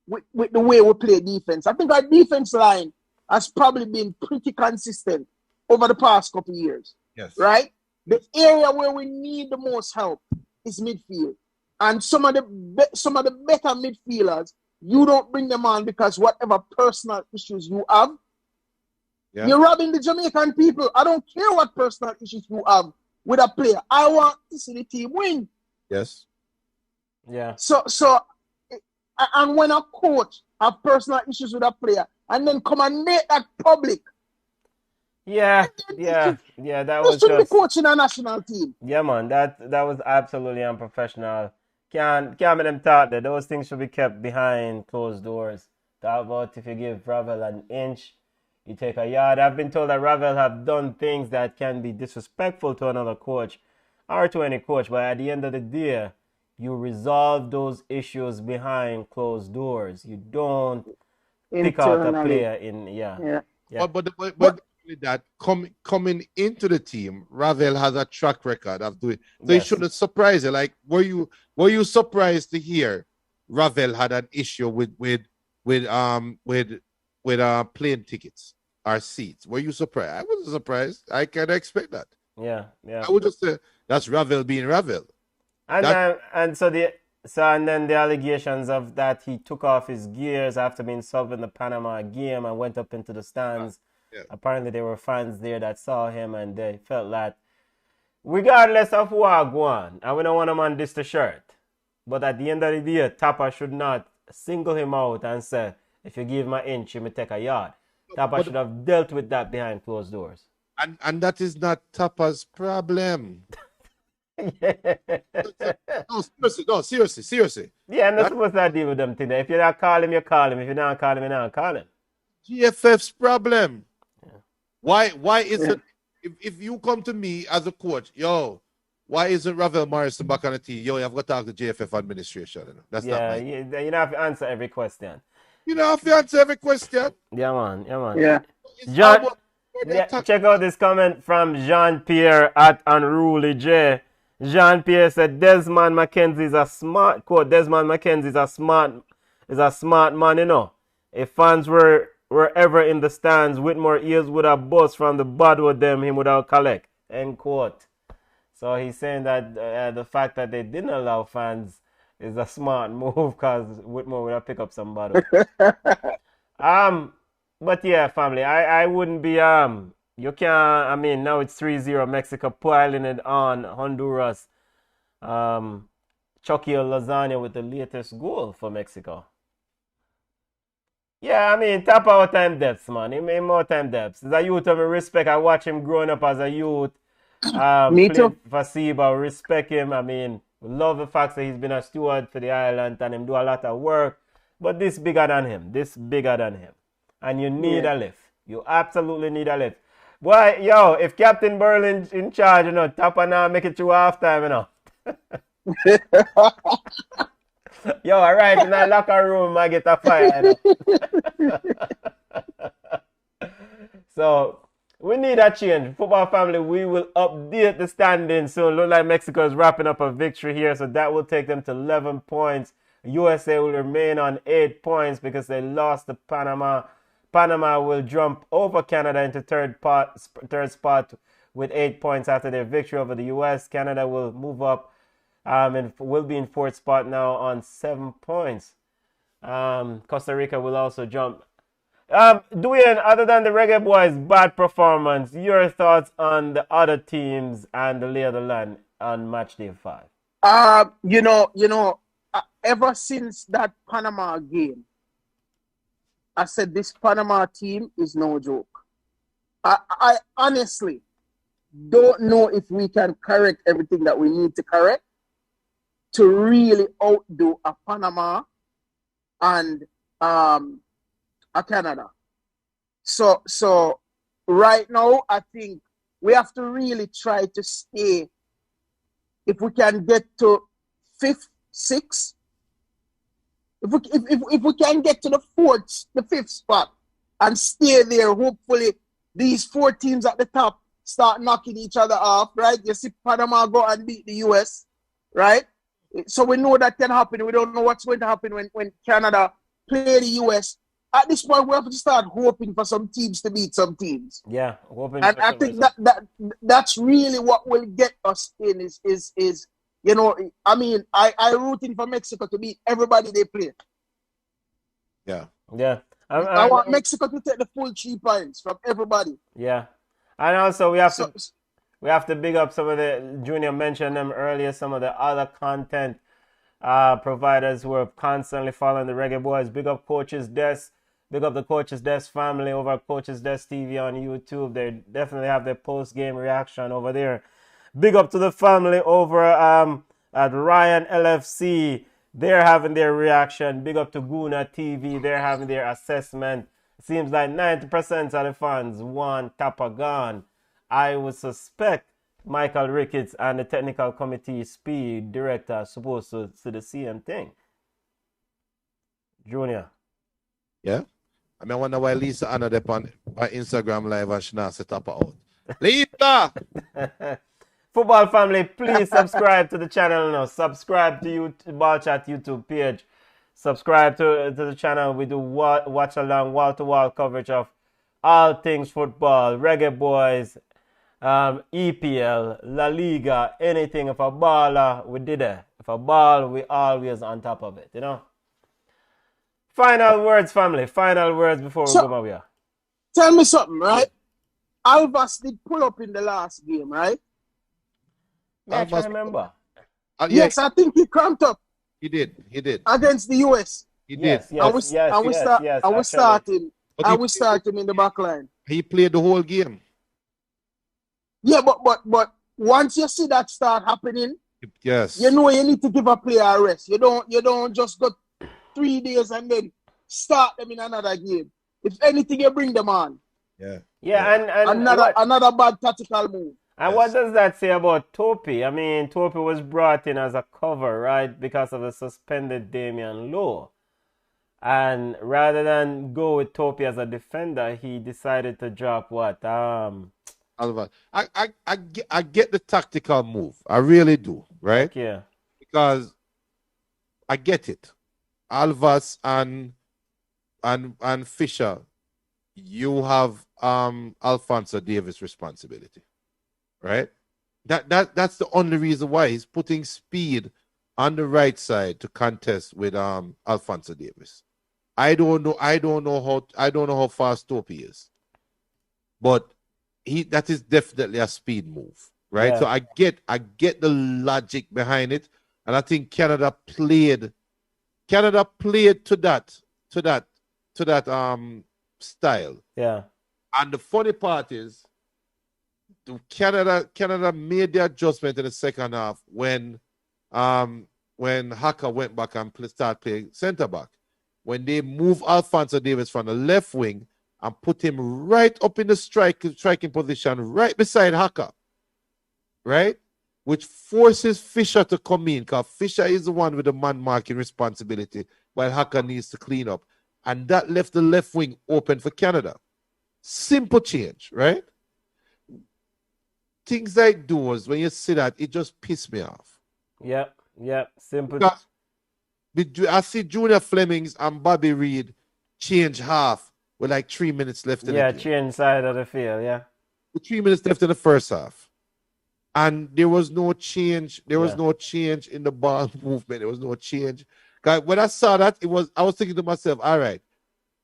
with the way we play defense. I think our defense line has probably been pretty consistent over the past couple of years. Yes. Right? The area where we need the most help is midfield. And some of the better midfielders, you don't bring them on because whatever personal issues you have, you're robbing the Jamaican people. I don't care what personal issues you have with a player. I want to see the team win. Yes. Yeah. So, and when a coach have personal issues with a player and then come and make that public. Yeah. That was shouldn't just be coaching a national team. Yeah, man. That was absolutely unprofessional. Can't make them talk there. Those things should be kept behind closed doors. Talk about if you give Ravel an inch, you take a yard. I've been told that Ravel have done things that can be disrespectful to another coach or to any coach, but at the end of the day, you resolve those issues behind closed doors. You don't pick out a player in But that coming into the team, Ravel has a track record of doing. So it shouldn't surprise you. Like, were you surprised to hear Ravel had an issue with plane tickets or seats? Were you surprised? I wasn't surprised. I can't expect that. Yeah. I would just say that's Ravel being Ravel. And then the allegations of that he took off his gears after being subbed in the Panama game and went up into the stands. Yeah. Apparently there were fans there that saw him and they felt that regardless of who are going, and we don't want him on this shirt, but at the end of the day, Tapa should not single him out and say, if you give him an inch, you may take a yard. Tapa should have dealt with that behind closed doors. And that is not Tapa's problem. No, seriously. Yeah, I'm not supposed to deal with them today. If you don't call him, you call him. If you don't call him, you don't call him. GFF's problem. Yeah. Why isn't if you come to me as a coach, why isn't Ravel Morrison back on the team? You have got to talk to GFF administration. That's not my... you don't have to answer every question. You don't have to answer every question. Yeah, man. Yeah. John, Yeah, check out this comment from Jean-Pierre at Unruly J. Jean-Pierre said Desmond McKenzie is a smart quote. Desmond McKenzie is a smart man, you know. If fans were ever in the stands, Whitmore ears would have bust from the bad with them, him without collect. End quote. So he's saying that the fact that they didn't allow fans is a smart move because Whitmore would have picked up some bottle. But yeah, family, I wouldn't be you can't. I mean, now it's 3-0 Mexico piling it on Honduras. Chucky Lasagna with the latest goal for Mexico. Yeah, I mean, top our time depths, man. He made more time depths. As a youth of respect, I watch him growing up as a youth. Me Played too. for Seba, respect him. I mean, love the fact that he's been a steward for the island and him do a lot of work. But this bigger than him. This bigger than him. And you need a lift. You absolutely need a lift. Boy, yo, if Captain Berlin's in charge, you know, Tapa now make it through halftime, you know. Yo, all right, in that locker room, I get a fire. You know? So, we need a change. Football family, we will update the standings soon. Look like Mexico is wrapping up a victory here, so that will take them to 11 points. USA will remain on 8 points because they lost to Panama. Panama will jump over Canada into third spot with 8 points after their victory over the US. Canada will move up and will be in fourth spot now on 7 points. Costa Rica will also jump. Dwayne, other than the Reggae Boys' bad performance, your thoughts on the other teams and the lay of the land on match day 5? Ever since that Panama game, I said this Panama team is no joke. I honestly don't know if we can correct everything that we need to correct to really outdo a Panama and a Canada. So right now, I think we have to really try to stay. If we can get to 5th, 6th, if we can get to the 5th spot and stay there, hopefully these 4 teams at the top start knocking each other off, right? You see Panama go and beat the US, right? So we know that can happen. We don't know what's going to happen when Canada play the US. At this point, we have to start hoping for some teams to beat some teams. Yeah, hoping. And I think that's really what will get us in is you know, I mean, I rooting for Mexico to beat everybody they play. Yeah. Yeah. I want Mexico to take the full 3 points from everybody. Yeah. And also we have to big up some of the, Junior mentioned them earlier, some of the other content providers who are constantly following the Reggae Boys. Big up Coach's Desk. Big up the Coach's Desk family over at Coach's Desk TV on YouTube. They definitely have their post-game reaction over there. Big up to the family over at Ryan LFC. They're having their reaction. Big up to Guna TV. They're having their assessment. Seems like 90% of the fans want Tapa gone. I would suspect Michael Ricketts and the technical committee speed director are supposed to see the same thing. Junior. Yeah. I mean, I wonder why Lisa Anna up on Instagram Live and she not set Tapa out. Lisa! Football family, please subscribe to the channel now. Subscribe to Ball Chat YouTube page. Subscribe to the channel. We do watch along wall-to-wall coverage of all things football, Reggae Boys, EPL, La Liga, anything. If a baller, we did it. If a ball, we always on top of it, you know? Final words, family. Final words before we go my way. Tell me something, right? Alvas did pull up in the last game, right? I can't remember. Yes, I think he cramped up. He did. Against the US. He did. I was starting in the back line. He played the whole game. Yeah, but once you see that start happening, yes, you know you need to give a player a rest. You don't just go 3 days and then start them in another game. If anything, you bring them on. Yeah, and another bad tactical move. And what does that say about Topi? I mean, Topi was brought in as a cover, right? Because of the suspended Damian Lowe. And rather than go with Topi as a defender, he decided to drop what? Alva. I get the tactical move. I really do, right? Okay. Because I get it. Alvas and Fisher, you have Alphonso Davies responsibility, right? That's the only reason why he's putting speed on the right side to contest with Alphonso Davies. I don't know how fast Topi is, but that is definitely a speed move, right? Yeah. So I get the logic behind it, and I think Canada played to that style. Yeah. And the funny part is, Canada made the adjustment in the second half when Haka went back and started playing centre back. When they moved Alphonso Davies from the left wing and put him right up in the striking position, right beside Haka, right? Which forces Fisher to come in, because Fisher is the one with the man marking responsibility, while Haka needs to clean up. And that left the left wing open for Canada. Simple change, right? Things like those, when you see that, it just pisses me off. Yep. Simple. Because I see Junior Flemings and Bobby Reed change half with like 3 minutes left in the game. Change side of the field, yeah. With 3 minutes left in the first half. And there was no change. There was no change in the ball movement. There was no change. Because when I saw that, I was thinking to myself, all right,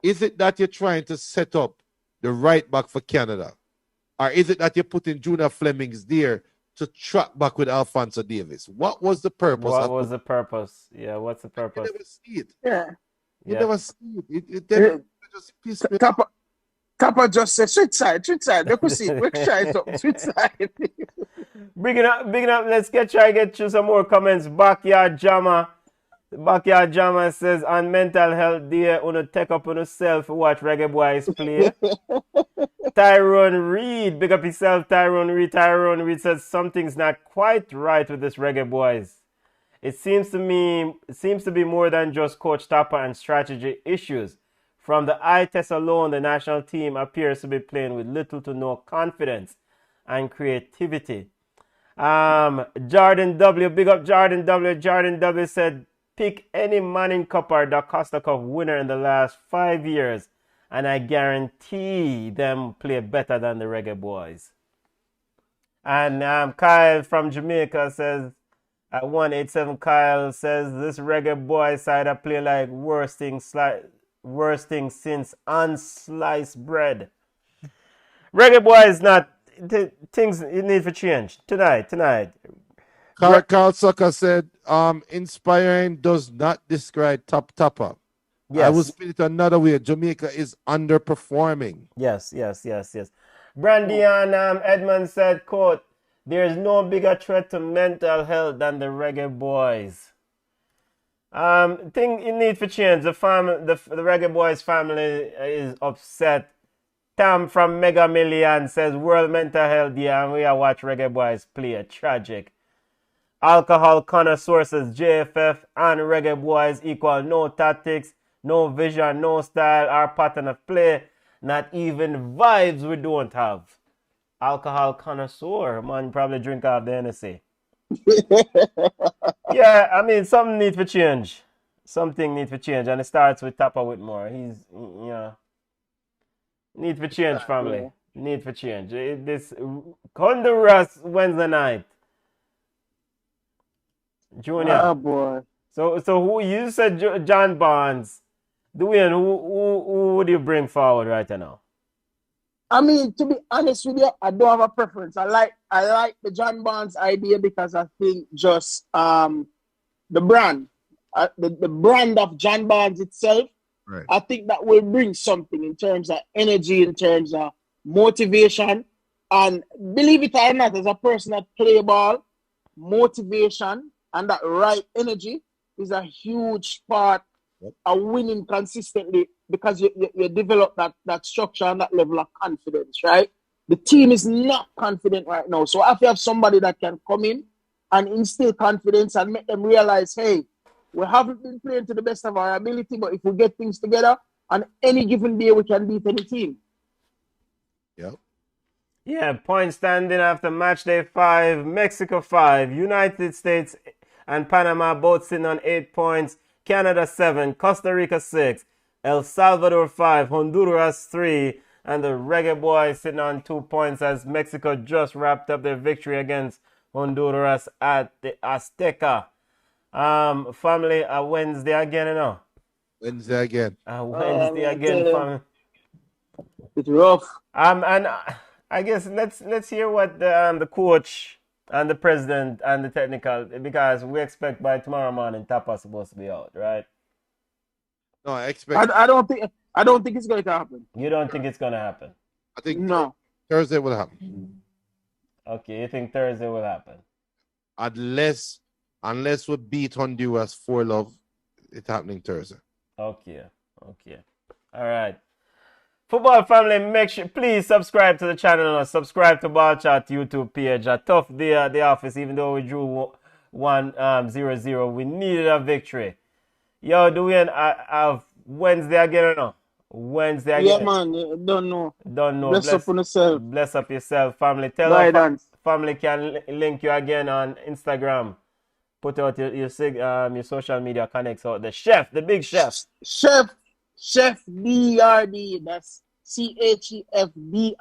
is it that you're trying to set up the right back for Canada? Or is it that you're putting Junior Flemings there to track back with Alphonso Davies? What was the purpose? What was the purpose? Yeah, what's the purpose? You never see it. Yeah. You never see it. It just pissed me off. Kappa just said switch side. They could see. Let's try it up. Switch side. Big it up. Let's try to get through some more comments. Backyard Jammer says, on mental health day, wanna take up on yourself watch Reggae Boys play. Tyrone Reed, big up yourself, Tyrone Reed. Tyrone Reed says something's not quite right with this Reggae Boys. It seems to be more than just Coach Tapper and strategy issues. From the eye test alone, the national team appears to be playing with little to no confidence and creativity. Jordan W, big up Jordan W. Jordan W said, pick any Manning Cup or Da Costa Cup winner in the last 5 years, and I guarantee them play better than the Reggae Boys. And Kyle from Jamaica says, at 187, Kyle says, this Reggae Boy side I play like worst thing since unsliced bread. Reggae Boys not things you need for change tonight. Carl Sucker said, inspiring does not describe Tapper. Yes. I will spin it another way. Jamaica is underperforming. Yes. Brandian Edmond said, quote, there is no bigger threat to mental health than the Reggae Boys. Thing you need for change. The Reggae Boys family is upset. Tam from Mega Million says, World Mental Health Day, and we are watch Reggae Boys play. Tragic. Alcohol connoisseur says, JFF and Reggae Boys equal no tactics, no vision, no style or pattern of play, not even vibes we don't have. Alcohol connoisseur, man, probably drink off the Hennessy. Yeah, I mean, something needs to change. Something needs to change, and it starts with Tapper Whitmore. He's, need for change, family. Need for change. This Honduras Wednesday night. Junior. Oh boy. So who you said John Barnes? Dwayne, who would you bring forward right now? I mean, to be honest with you, I don't have a preference. I like the John Barnes idea because I think just the brand, the brand of John Barnes itself, right. I think that will bring something in terms of energy, in terms of motivation, and believe it or not, as a person that play ball, motivation and that right energy is a huge part of winning consistently, because you develop that structure and that level of confidence, right? The team is not confident right now. So if you have somebody that can come in and instill confidence and make them realize, hey, We haven't been playing to the best of our ability, but if we get things together, on any given day, we can beat any team. Yep. Yeah, point standing after match day 5, Mexico 5, United States and Panama both sitting on 8 points, Canada 7, Costa Rica 6, El Salvador 5, Honduras 3, and the Reggae Boys sitting on 2 points as Mexico just wrapped up their victory against Honduras at the Azteca. Family, Wednesday again, you know. Wednesday again. Wednesday again, family. It's rough. And I guess let's hear what the coach and the president and the technical, because we expect by tomorrow morning Tapa's supposed to be out, right? No, I expect. I don't think it's going to happen. You don't think it's gonna happen? I think No. Thursday will happen. Okay, you think Thursday will happen? Unless we beat Honduras 4-0, it's happening Thursday. Okay. All right. Football family, make sure please subscribe to the channel and subscribe to Ball Chat YouTube page. A tough day at the office, even though we drew 1-0-0. We needed a victory. Yo, do we have Wednesday again or no? Wednesday again. Yeah, man. Don't know. Bless up on yourself. Bless up yourself, family. Tell our family can link you again on Instagram. Put out your social media connects out. The chef, the big chef. Chef BRD. That's CHEFBIYARDIE.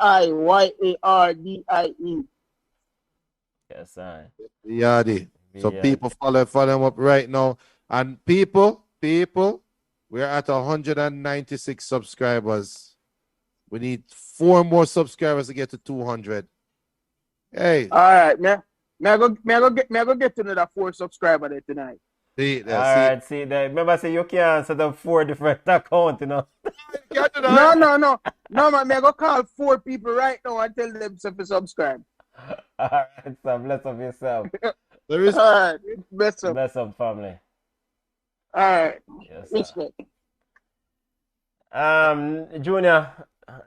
Yes, I. Yardy. So people follow him up right now. And people, we're at 196 subscribers. We need 4 more subscribers to get to 200. Hey. All right, man. May I go get to another 4 subscribers there tonight. See, remember I say you can't set up 4 different accounts, you know. No, man. May I go call 4 people right now and tell them to subscribe. All right, so bless up yourself. All right, bless up. Bless up, family. All right. Yes, respect. Junior,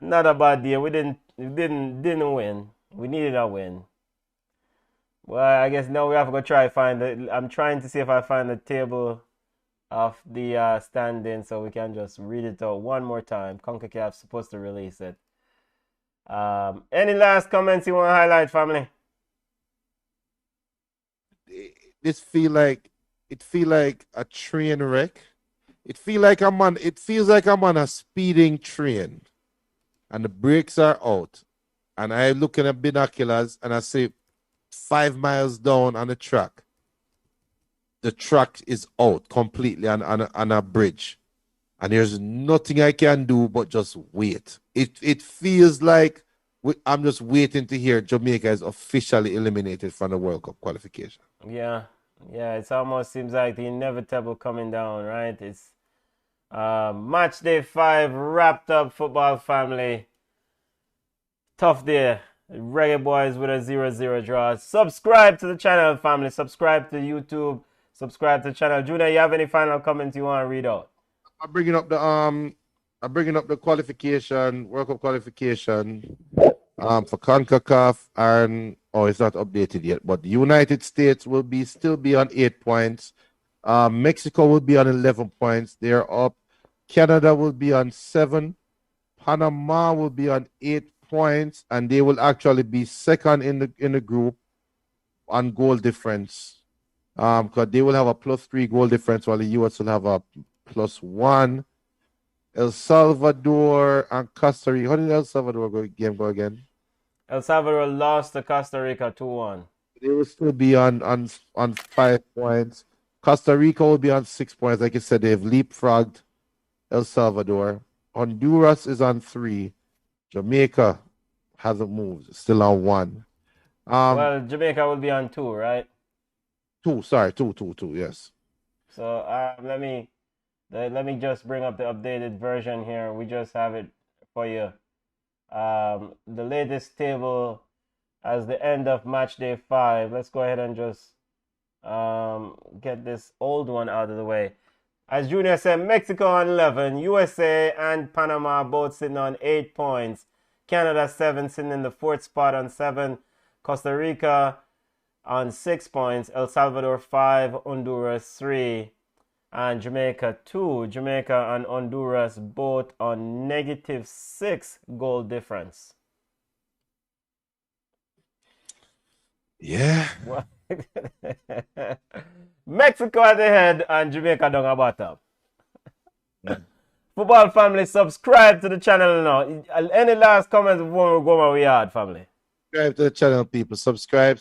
not a bad day. We didn't win. We needed a win. Well, I guess now we have to go try find the. I'm trying to see if I find the table of the standing so we can just read it out one more time. Concacaf's supposed to release it. Any last comments you want to highlight, family? It feel like a train wreck. It feels like I'm on a speeding train, and the brakes are out, and I look in the binoculars and I see 5 miles down on the track. The track is out completely on a bridge, and there's nothing I can do but just wait. It feels like I'm just waiting to hear Jamaica is officially eliminated from the World Cup qualification. Yeah, it almost seems like the inevitable coming down, right? It's match day 5 wrapped up, football family. Tough day. Reggae Boys with a 0-0 draw. Subscribe to the channel, family. Subscribe to YouTube. Subscribe to the channel. Junior, you have any final comments you want to read out? I'm bringing up the qualification, World Cup qualification for Concacaf, and it's not updated yet, but the United States will still be on 8 points. Mexico will be on 11 points. They're up. Canada will be on 7. Panama will be on 8 points, and they will actually be second in the group on goal difference. Because they will have a +3 goal difference, while the US will have a +1. El Salvador and Costa Rica. How did El Salvador game go again? El Salvador lost to Costa Rica 2-1. They will still be on 5 points. Costa Rica will be on 6 points. Like I said, they've leapfrogged El Salvador. Honduras is on 3. Jamaica hasn't moved. Still on 1. Well, Jamaica will be on 2, right? 2. Sorry, 2. Yes. So let me just bring up the updated version here. We just have it for you. The latest table as the end of match day 5. Let's go ahead and just get this old one out of the way. As Junior said, Mexico on 11, USA and Panama both sitting on 8 points. Canada 7 sitting in the 4th spot on 7. Costa Rica on 6 points. El Salvador 5, Honduras 3. And Jamaica 2. Jamaica and Honduras both on -6 goal difference. Yeah. Mexico at the head and Jamaica down at bottom. Football family, subscribe to the channel now. Any last comments before we go on we yard, family? Subscribe to the channel, people. Subscribe.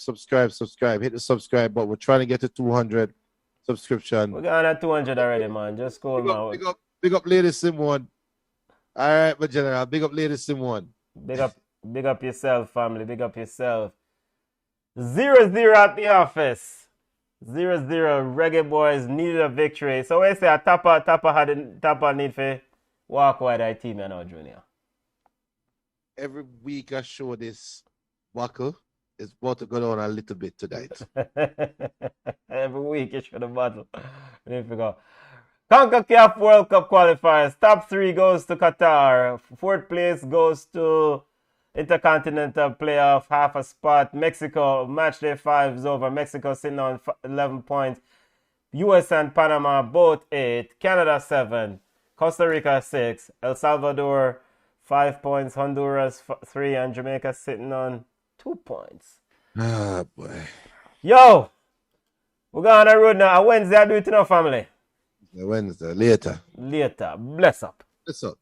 Hit the subscribe button. We're trying to get to 200 subscription. We're going at 200 already, man. Just go, man. Big up Lady Simone. All right, my general. Big up Lady Simone. Big up yourself, family. Big up yourself. 0-0 at the office. 0-0. Reggae boys needed a victory. So we say a Tapper need to walk wide that team now, Junior. Every week I show this buckle. It's about to go down a little bit tonight. Every week you show the battle. There you go. Concacaf World Cup qualifiers. Top 3 goes to Qatar. 4th place goes to Intercontinental Playoff, half a spot. Mexico, match day 5 is over. Mexico sitting on 11 points. US and Panama both 8. Canada 7. Costa Rica 6. El Salvador 5 points. Honduras 3. And Jamaica sitting on 2 points. Ah, boy. Yo! We're going on the road now. Wednesday, I do it to our family. Wednesday, later. Bless up. What's up?